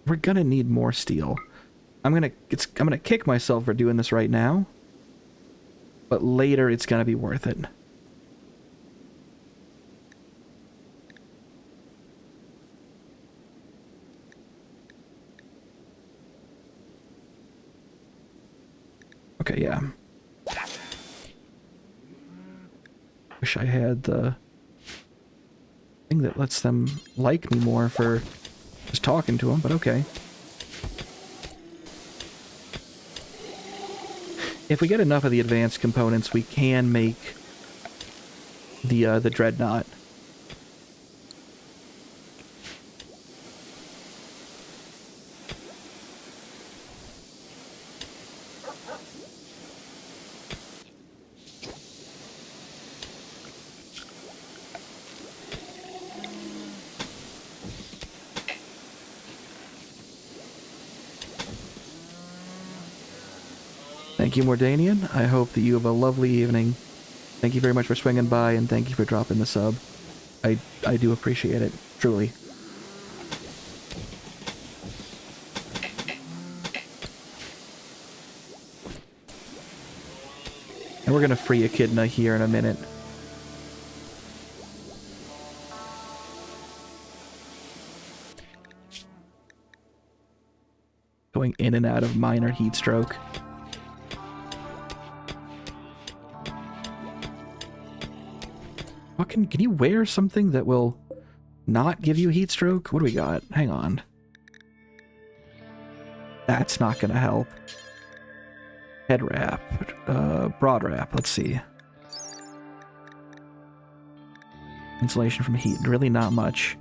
We're gonna need more steel. I'm gonna kick myself for doing this right now, but later it's gonna be worth it. Okay, yeah. Wish I had the thing that lets them like me more for just talking to them, but okay. If we get enough of the advanced components, we can make the dreadnought. Thank you, Mordanian. I hope that you have a lovely evening. Thank you very much for swinging by, and thank you for dropping the sub. I do appreciate it, truly. And we're gonna free Echidna here in a minute. Going in and out of minor heat stroke. Can you wear something that will not give you heat stroke? What do we got? Hang on. That's not gonna help. Head wrap. Broad wrap. Let's see. Insulation from heat. Really not much.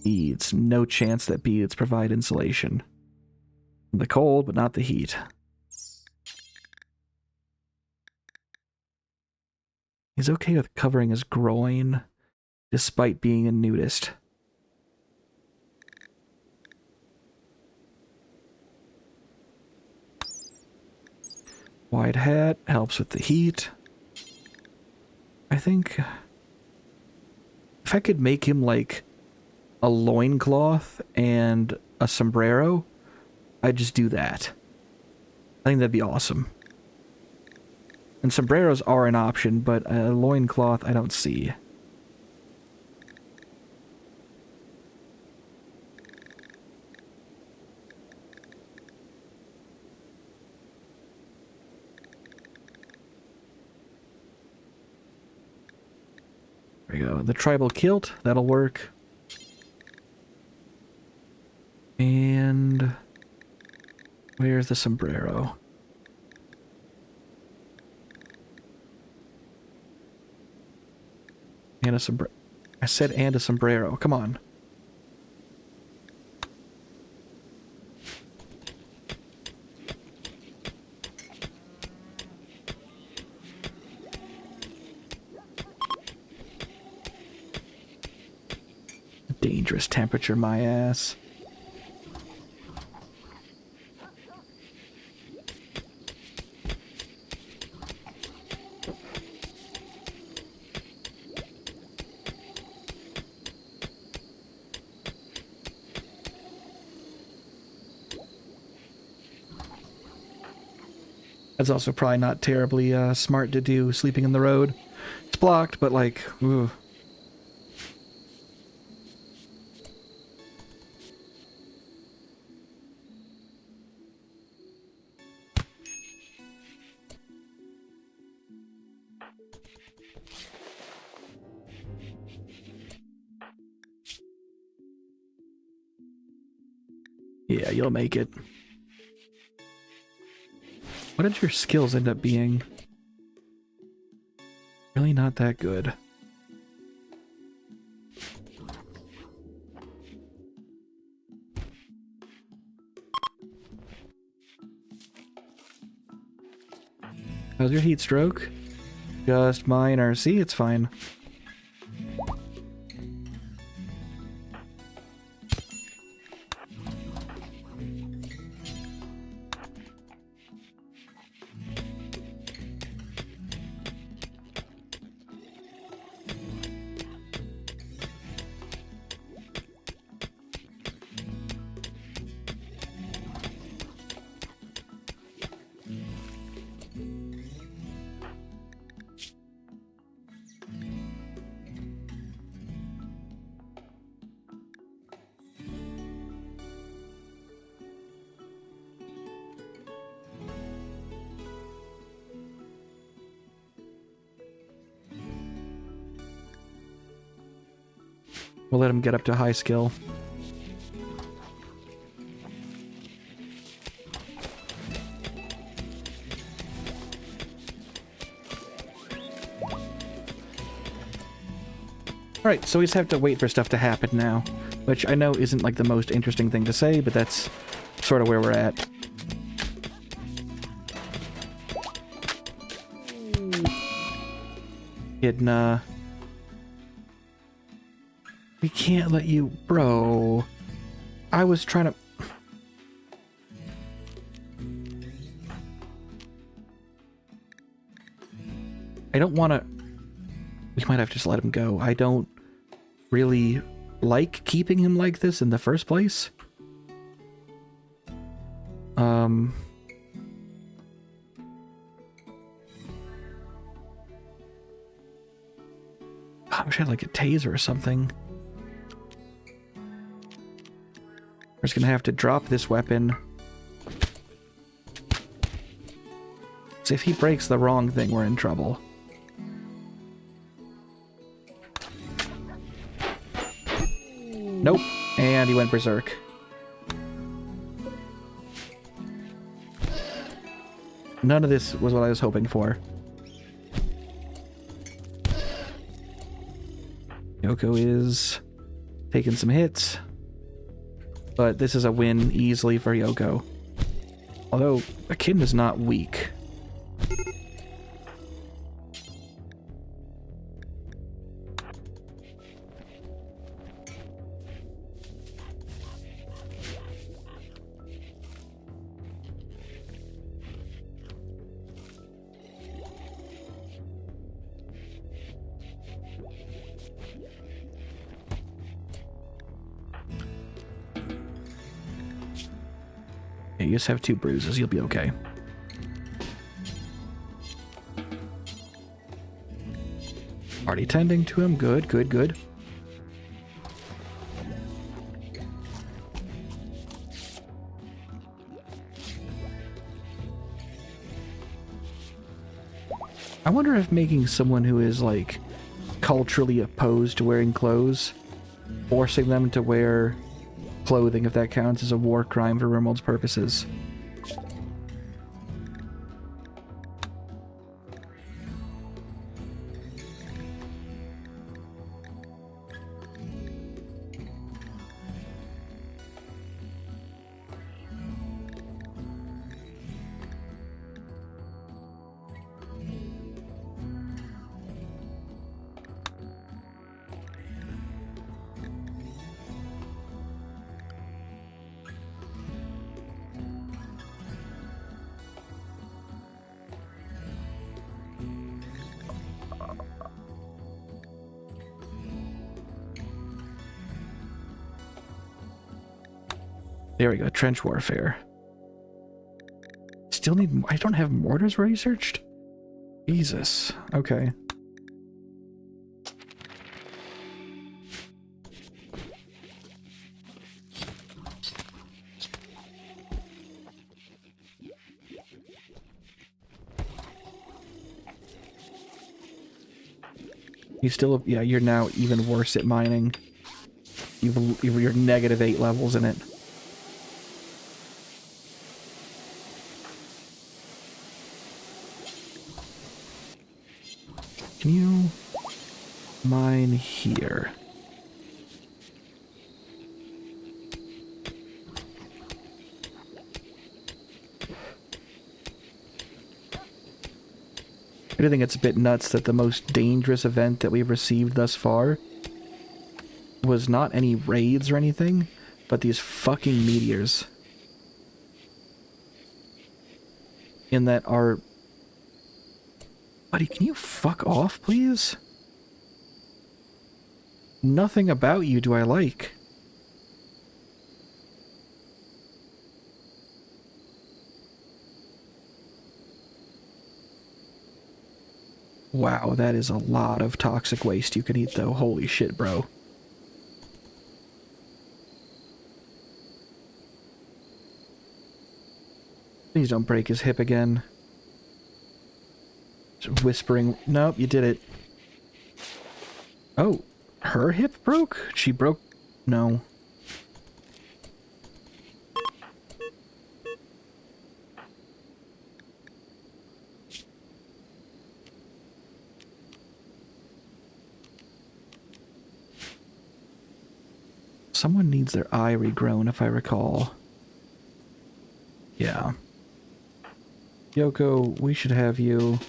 Beads. No chance that beads provide insulation. The cold, but not the heat. He's okay with covering his groin, despite being a nudist. Wide hat helps with the heat. I think if I could make him like a loincloth and a sombrero, I'd just do that. I think that'd be awesome. And sombreros are an option, but a loincloth I don't see. There we go. The tribal kilt, that'll work. And where's the sombrero? And a sombrero. I said and a sombrero. Come on. Dangerous temperature, my ass. That's also probably not terribly smart to do, sleeping in the road. It's blocked, but like, ooh. Yeah, you'll make it. What did your skills end up being? Really not that good. How's your heat stroke? Just minor. See, it's fine. We'll let him get up to high skill. Alright, so we just have to wait for stuff to happen now. Which I know isn't like the most interesting thing to say, but that's sort of where we're at. Echidna. We can't let you... Bro. I was trying to... I don't want to... We might have to just let him go. I don't really like keeping him like this in the first place. I wish I had like a taser or something. We're just gonna have to drop this weapon. So if he breaks the wrong thing, we're in trouble. Nope. And he went berserk. None of this was what I was hoping for. Yoko is taking some hits. But this is a win easily for Yoko. Although, Echidna's not weak. Yeah, you just have 2 bruises. You'll be okay. Already tending to him. Good, good, good. I wonder if making someone who is, like, culturally opposed to wearing clothes, forcing them to wear clothing, if that counts as a war crime for Rimworld's purposes. There we go, trench warfare. Still need... I don't have mortars researched? Jesus. Okay. You still... Yeah, you're now even worse at mining. You're -8 levels in it. Can you mine here? I do think it's a bit nuts that the most dangerous event that we've received thus far was not any raids or anything, but these fucking meteors. In that our... Buddy, can you fuck off, please? Nothing about you do I like. Wow, that is a lot of toxic waste you can eat, though. Holy shit, bro. Please don't break his hip again. Just whispering. Nope, you did it. Oh, her hip broke? She broke... No. Someone needs their eye regrown, if I recall. Yeah. Yoko, we should have you...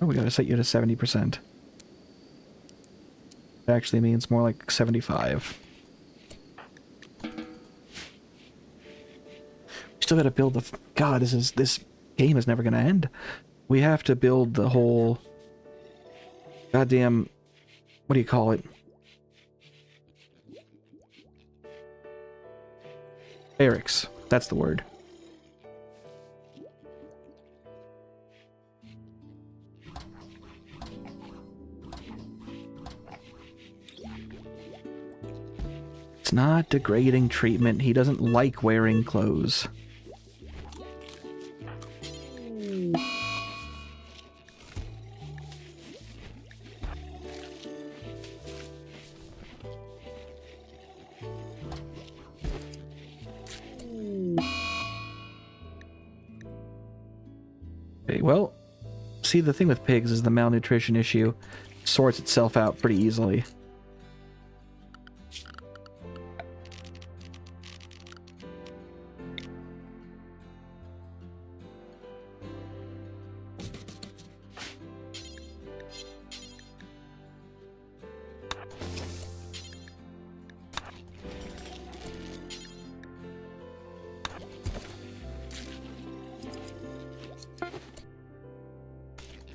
Oh, we gotta set you to 70%. It actually means more like 75. We still gotta build the... God, this game is never gonna end. We have to build the whole... Goddamn... What do you call it? Barracks. That's the word. It's not degrading treatment. He doesn't like wearing clothes. Okay, well, see, the thing with pigs is the malnutrition issue sorts itself out pretty easily.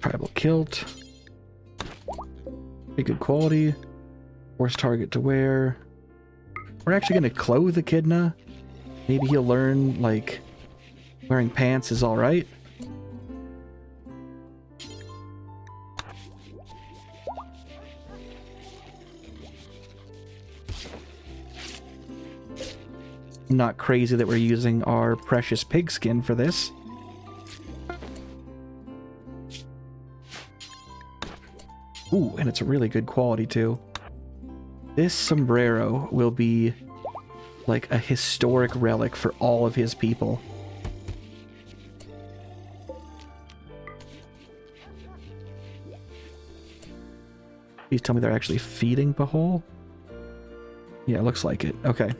Tribal kilt. Pretty good quality. Force target to wear. We're actually going to clothe the Echidna Maybe he'll learn, like, wearing pants is alright. Not crazy that we're using our precious pigskin for this. Ooh, and it's a really good quality too. This sombrero will be like a historic relic for all of his people. Please tell me they're actually feeding Pahol? Yeah, it looks like it. Okay.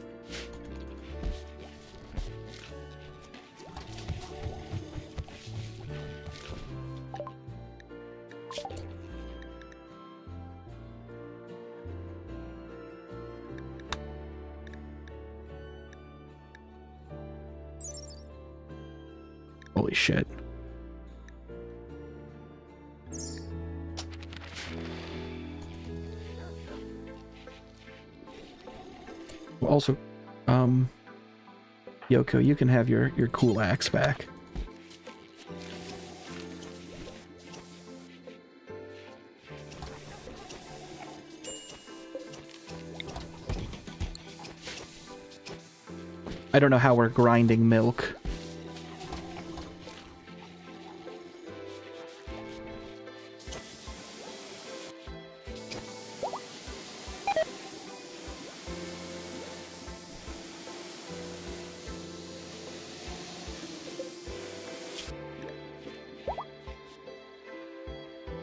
Holy shit. Also, Yoko, you can have your cool axe back. I don't know how we're grinding milk.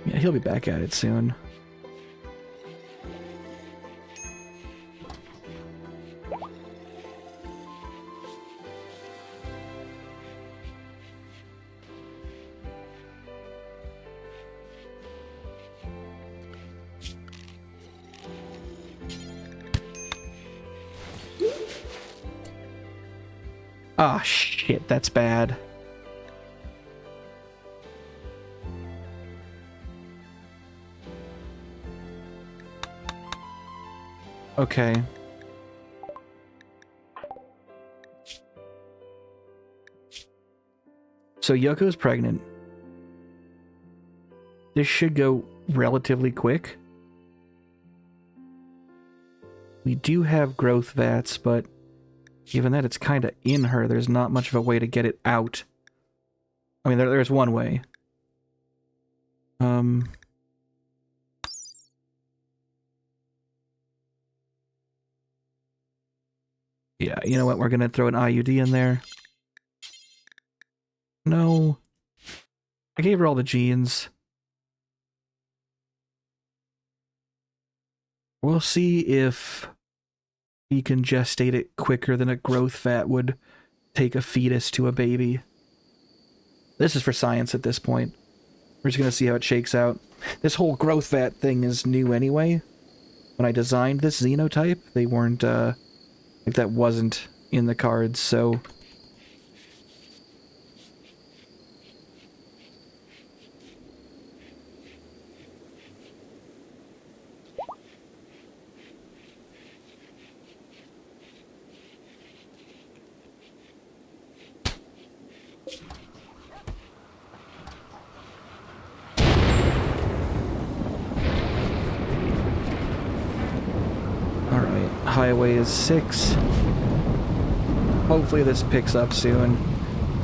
Yeah, he'll be back at it soon. Ah, shit, that's bad. Okay. So Yoko's pregnant. This should go relatively quick. We do have growth vats, but given that it's kind of in her, there's not much of a way to get it out. I mean, there's one way. Yeah, you know what? We're gonna throw an IUD in there. No. I gave her all the genes. We'll see if we can gestate it quicker than a growth vat would take a fetus to a baby. This is for science at this point. We're just gonna see how it shakes out. This whole growth vat thing is new anyway. When I designed this xenotype, they weren't, like that wasn't in the cards, so... Highway is 6. Hopefully this picks up soon.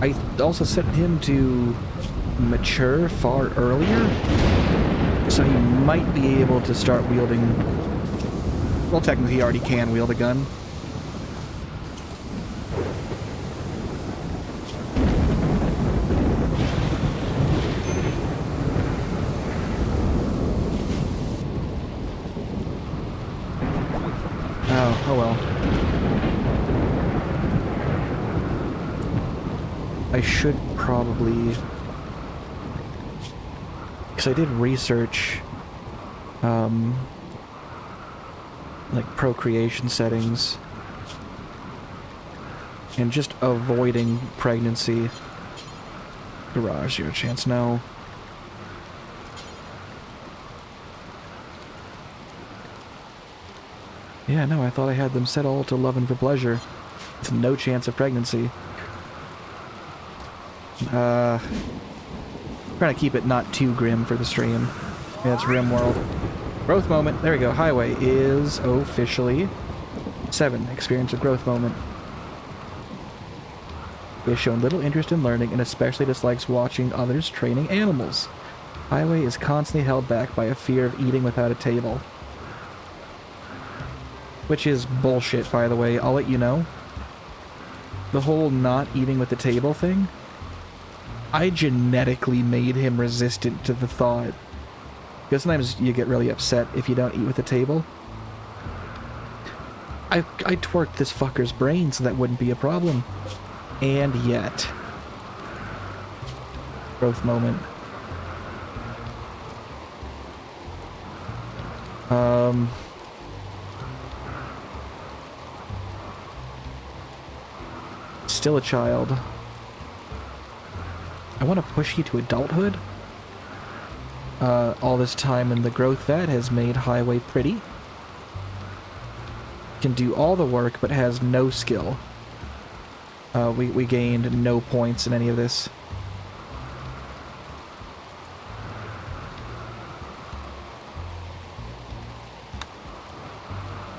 I also set him to mature far earlier, so he might be able to start wielding... Well, technically he already can wield a gun. Oh well. I should probably... Because I did research, like procreation settings. And just avoiding pregnancy. Garage, zero chance, no. Yeah, no, I thought I had them set all to love and for pleasure. It's no chance of pregnancy. Trying to keep it not too grim for the stream. Yeah, it's Rimworld. Growth moment. There we go. Highway is officially 7. Experience a growth moment. He has shown little interest in learning and especially dislikes watching others training animals. Highway is constantly held back by a fear of eating without a table. Which is bullshit, by the way. I'll let you know. The whole not eating with the table thing, I genetically made him resistant to the thought. Because sometimes you get really upset if you don't eat with the table. I twerked this fucker's brain so that wouldn't be a problem. And yet. Growth moment. Still a child. I want to push you to adulthood. All this time in the growth vat has made Highway pretty. Can do all the work, but has no skill. We gained no points in any of this.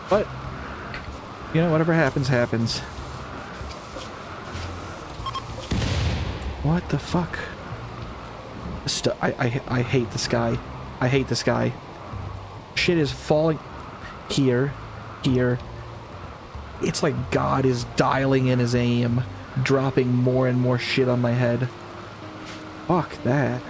But, you know, whatever happens, happens. What the fuck? I hate the sky. I hate the sky. Shit is falling here, here. It's like God is dialing in his aim, dropping more and more shit on my head. Fuck that.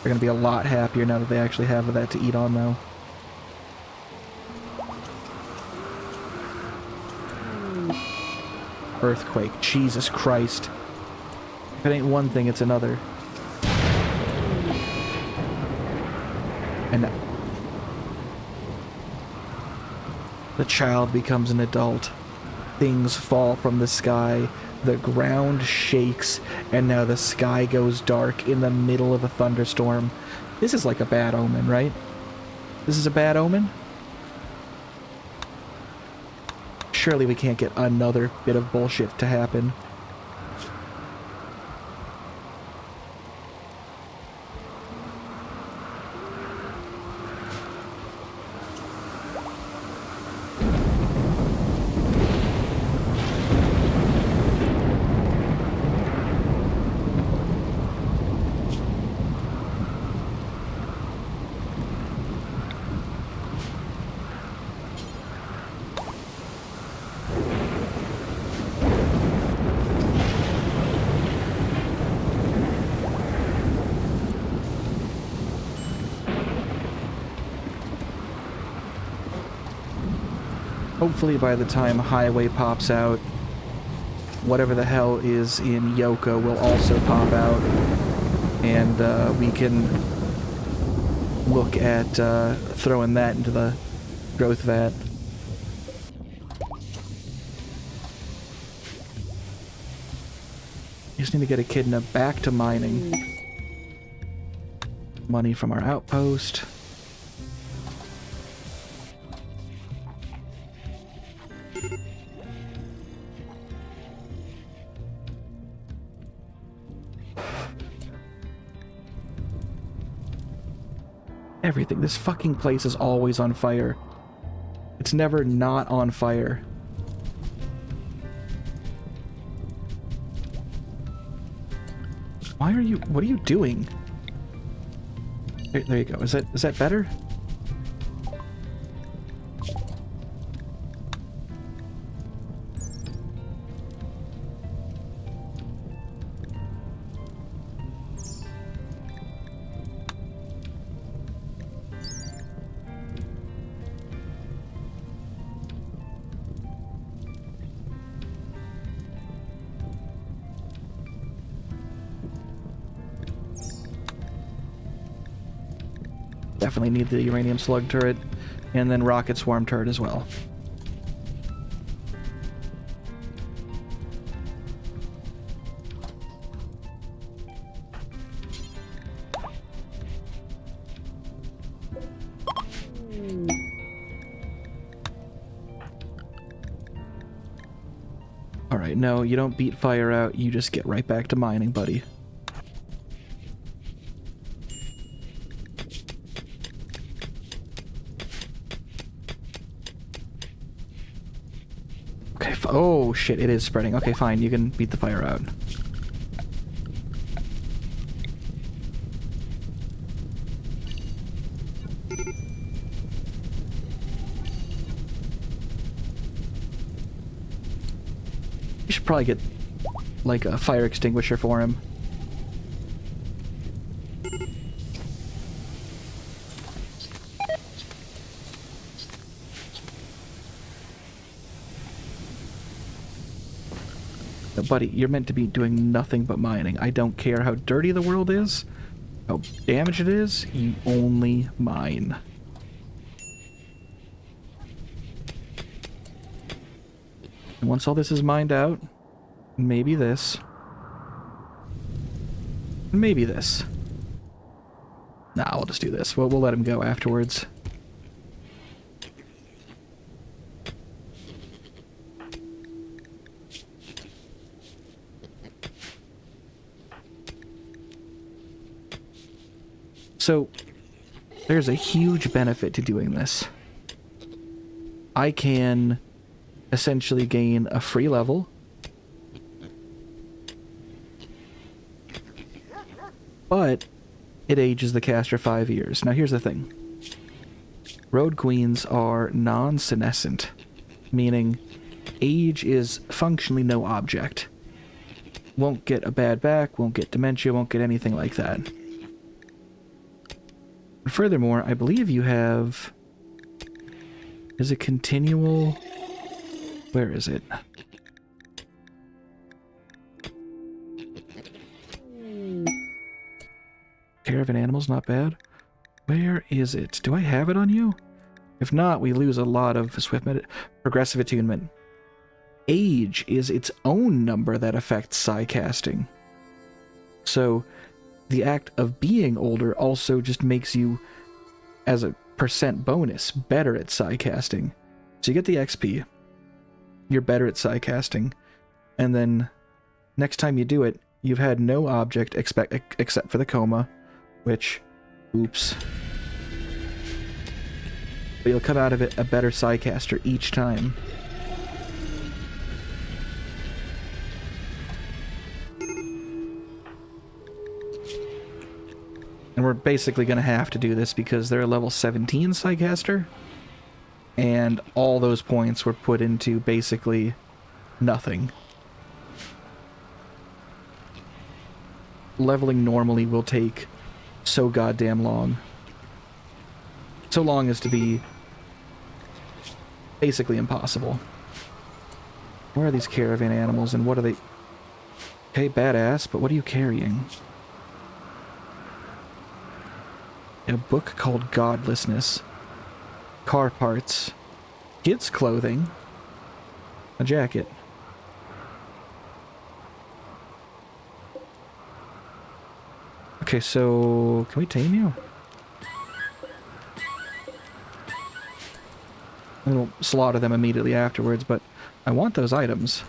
They're gonna be a lot happier now that they actually have that to eat on, though. Earthquake. Jesus Christ. If it ain't one thing, it's another. And the child becomes an adult. Things fall from the sky. The ground shakes, and now the sky goes dark in the middle of a thunderstorm. This is like a bad omen, right? This is a bad omen? Surely we can't get another bit of bullshit to happen. Hopefully by the time Highway pops out, whatever the hell is in Yoko will also pop out, and we can look at throwing that into the growth vat. Just need to get Echidna back to mining. Money from our outpost. Everything. This fucking place is always on fire. It's never not on fire. Why are you... What are you doing? There you go. Is that better? Definitely need the uranium slug turret, and then rocket swarm turret as well. Alright, no, you don't beat fire out, you just get right back to mining, buddy. Okay, oh shit, it is spreading. Okay, fine, you can beat the fire out. You should probably get, like, a fire extinguisher for him. No, buddy, you're meant to be doing nothing but mining. I don't care how dirty the world is, how damaged it is, you only mine. And once all this is mined out, maybe this. Maybe this. Nah, I'll just do this. We'll let him go afterwards. So, there's a huge benefit to doing this. I can essentially gain a free level. But it ages the caster 5 years. Now here's the thing. Road Queens are non-senescent, meaning age is functionally no object. Won't get a bad back, won't get dementia, won't get anything like that. Furthermore, I believe you have... Is it continual? Where is it? Care of an animal's not bad. Where is it? Do I have it on you? If not, we lose a lot of progressive attunement. Age is its own number that affects psi casting. So, the act of being older also just makes you, as a percent bonus, better at psi casting. So you get the XP, you're better at psi casting, and then next time you do it, you've had no object except for the coma, which, oops. But you'll come out of it a better psi caster each time. And we're basically going to have to do this because they're a level 17 Psycaster. And all those points were put into basically nothing. Leveling normally will take so goddamn long. So long as to be basically impossible. Where are these caravan animals and what are they? Okay, badass, but what are you carrying? A book called Godlessness. Car parts. Kids' clothing. A jacket. Okay, so... Can we tame you? We'll slaughter them immediately afterwards, but I want those items.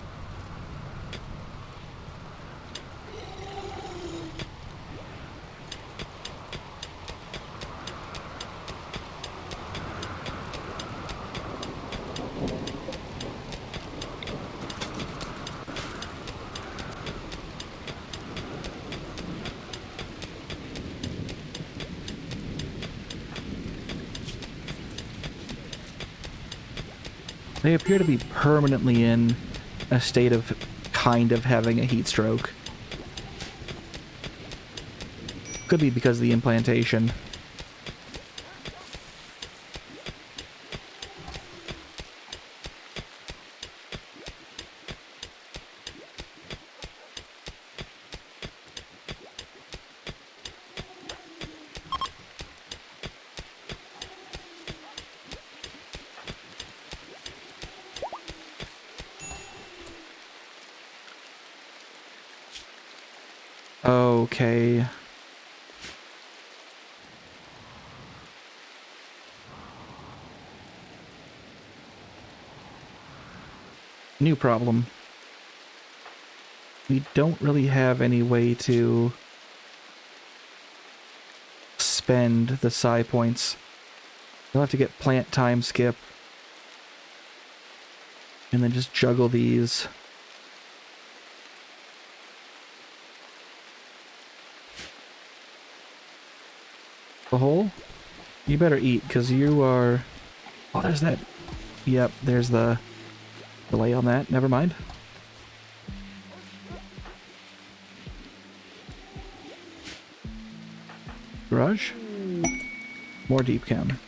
They appear to be permanently in a state of kind of having a heat stroke. Could be because of the implantation. Okay. New problem. we don't really have any way to spend the psi points. You'll have to get plant time skip. And then just juggle these. The hole? You better eat, because you are... Oh, there's that. Yep, there's the delay on that. Never mind. Garage? More deep chem.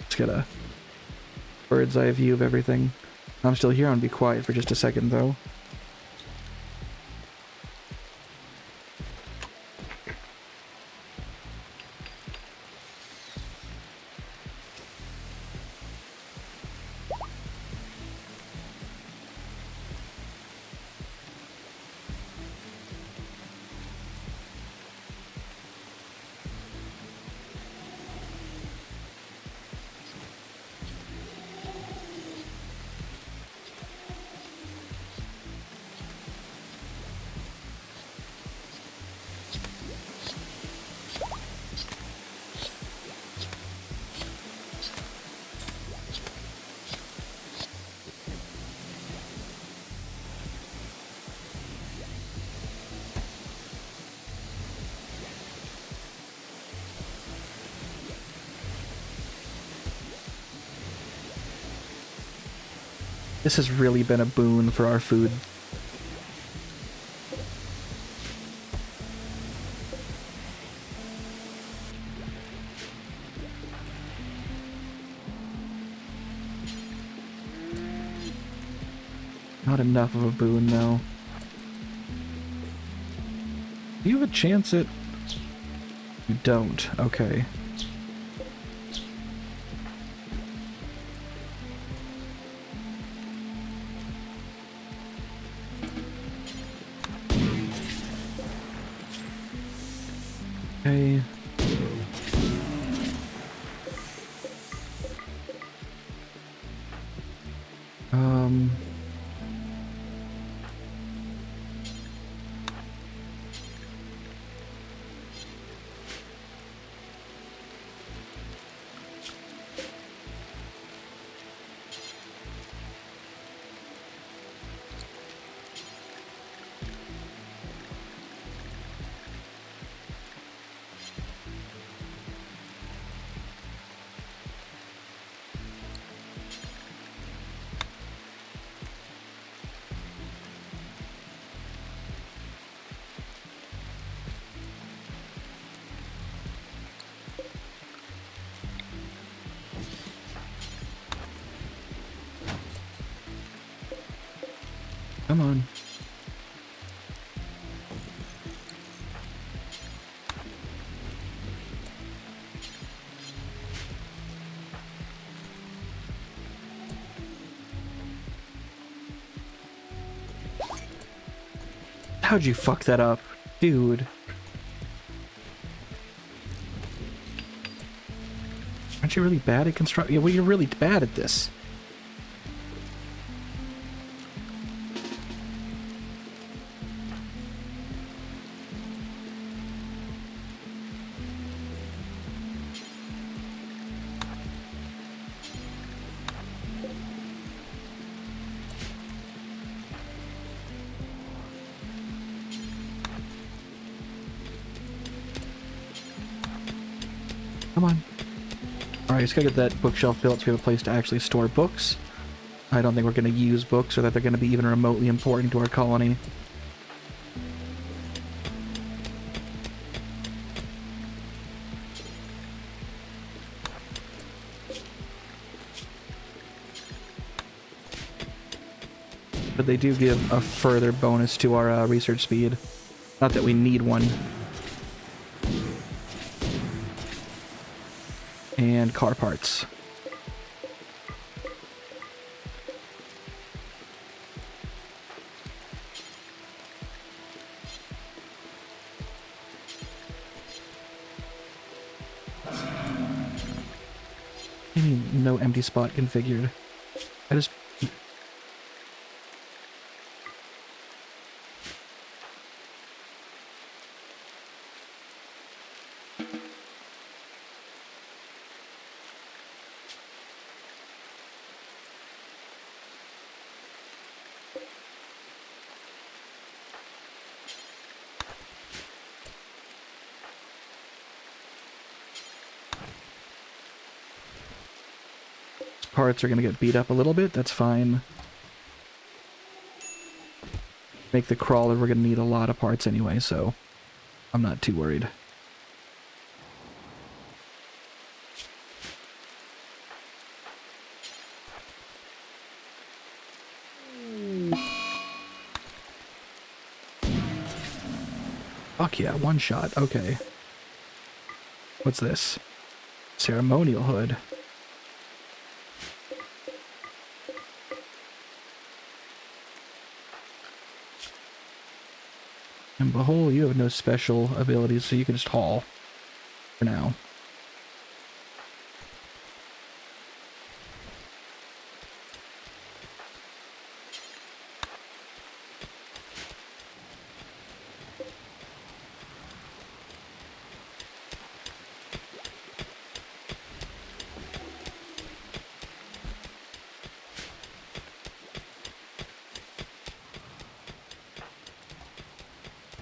Let's get a bird's eye view of everything. I'm still here. I'm gonna be quiet for just a second, though. This has really been a boon for our food. Not enough of a boon, though. Do you have a chance at... You don't. Okay. Okay. Come on. How'd you fuck that up, dude? Aren't you really bad at construct? Yeah, well, you're really bad at this. Come on. Alright, just gotta get that bookshelf built so we have a place to actually store books. I don't think we're gonna use books or that they're gonna be even remotely important to our colony. But they do give a further bonus to our research speed. Not that we need one. And car parts. I mean, no empty spot configured. I just parts are going to get beat up a little bit. That's fine. Make the crawler, we're going to need a lot of parts anyway, so I'm not too worried. Fuck yeah, one shot. Okay. What's this? Ceremonial hood. And behold, you have no special abilities, so you can just haul for now.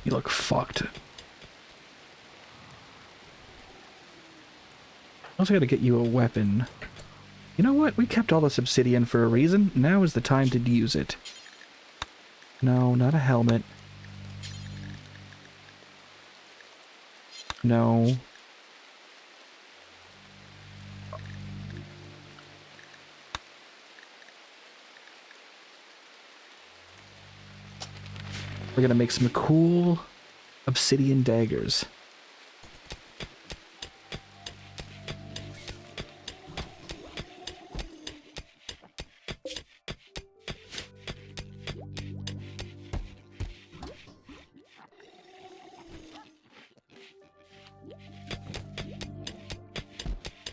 You look fucked. Also gotta get you a weapon. You know what? We kept all this obsidian for a reason. Now is the time to use it. No, not a helmet. No. We're gonna make some cool obsidian daggers.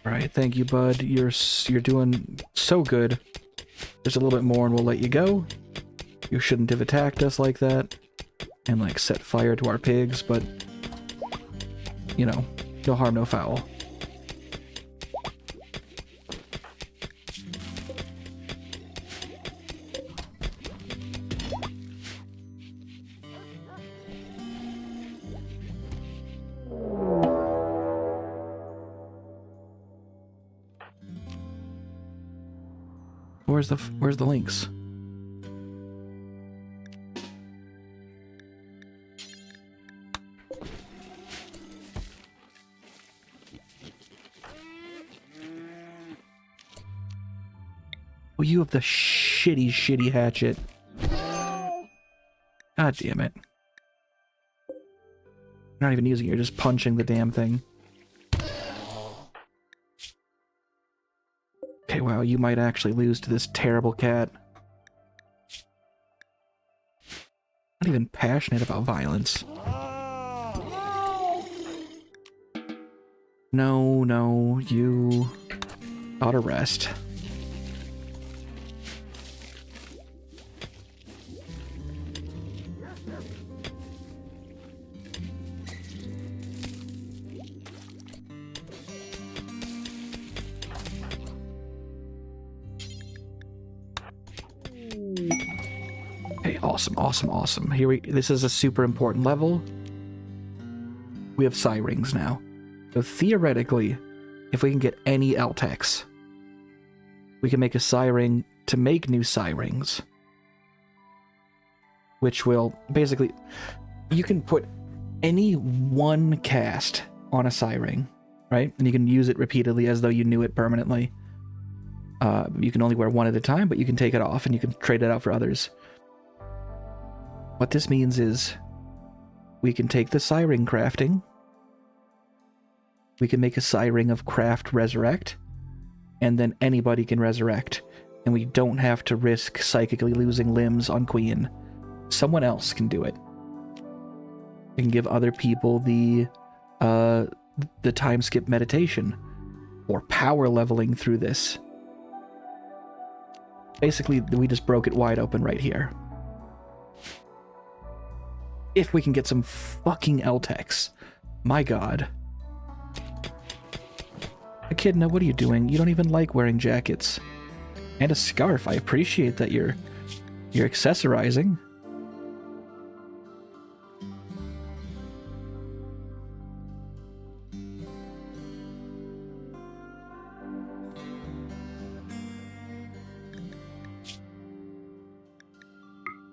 Alright, thank you, bud. You're doing so good. There's a little bit more and we'll let you go. You shouldn't have attacked us like that. And, like, set fire to our pigs, but, you know, no harm, no foul. Where's the links? Oh, you have the shitty hatchet. God damn it. You're not even using it, you're just punching the damn thing. Okay, wow, you might actually lose to this terrible cat. Not even passionate about violence. No, you ought to rest. Awesome. This is a super important level. We have psi rings now. So theoretically, if we can get any LTEX, we can make a psi ring to make new psi rings. Which will basically, you can put any one cast on a psi ring, right? And you can use it repeatedly as though you knew it permanently. You can only wear one at a time, but you can take it off and you can trade it out for others. What this means is we can take the psi ring crafting, we can make a psi ring of craft resurrect, and then anybody can resurrect, and we don't have to risk psychically losing limbs on Queen. Someone else can do it. We can give other people the time skip meditation, or power leveling through this. Basically, we just broke it wide open right here. If we can get some fucking LTEX. My god. Echidna, what are you doing? You don't even like wearing jackets. And a scarf. I appreciate that you're accessorizing.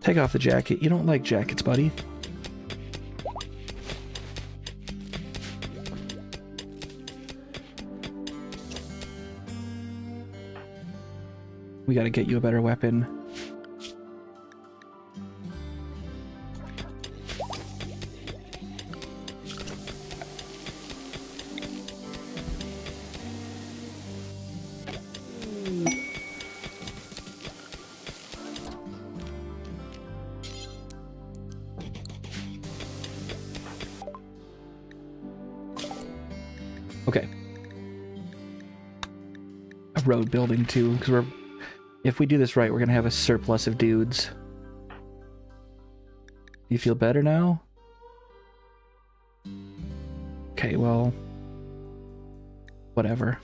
Take off the jacket. You don't like jackets, buddy. We gotta get you a better weapon. Okay. A road building too, because if we do this right, we're gonna have a surplus of dudes. You feel better now? Okay, well, whatever.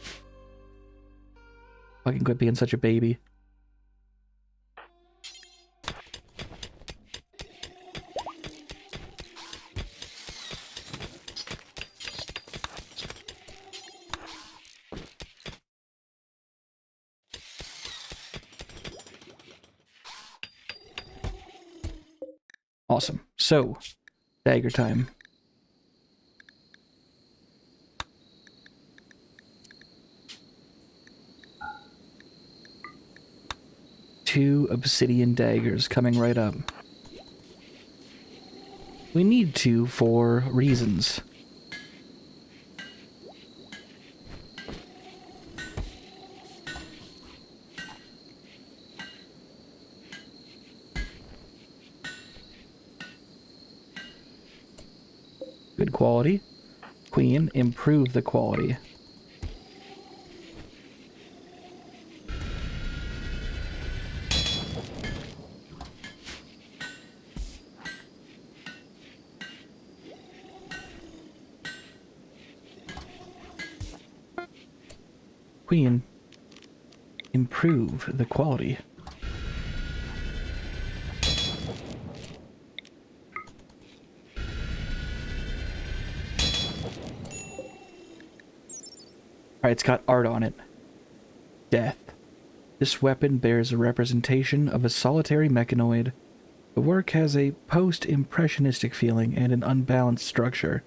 Fucking quit being such a baby. Awesome. So, dagger time. Two obsidian daggers coming right up. We need to for reasons. Good quality. Queen, improve the quality. Queen, improve the quality. Alright, it's got art on it. Death. This weapon bears a representation of a solitary mechanoid. The work has a post-impressionistic feeling and an unbalanced structure.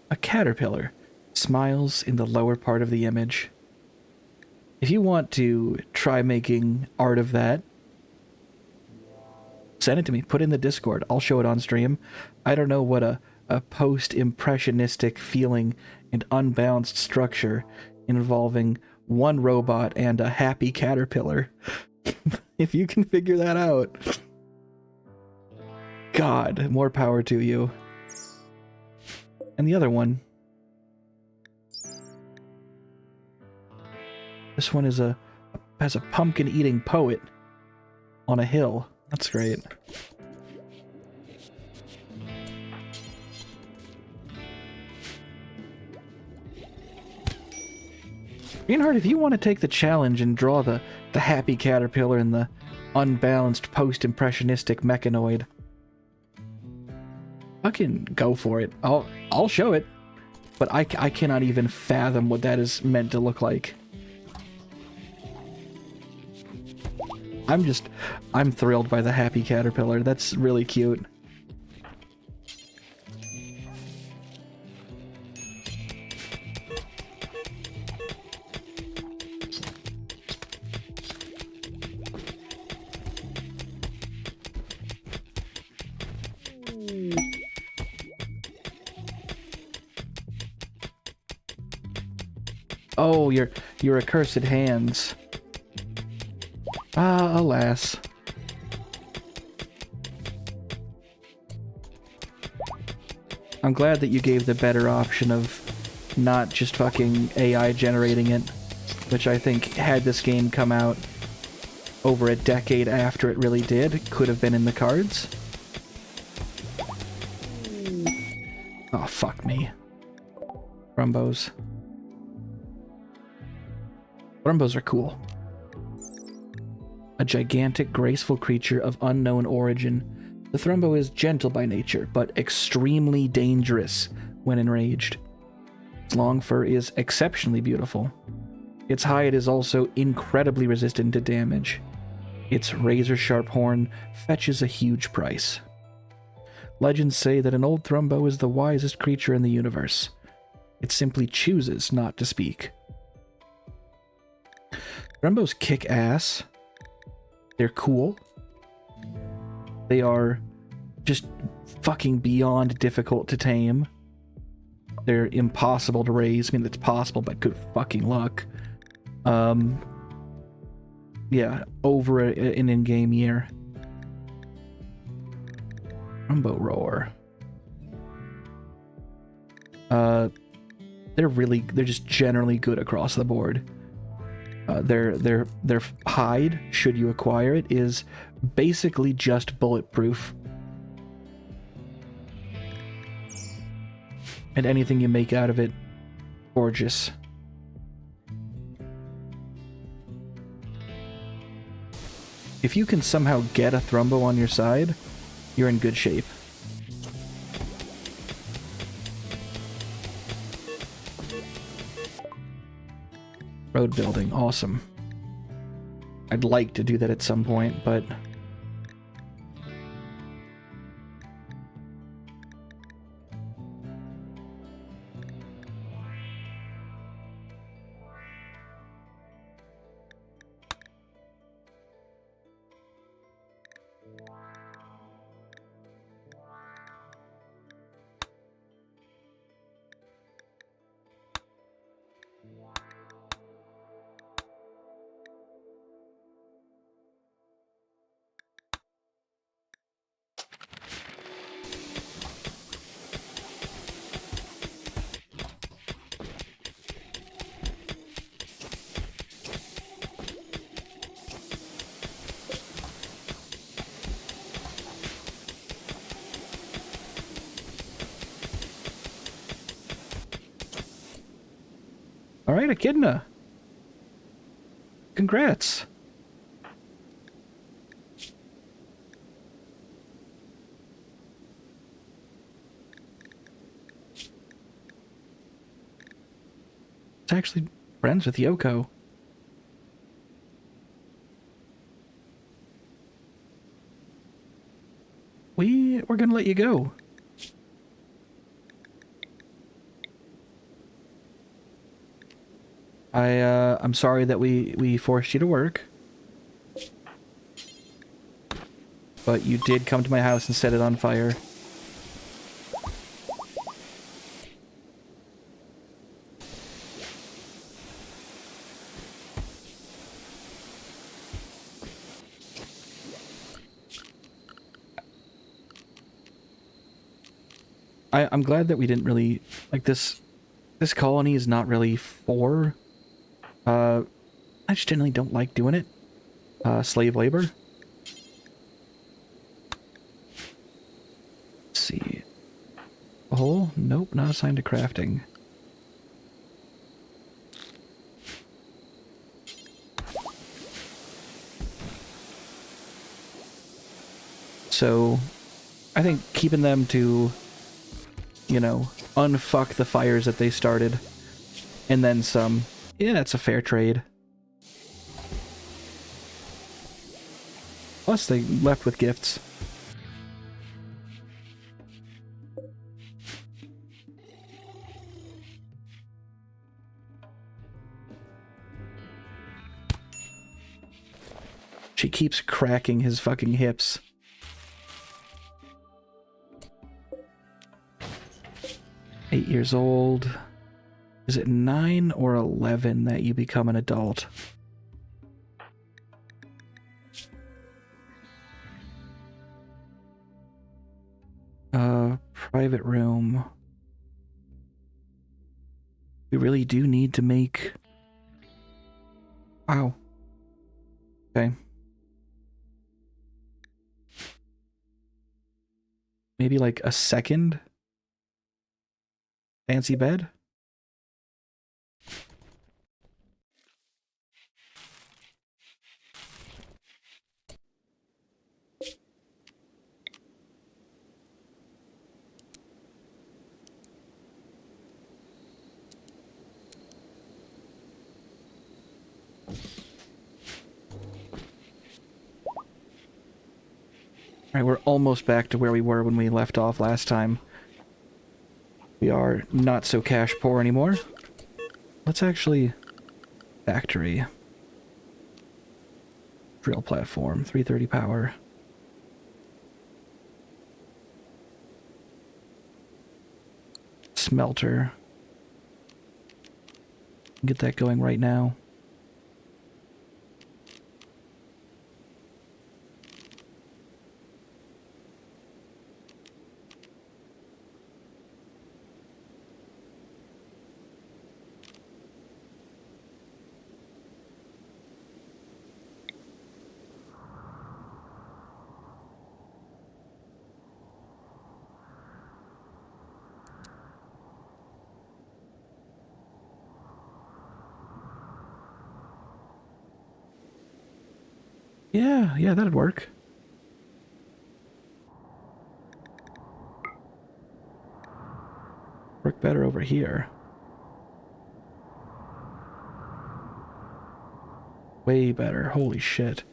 A caterpillar smiles in the lower part of the image. If you want to try making art of that, send it to me. Put it in the Discord. I'll show it on stream. I don't know what a post-impressionistic feeling and unbalanced structure involving one robot and a happy caterpillar. If you can figure that out, God, more power to you. And the other one, this one is has a pumpkin eating poet on a hill. That's great. Reinhardt, if you want to take the challenge and draw the happy caterpillar and the unbalanced post-impressionistic mechanoid, fucking go for it. I'll show it, but I cannot even fathom what that is meant to look like. I'm thrilled by the happy caterpillar. That's really cute. Oh, your accursed hands. Ah, alas. I'm glad that you gave the better option of not just fucking AI generating it, which I think, had this game come out over a decade after it really did, could have been in the cards. Oh, fuck me. Thrumbos. Thrumbos are cool. A gigantic, graceful creature of unknown origin, the Thrumbo is gentle by nature, but extremely dangerous when enraged. Its long fur is exceptionally beautiful. Its hide is also incredibly resistant to damage. Its razor-sharp horn fetches a huge price. Legends say that an old Thrumbo is the wisest creature in the universe. It simply chooses not to speak. Thrumbos kick ass. They're cool. They are just fucking beyond difficult to tame. They're impossible to raise. I mean, it's possible, but good fucking luck. Yeah, over an in-game year. Thrumbo Roar. They're just generally good across the board. Their hide, should you acquire it, is basically just bulletproof. And anything you make out of it, gorgeous. If you can somehow get a Thrumbo on your side, you're in good shape. Road building, awesome. I'd like to do that at some point, but... Alright, Echidna. Congrats. It's actually friends with Yoko. We're gonna let you go. I'm sorry that we forced you to work. But you did come to my house and set it on fire. I'm glad that we didn't really, like, this colony is not really for, I just generally don't like doing it. Slave labor. Let's see. A hole? Nope, not assigned to crafting. So, I think keeping them to, you know, unfuck the fires that they started, and then some. Yeah, it's a fair trade. Plus, they left with gifts. She keeps cracking his fucking hips. Eight years old. Is it 9 or 11 that you become an adult? Private room. We really do need to make... Wow. Okay. Maybe like a second fancy bed? Alright, we're almost back to where we were when we left off last time. We are not so cash poor anymore. Let's actually... Factory. Drill platform, 330 power. Smelter. Get that going right now. Yeah, that'd work. Work better over here. Way better. Holy shit.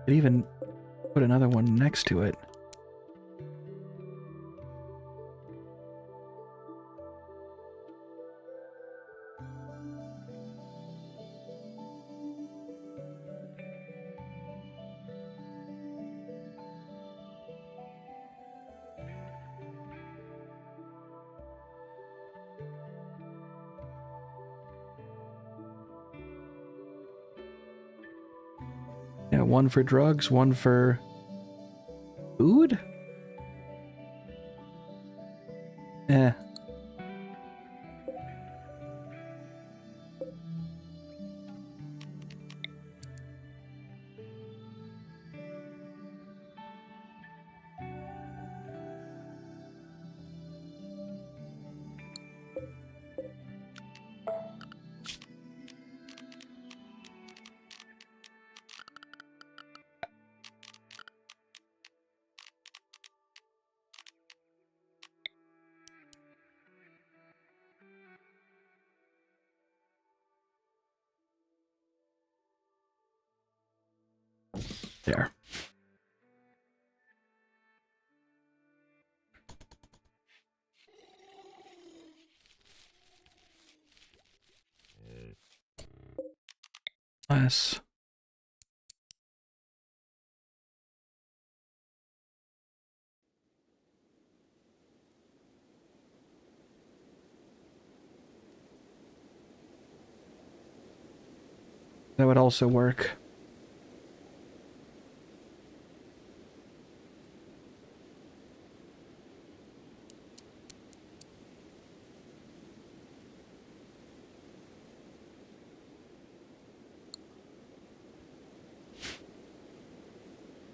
Could even put another one next to it. Yeah, one for drugs, one for food? Eh. There. Less. That would also work.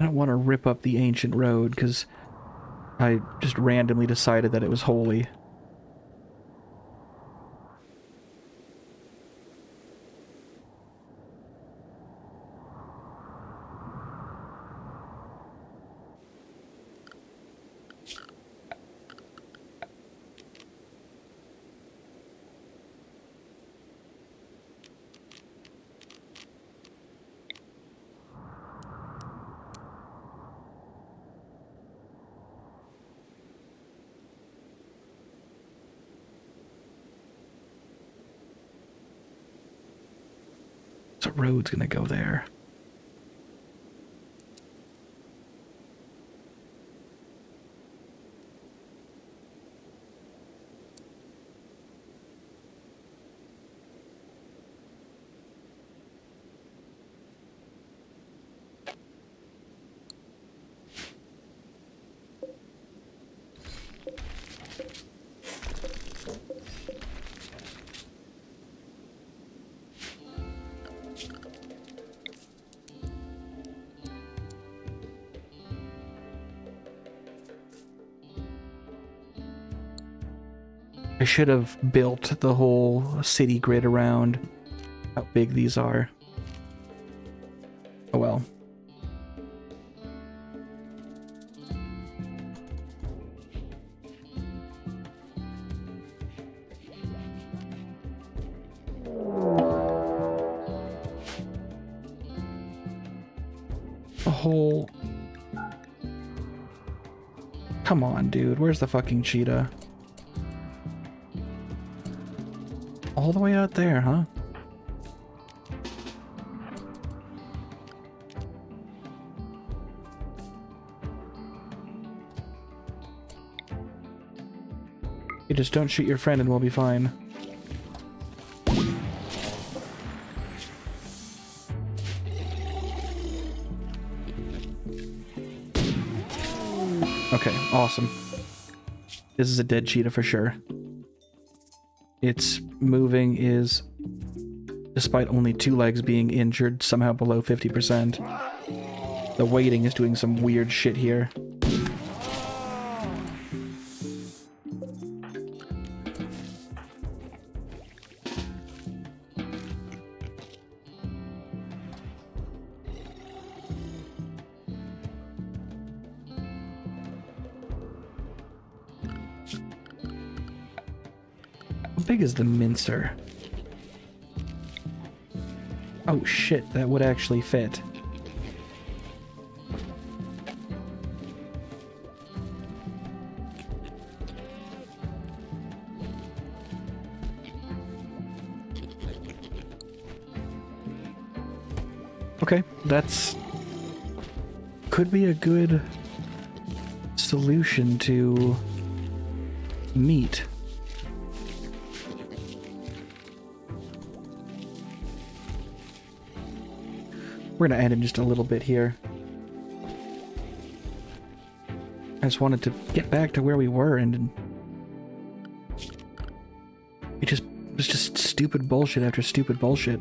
I don't want to rip up the ancient road, because I just randomly decided that it was holy. So road's gonna go there. I should have built the whole city grid around how big these are. Oh well. A whole... Come on, dude. Where's the fucking cheetah? All the way out there, huh? You just don't shoot your friend and we'll be fine. Okay, awesome. This is a dead cheetah for sure. Its moving is, despite only 2 legs being injured, somehow below 50%. The weighting is doing some weird shit here. How big is the mincer? Oh shit, that would actually fit. Okay, that's... could be a good solution to meat. We're gonna end in just a little bit here. I just wanted to get back to where we were, and it was just stupid bullshit after stupid bullshit.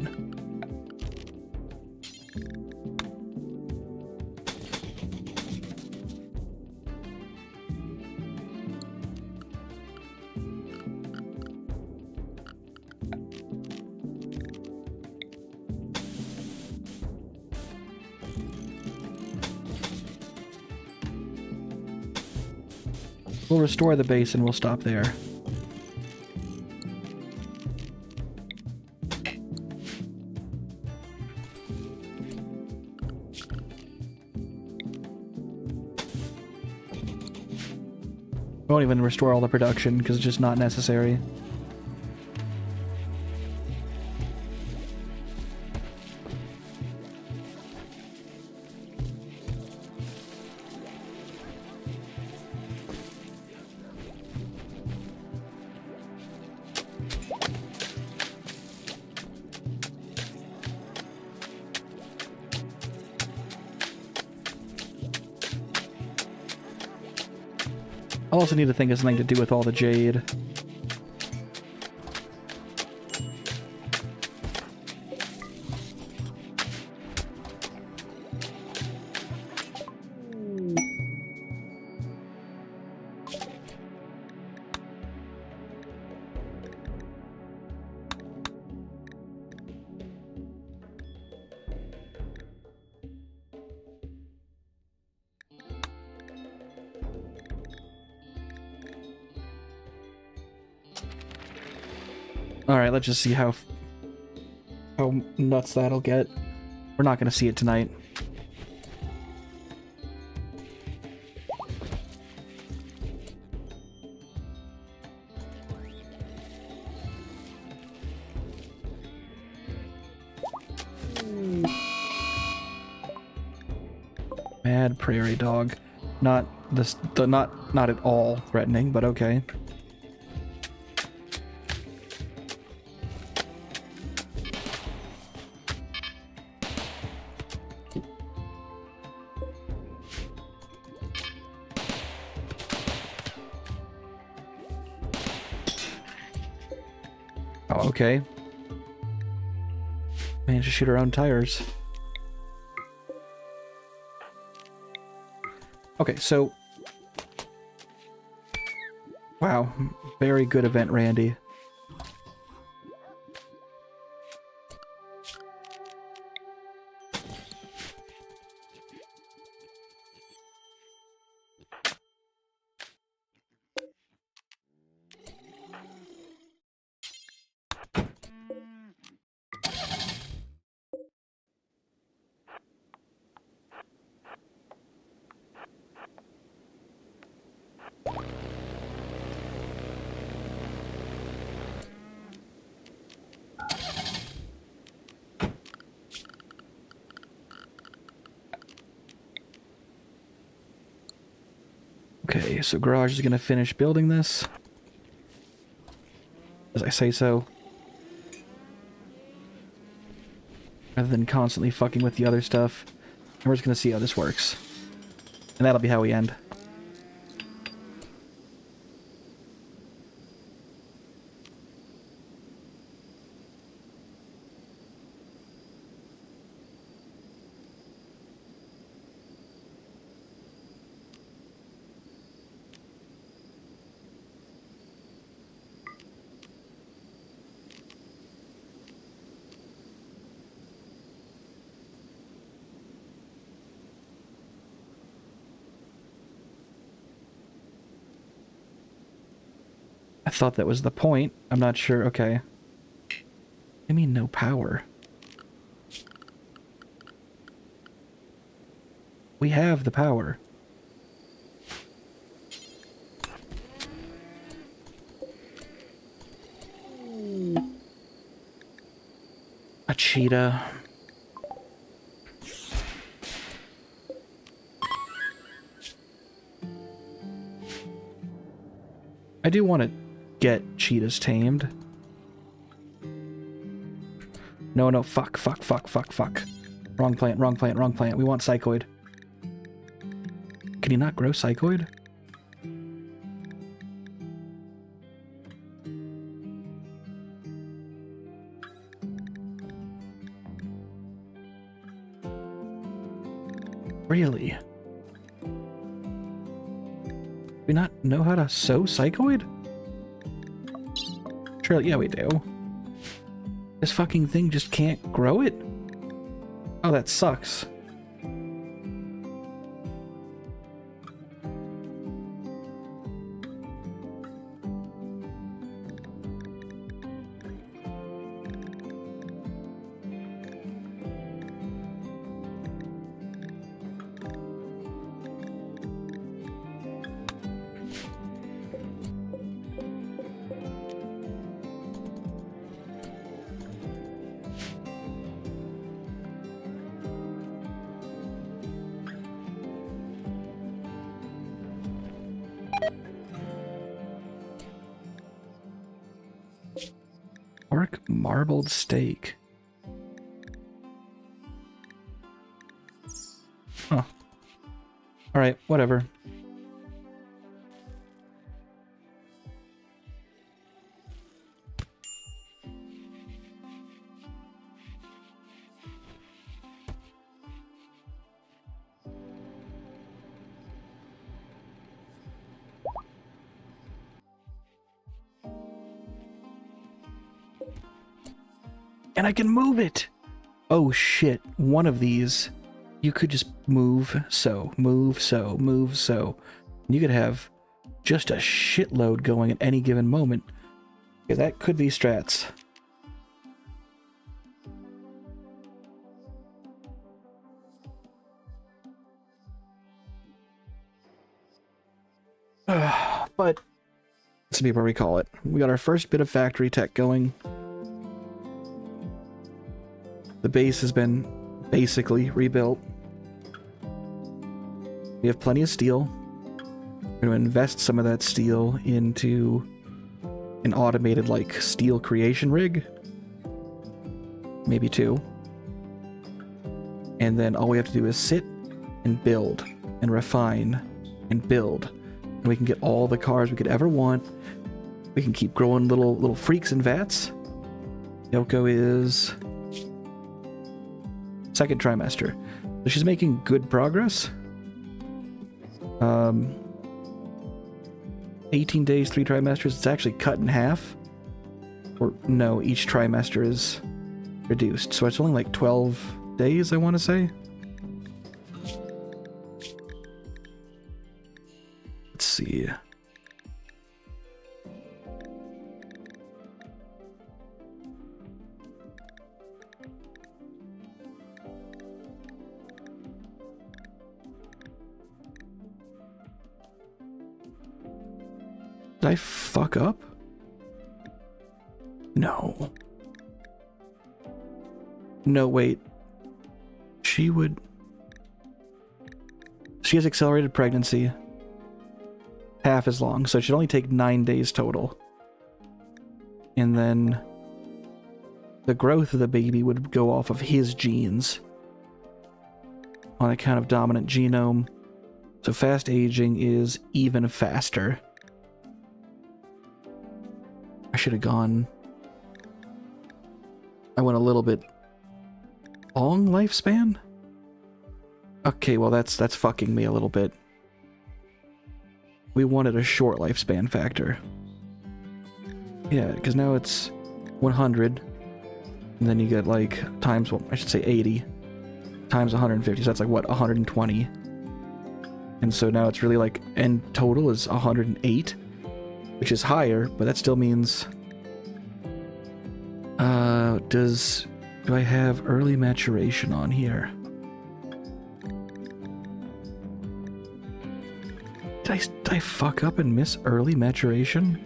We'll restore the base and we'll stop there. Won't even restore all the production because it's just not necessary. I also need to think of something to do with all the jade. Alright, let's just see how nuts that'll get. We're not gonna see it tonight. Mad prairie dog. Not at all threatening, but okay. Oh, okay. Managed to shoot her own tires. Okay, so... Wow. Very good event, Randy. Okay, so Garage is gonna finish building this. As I say so. Rather than constantly fucking with the other stuff. And we're just gonna see how this works. And that'll be how we end. I thought that was the point. I'm not sure. Okay. I mean, no power. We have the power. A cheetah. I do want to get cheetahs tamed. No, no, fuck. Wrong plant, wrong plant, wrong plant. We want psychoid. Can you not grow psychoid? Really? Do we not know how to sow psychoid? Sure, yeah, we do. This fucking thing just can't grow it? Oh, that sucks. Pork marbled steak. Huh. Alright, whatever. And I can move it! Oh shit, one of these, you could just move so. And you could have just a shitload going at any given moment. Okay, that could be strats. But let's see where we call it. We got our first bit of factory tech going. The base has been basically rebuilt. We have plenty of steel. We're going to invest some of that steel into an automated, like, steel creation rig. Maybe two. And then all we have to do is sit and build and refine and build. And we can get all the cars we could ever want. We can keep growing little freaks and vats. Yoko is second trimester. So she's making good progress. 18 days, 3 trimesters. It's actually cut in half. Or no, each trimester is reduced. So it's only like 12 days, I want to say. Let's see. Did I fuck up? No. No, wait. She has accelerated pregnancy. Half as long, so it should only take 9 days total. And then the growth of the baby would go off of his genes on account of dominant genome. So fast aging is even faster. I should have gone... I went a little bit long lifespan? Okay, well that's fucking me a little bit. We wanted a short lifespan factor. Yeah, because now it's 100, and then you get like times, well, I should say 80, times 150, so that's like what, 120. And so now it's really like, end total is 108, which is higher, but that still means... do I have early maturation on here? Did I fuck up and miss early maturation?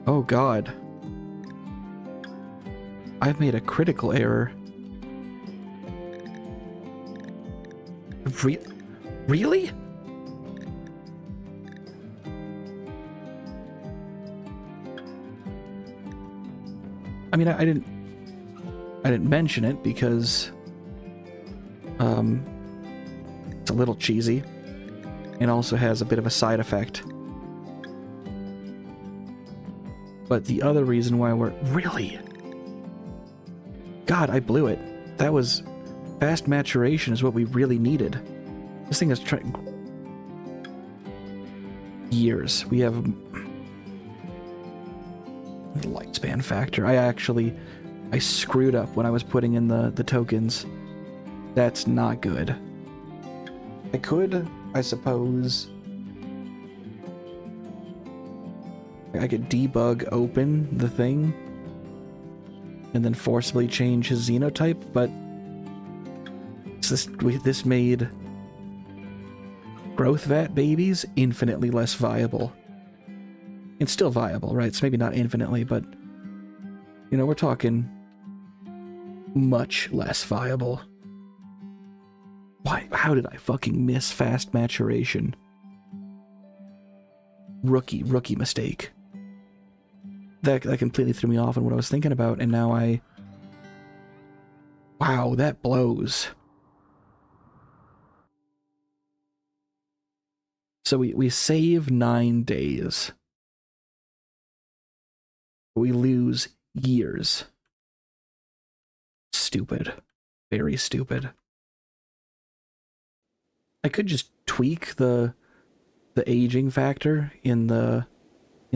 Oh god. I've made a critical error. Really? I mean, I didn't mention it because it's a little cheesy and also has a bit of a side effect. But the other reason why we're... Really? God, I blew it. That was... Fast maturation is what we really needed. This thing is trying... Years. We have... Lifespan factor. I screwed up when I was putting in the tokens. That's not good. I could, I suppose... I could debug open the thing and then forcibly change his xenotype, but this made growth vat babies infinitely less viable. It's still viable, right? It's maybe not infinitely, but you know, we're talking much less viable. Why? How did I fucking miss fast maturation? Rookie mistake. That completely threw me off on what I was thinking about, and now I... Wow, that blows. So we save 9 days. We lose years. Stupid. Very stupid. I could just tweak the aging factor in the